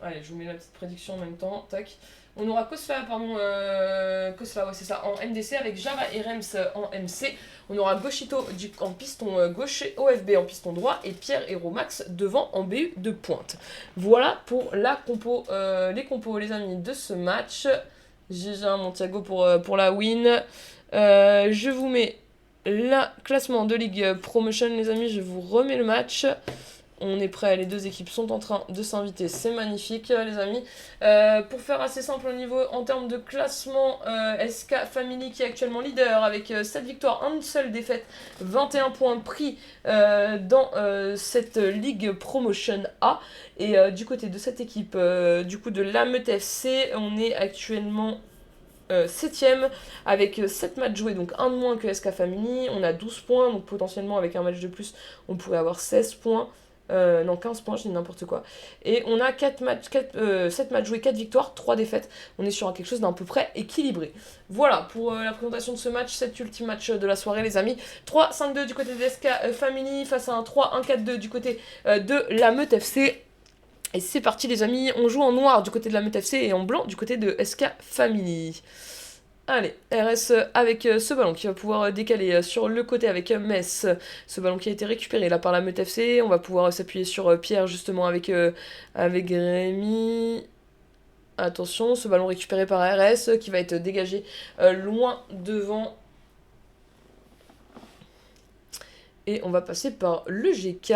Allez, je vous mets la petite prédiction en même temps. Tac. On aura Kosla, pardon. Kosla, ouais, c'est ça, en MDC avec Java et Rems en MC. On aura Goshito en piston gauche, OFB en piston droit et Pierre et Romax devant en BU de pointe. Voilà pour la compo, les compos, les amis, de ce match. GG Montiago pour la win. Je vous mets le classement de Ligue Promotion, les amis, je vous remets le match. On est prêt, les deux équipes sont en train de s'inviter, c'est magnifique les amis. Pour faire assez simple au niveau en termes de classement, SK Family qui est actuellement leader avec 7 victoires, 1 seule défaite, 21 points pris dans cette Ligue Promotion A. Et du côté de cette équipe, du coup de la Meute FC, on est actuellement 7ème avec 7 matchs joués, donc 1 de moins que SK Family. On a 12 points, donc potentiellement avec un match de plus, on pourrait avoir 16 points. Non, 15 points, je dis n'importe quoi. Et on a 7 matchs joués, 4 victoires, 3 défaites. On est sur quelque chose d'un peu près équilibré. Voilà pour la présentation de ce match, cet ultime match de la soirée les amis. 3-5-2 du côté de SK Family face à un 3-1-4-2 du côté de la Meute FC. Et c'est parti les amis, on joue en noir du côté de la Meute FC et en blanc du côté de SK Family. Allez, RS avec ce ballon qui va pouvoir décaler sur le côté avec Metz. Ce ballon qui a été récupéré là par la Meute FC. On va pouvoir s'appuyer sur Pierre justement avec Rémi. Attention, ce ballon récupéré par RS qui va être dégagé loin devant. Et on va passer par le GK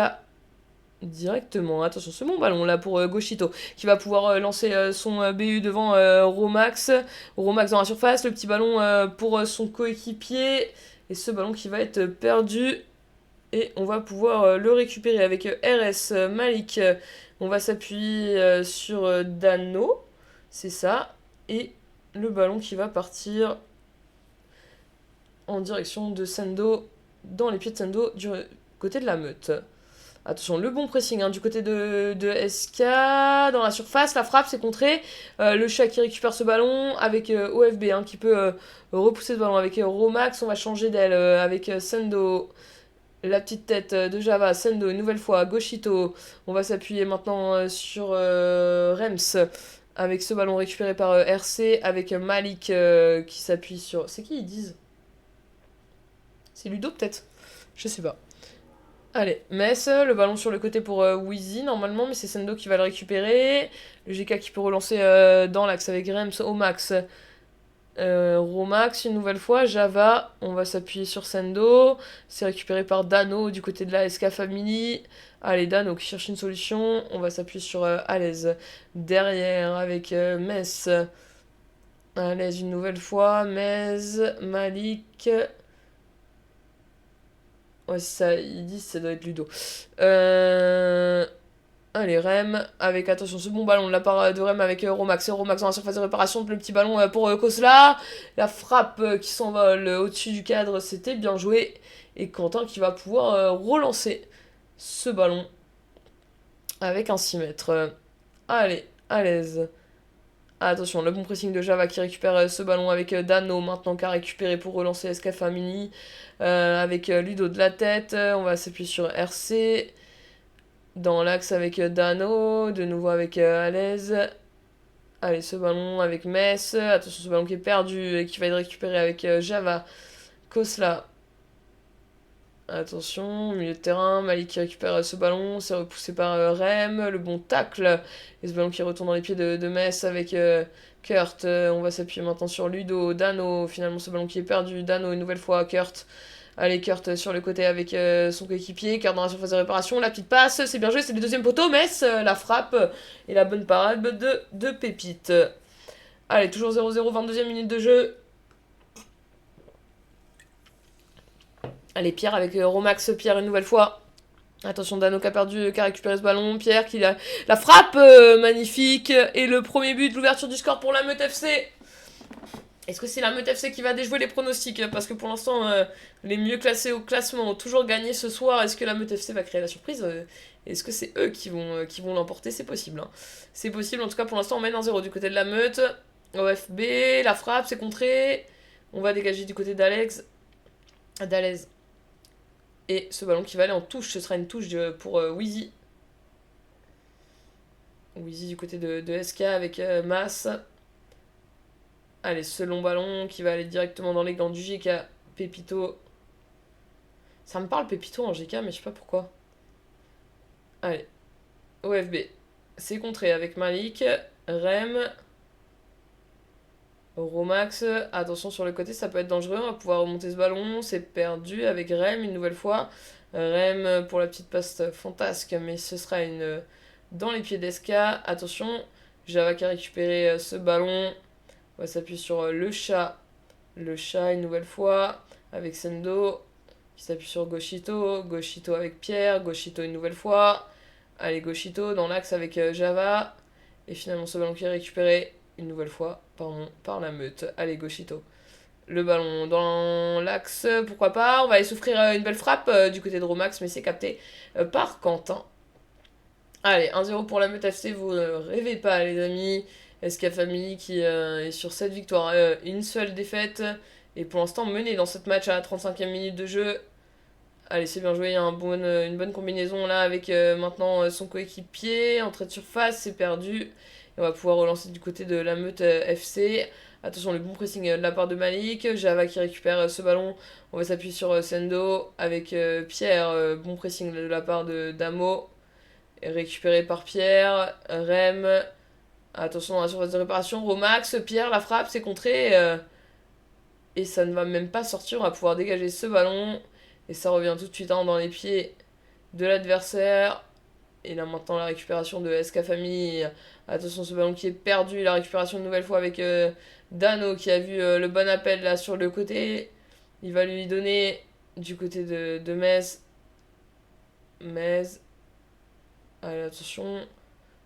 directement. Attention, c'est mon ballon là pour Goshito qui va pouvoir lancer son BU devant Romax. Romax dans la surface, le petit ballon pour son coéquipier. Et ce ballon qui va être perdu. Et on va pouvoir le récupérer avec RS Malik. On va s'appuyer sur Dano. C'est ça. Et le ballon qui va partir en direction de Sendo, dans les pieds de Sendo, du côté de la meute. Attention, le bon pressing du côté de SK, dans la surface, la frappe, c'est contré. Le chat qui récupère ce ballon avec OFB qui peut repousser ce ballon avec Romax. On va changer d'aile avec Sendo. La petite tête de Java, Sendo, une nouvelle fois, Goshito. On va s'appuyer maintenant sur Rems avec ce ballon récupéré par RC, avec Malik qui s'appuie sur... C'est qui ils disent? C'est Ludo peut-être? Je sais pas. Allez, Metz, le ballon sur le côté pour Wheezy normalement, mais c'est Sendo qui va le récupérer. Le GK qui peut relancer dans l'axe avec Rems au max. Romax une nouvelle fois, Java, on va s'appuyer sur Sendo, c'est récupéré par Dano du côté de la SK Family. Allez, Dano qui cherche une solution, on va s'appuyer sur Alaise derrière avec Metz. Alaise une nouvelle fois, Mez, Malik. Ouais, ça, ils disent ça doit être Ludo. Allez, Rem, avec, attention, ce bon ballon de la part de Rem avec Romax. Romax dans la surface de réparation, le petit ballon pour Kosla. La frappe qui s'envole au-dessus du cadre, c'était bien joué. Et Quentin qui va pouvoir relancer ce ballon avec un 6 mètres. Allez, à l'aise. Attention, le bon pressing de Java qui récupère ce ballon avec Dano maintenant qui a récupéré pour relancer SK Family. Avec Ludo de la tête, on va s'appuyer sur RC. Dans l'axe avec Dano, de nouveau avec Alaise. Allez, ce ballon avec Metz. Attention, ce ballon qui est perdu et qui va être récupéré avec Java. Kosla. Attention, milieu de terrain. Malik qui récupère ce ballon. C'est repoussé par Rem. Le bon tacle. Et ce ballon qui retourne dans les pieds de Metz avec Kurt. On va s'appuyer maintenant sur Ludo. Dano. Finalement, ce ballon qui est perdu. Dano, une nouvelle fois. Kurt. Allez, Kurt sur le côté avec son coéquipier. Kurt dans la surface de réparation. La petite passe, c'est bien joué, c'est le deuxième poteau. Metz, la frappe et la bonne parade de Pépite. Allez, toujours 0-0, 22e minute de jeu. Allez, Pierre avec Romax. Pierre une nouvelle fois. Attention, Dano qui a perdu, qui a récupéré ce ballon. Pierre qui a la frappe magnifique. Et le premier but, l'ouverture du score pour la Meute FC. Est-ce que c'est la Meute FC qui va déjouer les pronostics? Parce que pour l'instant, les mieux classés au classement ont toujours gagné ce soir. Est-ce que la Meute FC va créer la surprise? Est-ce que c'est eux qui vont l'emporter? C'est possible. C'est possible. En tout cas, pour l'instant, on mène 1-0 du côté de la Meute. OFB, la frappe, c'est contré. On va dégager du côté d'Alaise. Et ce ballon qui va aller en touche, ce sera une touche pour Wheezy. Wheezy du côté de SK avec Mas. Allez, ce long ballon qui va aller directement dans les gants du GK. Pépito. Ça me parle Pépito en GK, mais je sais pas pourquoi. Allez. OFB. C'est contré avec Malik. Rem. Romax. Attention sur le côté, ça peut être dangereux. On va pouvoir remonter ce ballon. C'est perdu avec Rem une nouvelle fois. Rem pour la petite passe fantasque, mais ce sera une dans les pieds d'SK. Attention. Java qui a récupéré ce ballon. On va s'appuyer sur le chat. Le chat une nouvelle fois avec Sendo qui s'appuie sur Goshito. Goshito avec Pierre. Goshito une nouvelle fois. Allez, Goshito dans l'axe avec Java. Et finalement ce ballon qui est récupéré une nouvelle fois par la Meute. Allez, Goshito. Le ballon dans l'axe, pourquoi pas. On va aller s'offrir une belle frappe du côté de Romax, mais c'est capté par Quentin. Allez, 1-0 pour la Meute FC. Vous ne rêvez pas, les amis. SK Family qui est sur 7 victoires, une seule défaite. Et pour l'instant mené dans cette match à la 35e minute de jeu. Allez, c'est bien joué, il y a une bonne combinaison là avec maintenant son coéquipier. Entrée de surface, c'est perdu. Et on va pouvoir relancer du côté de la Meute FC. Attention, le bon pressing de la part de Malik. Java qui récupère ce ballon. On va s'appuyer sur Sendo avec Pierre. Bon pressing de la part de Damo. Récupéré par Pierre. Rem. Attention dans la surface de réparation, Romax, Pierre, la frappe, c'est contré. Et ça ne va même pas sortir, on va pouvoir dégager ce ballon. Et ça revient tout de suite dans les pieds de l'adversaire. Et là maintenant la récupération de SK Family. Attention ce ballon qui est perdu. La récupération une nouvelle fois avec Dano qui a vu le bon appel là sur le côté. Il va lui donner du côté de Metz. Metz. Allez attention.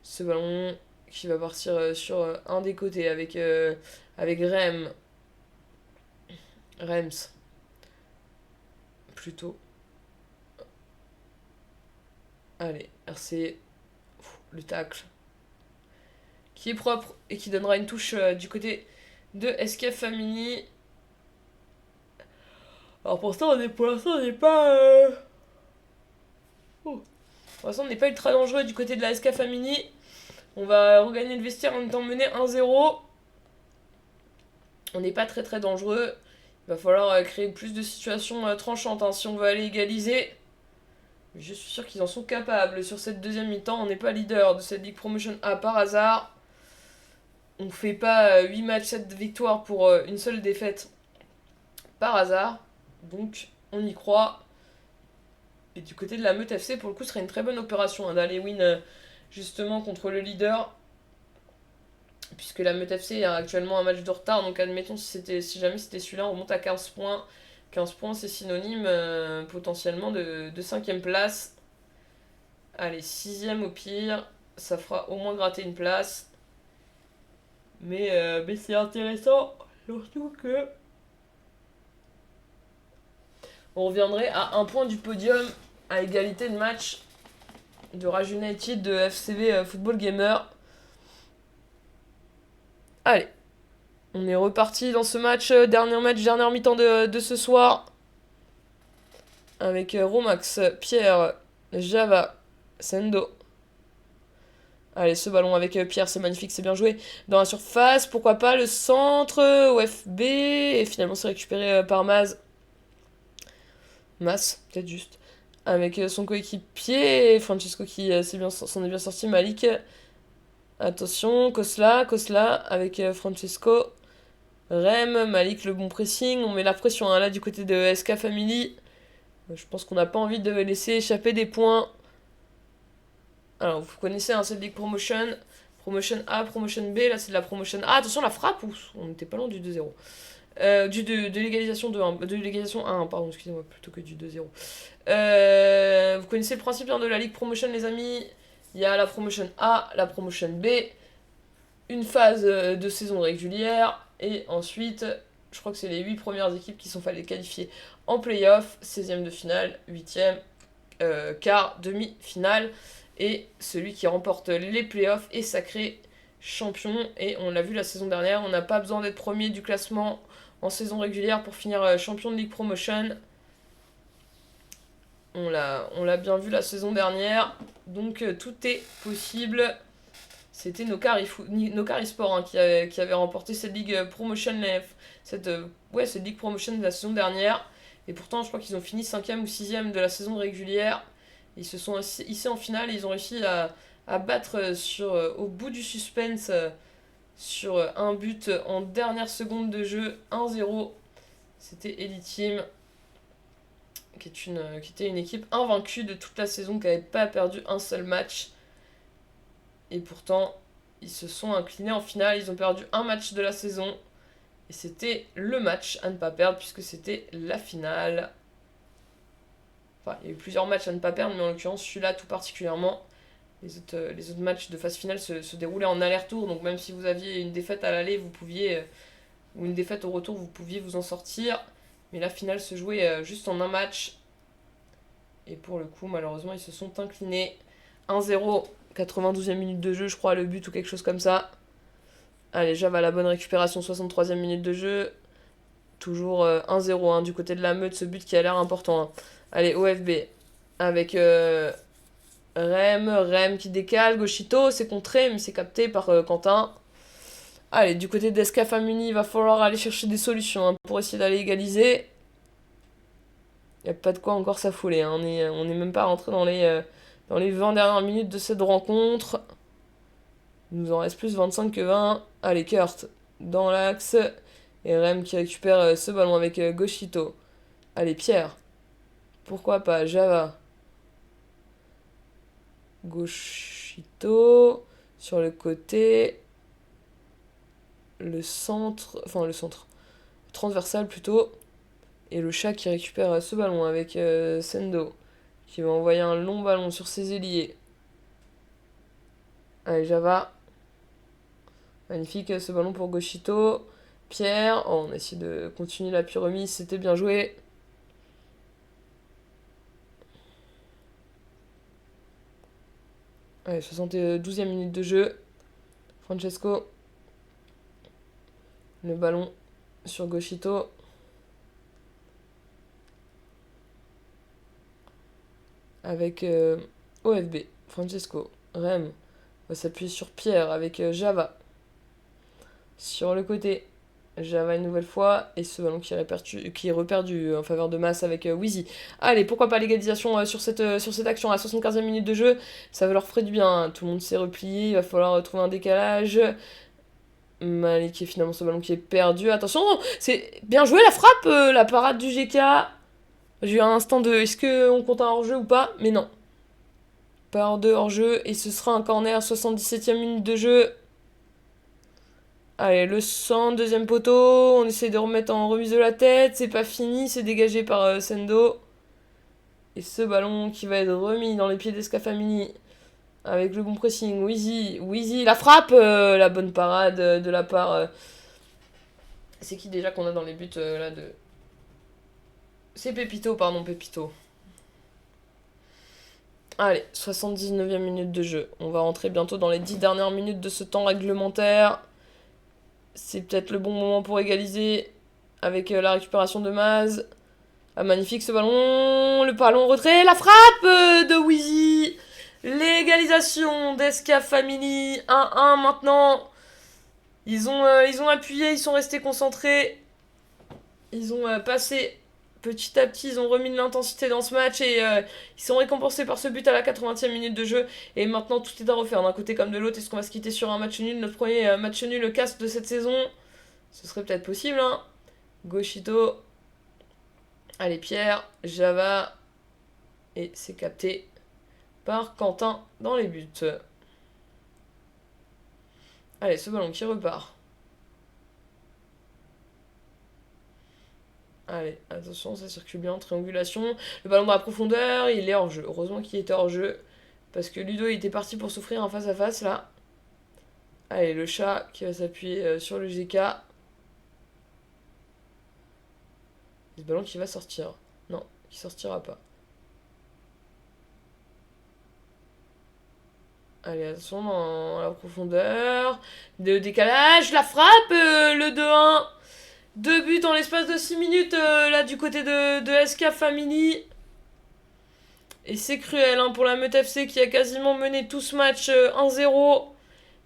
Ce ballon qui va partir sur un des côtés avec Rems. Plutôt. Allez, RC. Le tacle. Qui est propre et qui donnera une touche du côté de SK Family. Alors pour l'instant, on n'est pas... Oh. Pour l'instant, on n'est pas ultra dangereux du côté de la SK Family. On va regagner le vestiaire en étant mené 1-0. On n'est pas très très dangereux. Il va falloir créer plus de situations tranchantes hein, si on veut aller égaliser. Je suis sûr qu'ils en sont capables. Sur cette deuxième mi-temps, on n'est pas leader de cette League Promotion A par hasard. On ne fait pas 8 matchs, 7 victoires pour une seule défaite par hasard. Donc, on y croit. Et du côté de la Meute FC, pour le coup, ce serait une très bonne opération hein, d'aller win justement contre le leader. Puisque la Meute FC a actuellement un match de retard. Donc, admettons, si jamais c'était celui-là, on remonte à 15 points. 15 points, c'est synonyme potentiellement de 5ème place. Allez, 6ème au pire. Ça fera au moins gratter une place. Mais c'est intéressant, surtout que on reviendrait à un point du podium à égalité de match de Rage United de FCV Football Gamer. Allez, on est reparti dans ce match, dernière mi-temps de ce soir. Avec Romax, Pierre, Java, Sendo. Allez, ce ballon avec Pierre, c'est magnifique, c'est bien joué. Dans la surface, pourquoi pas le centre, OFB. Et finalement, c'est récupéré par Maz. Mas, peut-être juste. Avec son coéquipier, Francesco qui s'en est bien sorti, Malik. Attention, Kosla avec Francesco. Rem, Malik, le bon pressing. On met la pression hein, là du côté de SK Family. Je pense qu'on n'a pas envie de laisser échapper des points. Alors, vous connaissez hein, cette League Promotion. Promotion A, Promotion B. Là, c'est de la Promotion A. Attention, la frappe. On n'était pas loin du 2-0. De l'égalisation de l'égalisation 1, pardon, excusez-moi, plutôt que du 2-0. Vous connaissez le principe hein, de la League Promotion, les amis. Il y a la Promotion A, la Promotion B. Une phase de saison régulière. Et ensuite, je crois que c'est les 8 premières équipes qui sont fallait qualifier en play-off. 16e de finale, 8e, quart, demi-finale. Et celui qui remporte les playoffs est sacré champion. Et on l'a vu la saison dernière, on n'a pas besoin d'être premier du classement en saison régulière pour finir champion de League Promotion. On l'a bien vu la saison dernière. Donc tout est possible. C'était Nokari Sport hein, qui avait remporté cette League Promotion, cette League Promotion de la saison dernière. Et pourtant, je crois qu'ils ont fini 5e ou 6e de la saison régulière. Ils se sont hissés en finale et ils ont réussi à battre au bout du suspense sur un but en dernière seconde de jeu, 1-0. C'était Elite Team, qui était une équipe invaincue de toute la saison, qui n'avait pas perdu un seul match. Et pourtant, ils se sont inclinés en finale, ils ont perdu un match de la saison. Et c'était le match à ne pas perdre, puisque c'était la finale. Enfin, il y a eu plusieurs matchs à ne pas perdre, mais en l'occurrence, celui-là tout particulièrement. Les autres matchs de phase finale se déroulaient en aller-retour, donc même si vous aviez une défaite à l'aller, ou une défaite au retour, vous pouviez vous en sortir. Mais la finale se jouait juste en un match. Et pour le coup, malheureusement, ils se sont inclinés. 1-0, 92e minute de jeu, je crois, le but ou quelque chose comme ça. Allez, Java, la bonne récupération, 63e minute de jeu. Toujours 1-0 hein, du côté de la Meute, ce but qui a l'air important. Hein. Allez, OFB, avec Rem qui décale, Goshito, c'est contré, mais c'est capté par Quentin. Allez, du côté d'SK Family, il va falloir aller chercher des solutions hein, pour essayer d'aller égaliser. Il n'y a pas de quoi encore s'affoler. Hein. On n'est même pas rentré dans les 20 dernières minutes de cette rencontre. Il nous en reste plus 25 que 20. Allez, Kurt dans l'axe. Et Rem qui récupère ce ballon avec Goshito. Allez, Pierre. Pourquoi pas Java. Gauchito. Sur le côté. Le centre. Enfin, le centre. Transversal plutôt. Et le chat qui récupère ce ballon avec Sendo. Qui va envoyer un long ballon sur ses ailiers. Allez, Java. Magnifique ce ballon pour Gauchito. Pierre. Oh, on essaie de continuer la pure remise. C'était bien joué. Allez, 72e minute de jeu. Francesco. Le ballon sur Gauchito. Avec OFB. Francesco. Rem. On va s'appuyer sur Pierre avec Java. Sur le côté. Java une nouvelle fois. Et ce ballon qui est reperdu en faveur de Mass avec Wheezy. Allez, pourquoi pas l'égalisation sur cette action à 75e minute de jeu. Ça leur ferait du bien. Tout le monde s'est replié. Il va falloir trouver un décalage. Malik, finalement ce ballon qui est perdu. Attention, c'est bien joué la frappe, la parade du GK. J'ai eu un instant de est-ce qu'on compte un hors-jeu ou pas, mais non. Pas hors de hors-jeu et ce sera un corner, 77e minute de jeu. Allez, le 100, deuxième poteau. On essaie de remettre en remise de la tête. C'est pas fini, c'est dégagé par Sendo. Et ce ballon qui va être remis dans les pieds d'Esca Family. Avec le bon pressing. Wheezy, la frappe. La bonne parade de la part. C'est qui déjà qu'on a dans les buts là de. C'est Pépito, pardon, Pépito. Allez, 79e minute de jeu. On va rentrer bientôt dans les 10 dernières minutes de ce temps réglementaire. C'est peut-être le bon moment pour égaliser avec la récupération de Maz. Ah, magnifique ce ballon. Le ballon retrait. La frappe de Wheezy. L'égalisation d'Esca Family. 1-1 maintenant. Ils ont appuyé, ils sont restés concentrés. Ils ont passé petit à petit, ils ont remis de l'intensité dans ce match et ils sont récompensés par ce but à la 80e minute de jeu. Et maintenant, tout est à refaire d'un côté comme de l'autre. Est-ce qu'on va se quitter sur un match nul? Notre premier match nul, le casse de cette saison. Ce serait peut-être possible, hein. Gauchito. Allez, Pierre, Java. Et c'est capté par Quentin dans les buts. Allez, ce ballon qui repart. Allez, attention, ça circule bien, triangulation. Le ballon dans la profondeur, il est hors jeu. Heureusement qu'il était hors jeu. Parce que Ludo il était parti pour s'offrir un face-à-face là. Allez, le chat qui va s'appuyer sur le GK. Ce ballon qui va sortir. Non, qui sortira pas. Allez, attention dans la profondeur. De décalage, la frappe, le 2-1. 2 buts en l'espace de 6 minutes là du côté de SK Family. Et c'est cruel hein, pour la Meute FC qui a quasiment mené tout ce match 1-0.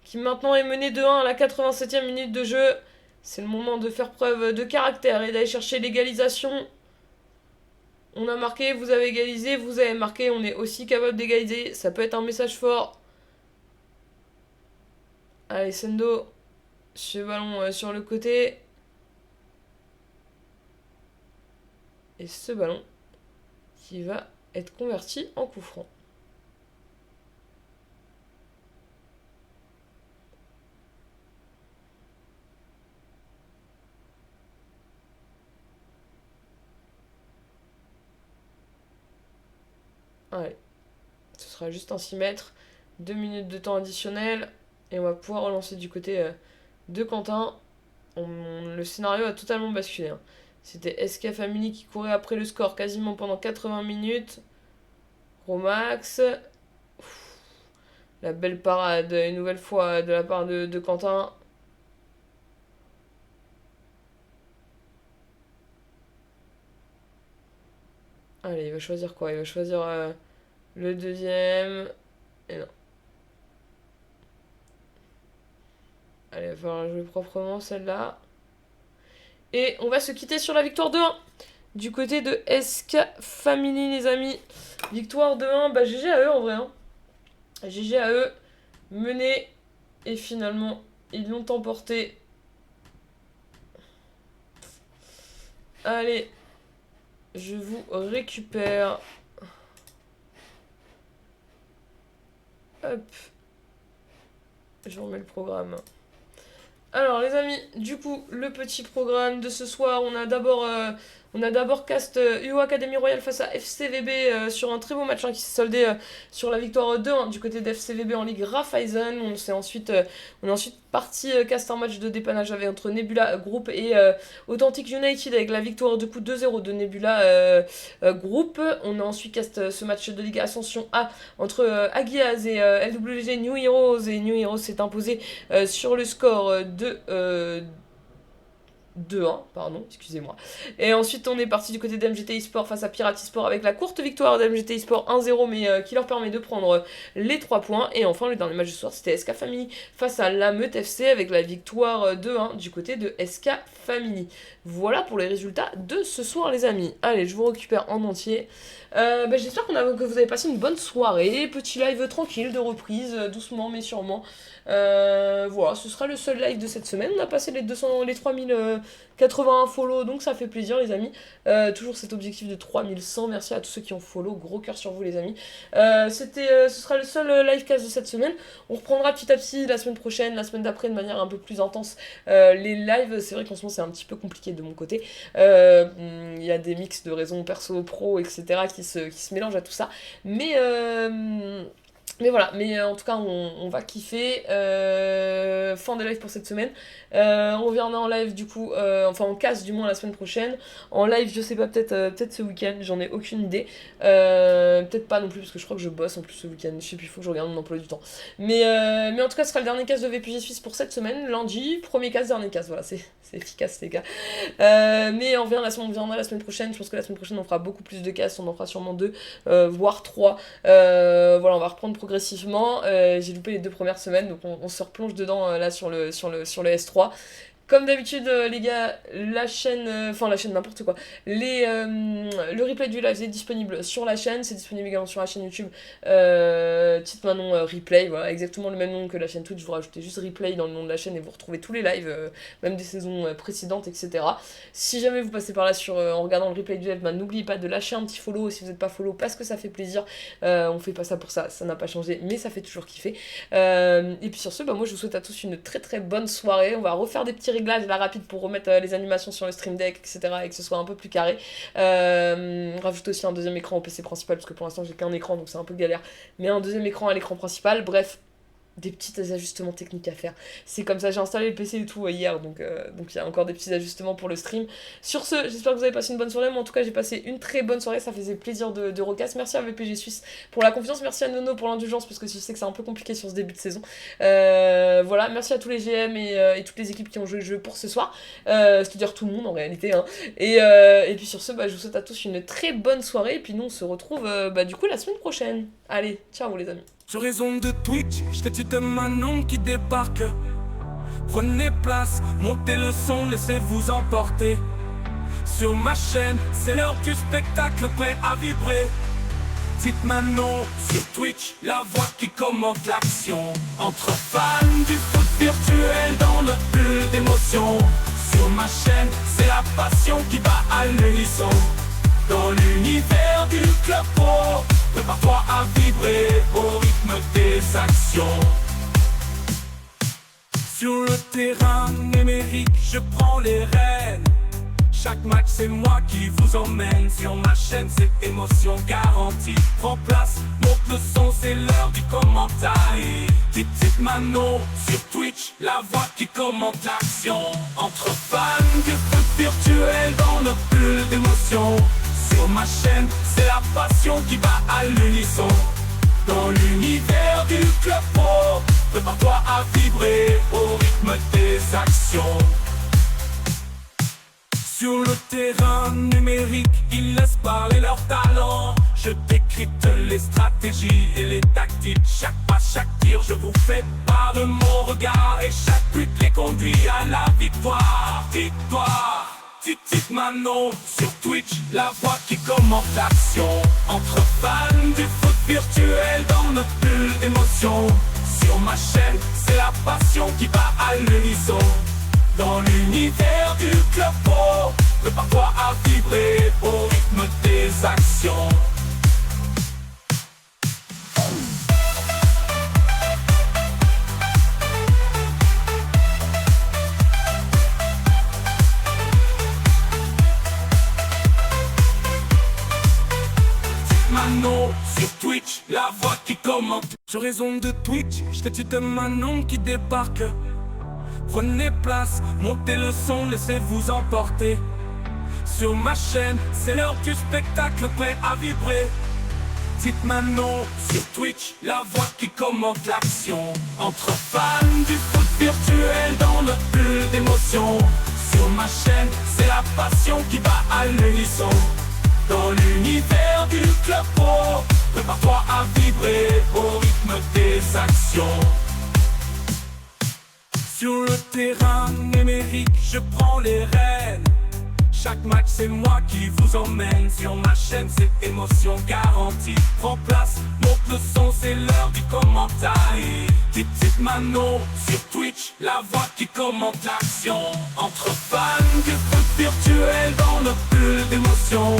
Qui maintenant est mené 2-1 à la 87e minute de jeu. C'est le moment de faire preuve de caractère et d'aller chercher l'égalisation. On a marqué, vous avez égalisé, vous avez marqué, on est aussi capable d'égaliser. Ça peut être un message fort. Allez, Sendo, ce ballon sur le côté. Et ce ballon qui va être converti en coup franc. Allez, ce sera juste un 6 mètres. 2 minutes de temps additionnel. Et on va pouvoir relancer du côté de Quentin. Le scénario a totalement basculé. Hein. C'était SK Family qui courait après le score quasiment pendant 80 minutes. Romax. La belle parade une nouvelle fois de la part de Quentin. Allez, il va choisir quoi? Il va choisir le deuxième. Et non. Allez, il va falloir jouer proprement celle-là. Et on va se quitter sur la victoire 2-1 du côté de SK Family, les amis. Victoire 2-1, bah GG à eux en vrai. Hein. GG à eux, menés. Et finalement, ils l'ont emporté. Allez, je vous récupère. Hop. Je remets le programme. Alors les amis, du coup, le petit programme de ce soir, on a d'abord cast UO Academy Royale face à FCVB sur un très beau match qui s'est soldé sur la victoire 2-1 du côté d'FCVB en Ligue Raiffeisen. On est ensuite parti cast un match de dépannage entre Nebula Group et Authentic United avec la victoire du coup 2-0 de Nebula Group. On a ensuite cast ce match de Ligue Ascension A entre Aguiaz et LWG New Heroes, et New Heroes s'est imposé sur le score de 2-1, pardon, excusez-moi. Et ensuite, on est parti du côté d'MGT eSport face à Pirate eSport avec la courte victoire d'MGT eSport 1-0, mais qui leur permet de prendre les 3 points. Et enfin, le dernier match du soir, c'était SK Family face à la Meute FC avec la victoire 2-1 du côté de SK Family. Voilà pour les résultats de ce soir, les amis. Allez, je vous récupère en entier. J'espère que vous avez passé une bonne soirée. Petit live tranquille de reprise, doucement mais sûrement. Voilà, ce sera le seul live de cette semaine. On a passé les 3081 follow, donc ça fait plaisir les amis. Toujours cet objectif de 3100. Merci à tous ceux qui ont follow, gros cœur sur vous les amis. Ce sera le seul livecast de cette semaine. On reprendra petit à petit la semaine prochaine, la semaine d'après de manière un peu plus intense. Les lives, c'est vrai qu'en ce moment c'est un petit peu compliqué de mon côté. Il y a des mix de raisons perso, pro, etc. qui se mélangent à tout ça. Mais voilà, en tout cas on va kiffer. Fin de live pour cette semaine. On reviendra en live du coup, en casse du moins la semaine prochaine. En live je sais pas, peut-être ce week-end, j'en ai aucune idée. Peut-être pas non plus parce que je crois que je bosse en plus ce week-end. Je sais plus, il faut que je regarde mon emploi du temps. Mais en tout cas ce sera le dernier casse de VPG Suisse pour cette semaine. Lundi, premier casse, dernier casse, voilà, c'est efficace les gars. Mais on reviendra la semaine prochaine. Je pense que la semaine prochaine on fera beaucoup plus de casses, on en fera sûrement 2, voire 3. Voilà, on va reprendre progressivement. J'ai loupé les 2 premières semaines, donc on se replonge dedans là sur le S3. Comme d'habitude, les gars, la chaîne n'importe quoi. Le replay du live est disponible sur la chaîne, c'est disponible également sur la chaîne YouTube. Titre Manon replay, voilà, exactement le même nom que la chaîne Twitch. Vous rajoutez juste replay dans le nom de la chaîne et vous retrouvez tous les lives, même des saisons précédentes, etc. Si jamais vous passez par là en regardant le replay du live, n'oubliez pas de lâcher un petit follow si vous n'êtes pas follow parce que ça fait plaisir. On fait pas ça pour ça n'a pas changé, mais ça fait toujours kiffer. Et puis sur ce, moi je vous souhaite à tous une très très bonne soirée. On va refaire des petits réglages là rapide pour remettre les animations sur le stream deck, etc. et que ce soit un peu plus carré. Rajoute aussi un deuxième écran au PC principal parce que pour l'instant j'ai qu'un écran donc c'est un peu galère, mais un deuxième écran à l'écran principal. Bref, des petits ajustements techniques à faire. C'est comme ça, j'ai installé le PC et tout hier, donc il y a encore des petits ajustements pour le stream. Sur ce, j'espère que vous avez passé une bonne soirée. Moi en tout cas j'ai passé une très bonne soirée, ça faisait plaisir de recast. Merci à VPG Suisse pour la confiance, merci à Nono pour l'indulgence parce que je sais que c'est un peu compliqué sur ce début de saison. Voilà, merci à tous les GM et toutes les équipes qui ont joué le jeu pour ce soir, c'est-à-dire tout le monde en réalité, hein. Et puis sur ce, je vous souhaite à tous une très bonne soirée et puis nous on se retrouve du coup la semaine prochaine. Allez, ciao les amis. Sur raison de Twitch, statut de Manon qui débarque. Prenez place, montez le son, laissez-vous emporter. Sur ma chaîne, c'est l'heure du spectacle prêt à vibrer. Petite Manon sur Twitch, la voix qui commente l'action. Entre fans du foot virtuel dans notre bulle d'émotion. Sur ma chaîne, c'est la passion qui bat à l'unisson. Dans l'univers du club pro, prépare-toi à vibrer au rythme des actions. Sur le terrain numérique, je prends les rênes. Chaque match c'est moi qui vous emmène. Sur ma chaîne c'est émotion garantie. Prends place, monte le son, c'est l'heure du commentaire. Petite Manon sur Twitch, la voix qui commente l'action. Entre fans du foot virtuel dans notre bulle d'émotion. Sur ma chaîne, c'est la passion qui bat à l'unisson. Dans l'univers du club pro, prépare-toi à vibrer au rythme des actions. Sur le terrain numérique, ils laissent parler leur talent. Je décrypte les stratégies et les tactiques. Chaque pas, chaque tir, je vous fais part de mon regard. Et chaque but les conduit à la victoire. Victoire. Petite Manon sur Twitch, la voix qui commente l'action. Entre fans du foot virtuel dans notre bulle d'émotion. Sur ma chaîne, c'est la passion qui bat à l'unisson. Dans l'univers du club pro, prépare-toi à vibrer au rythme Mano sur Twitch, la voix qui commente. Sur raison de Twitch, statut de Manon qui débarque. Prenez place, montez le son, laissez-vous emporter. Sur ma chaîne, c'est l'heure du spectacle prêt à vibrer. Petite Manon sur Twitch, la voix qui commente l'action. Entre fans du foot virtuel dans notre bulle d'émotion. Sur ma chaîne, c'est la passion qui va à l'unisson. Dans l'univers du club pro, prépare-toi à vibrer au rythme des actions. Sur le terrain numérique, je prends les rênes. Chaque match, c'est moi qui vous emmène. Sur ma chaîne, c'est émotion garantie. Prends place, monte le son, c'est l'heure du commentaire. Petite Manon sur Twitch, la voix qui commente l'action. Entre fans du foot virtuel dans notre bulle d'émotion.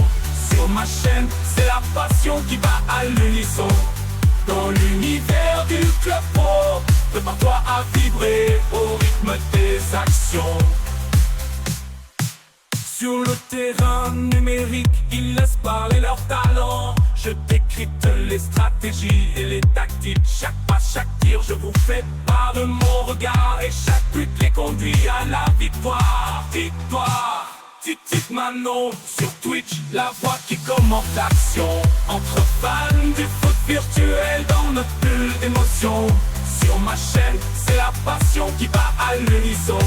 Sur ma chaîne, c'est la passion qui va à l'unisson. Dans l'univers du club pro, prépare-toi à vibrer au rythme des actions. Sur le terrain numérique, ils laissent parler leur talent. Je décrypte les stratégies et les tactiques. Chaque pas, chaque tir, je vous fais part de mon regard. Et chaque but les conduit à la victoire. Victoire. Petite Manon sur Twitch, la voix qui commente l'action. Entre fans du foot virtuel dans notre bulle d'émotion. Sur ma chaîne, c'est la passion qui va à l'unisson.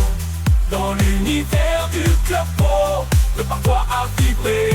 Dans l'univers du club pro, prépare-toi à vibrer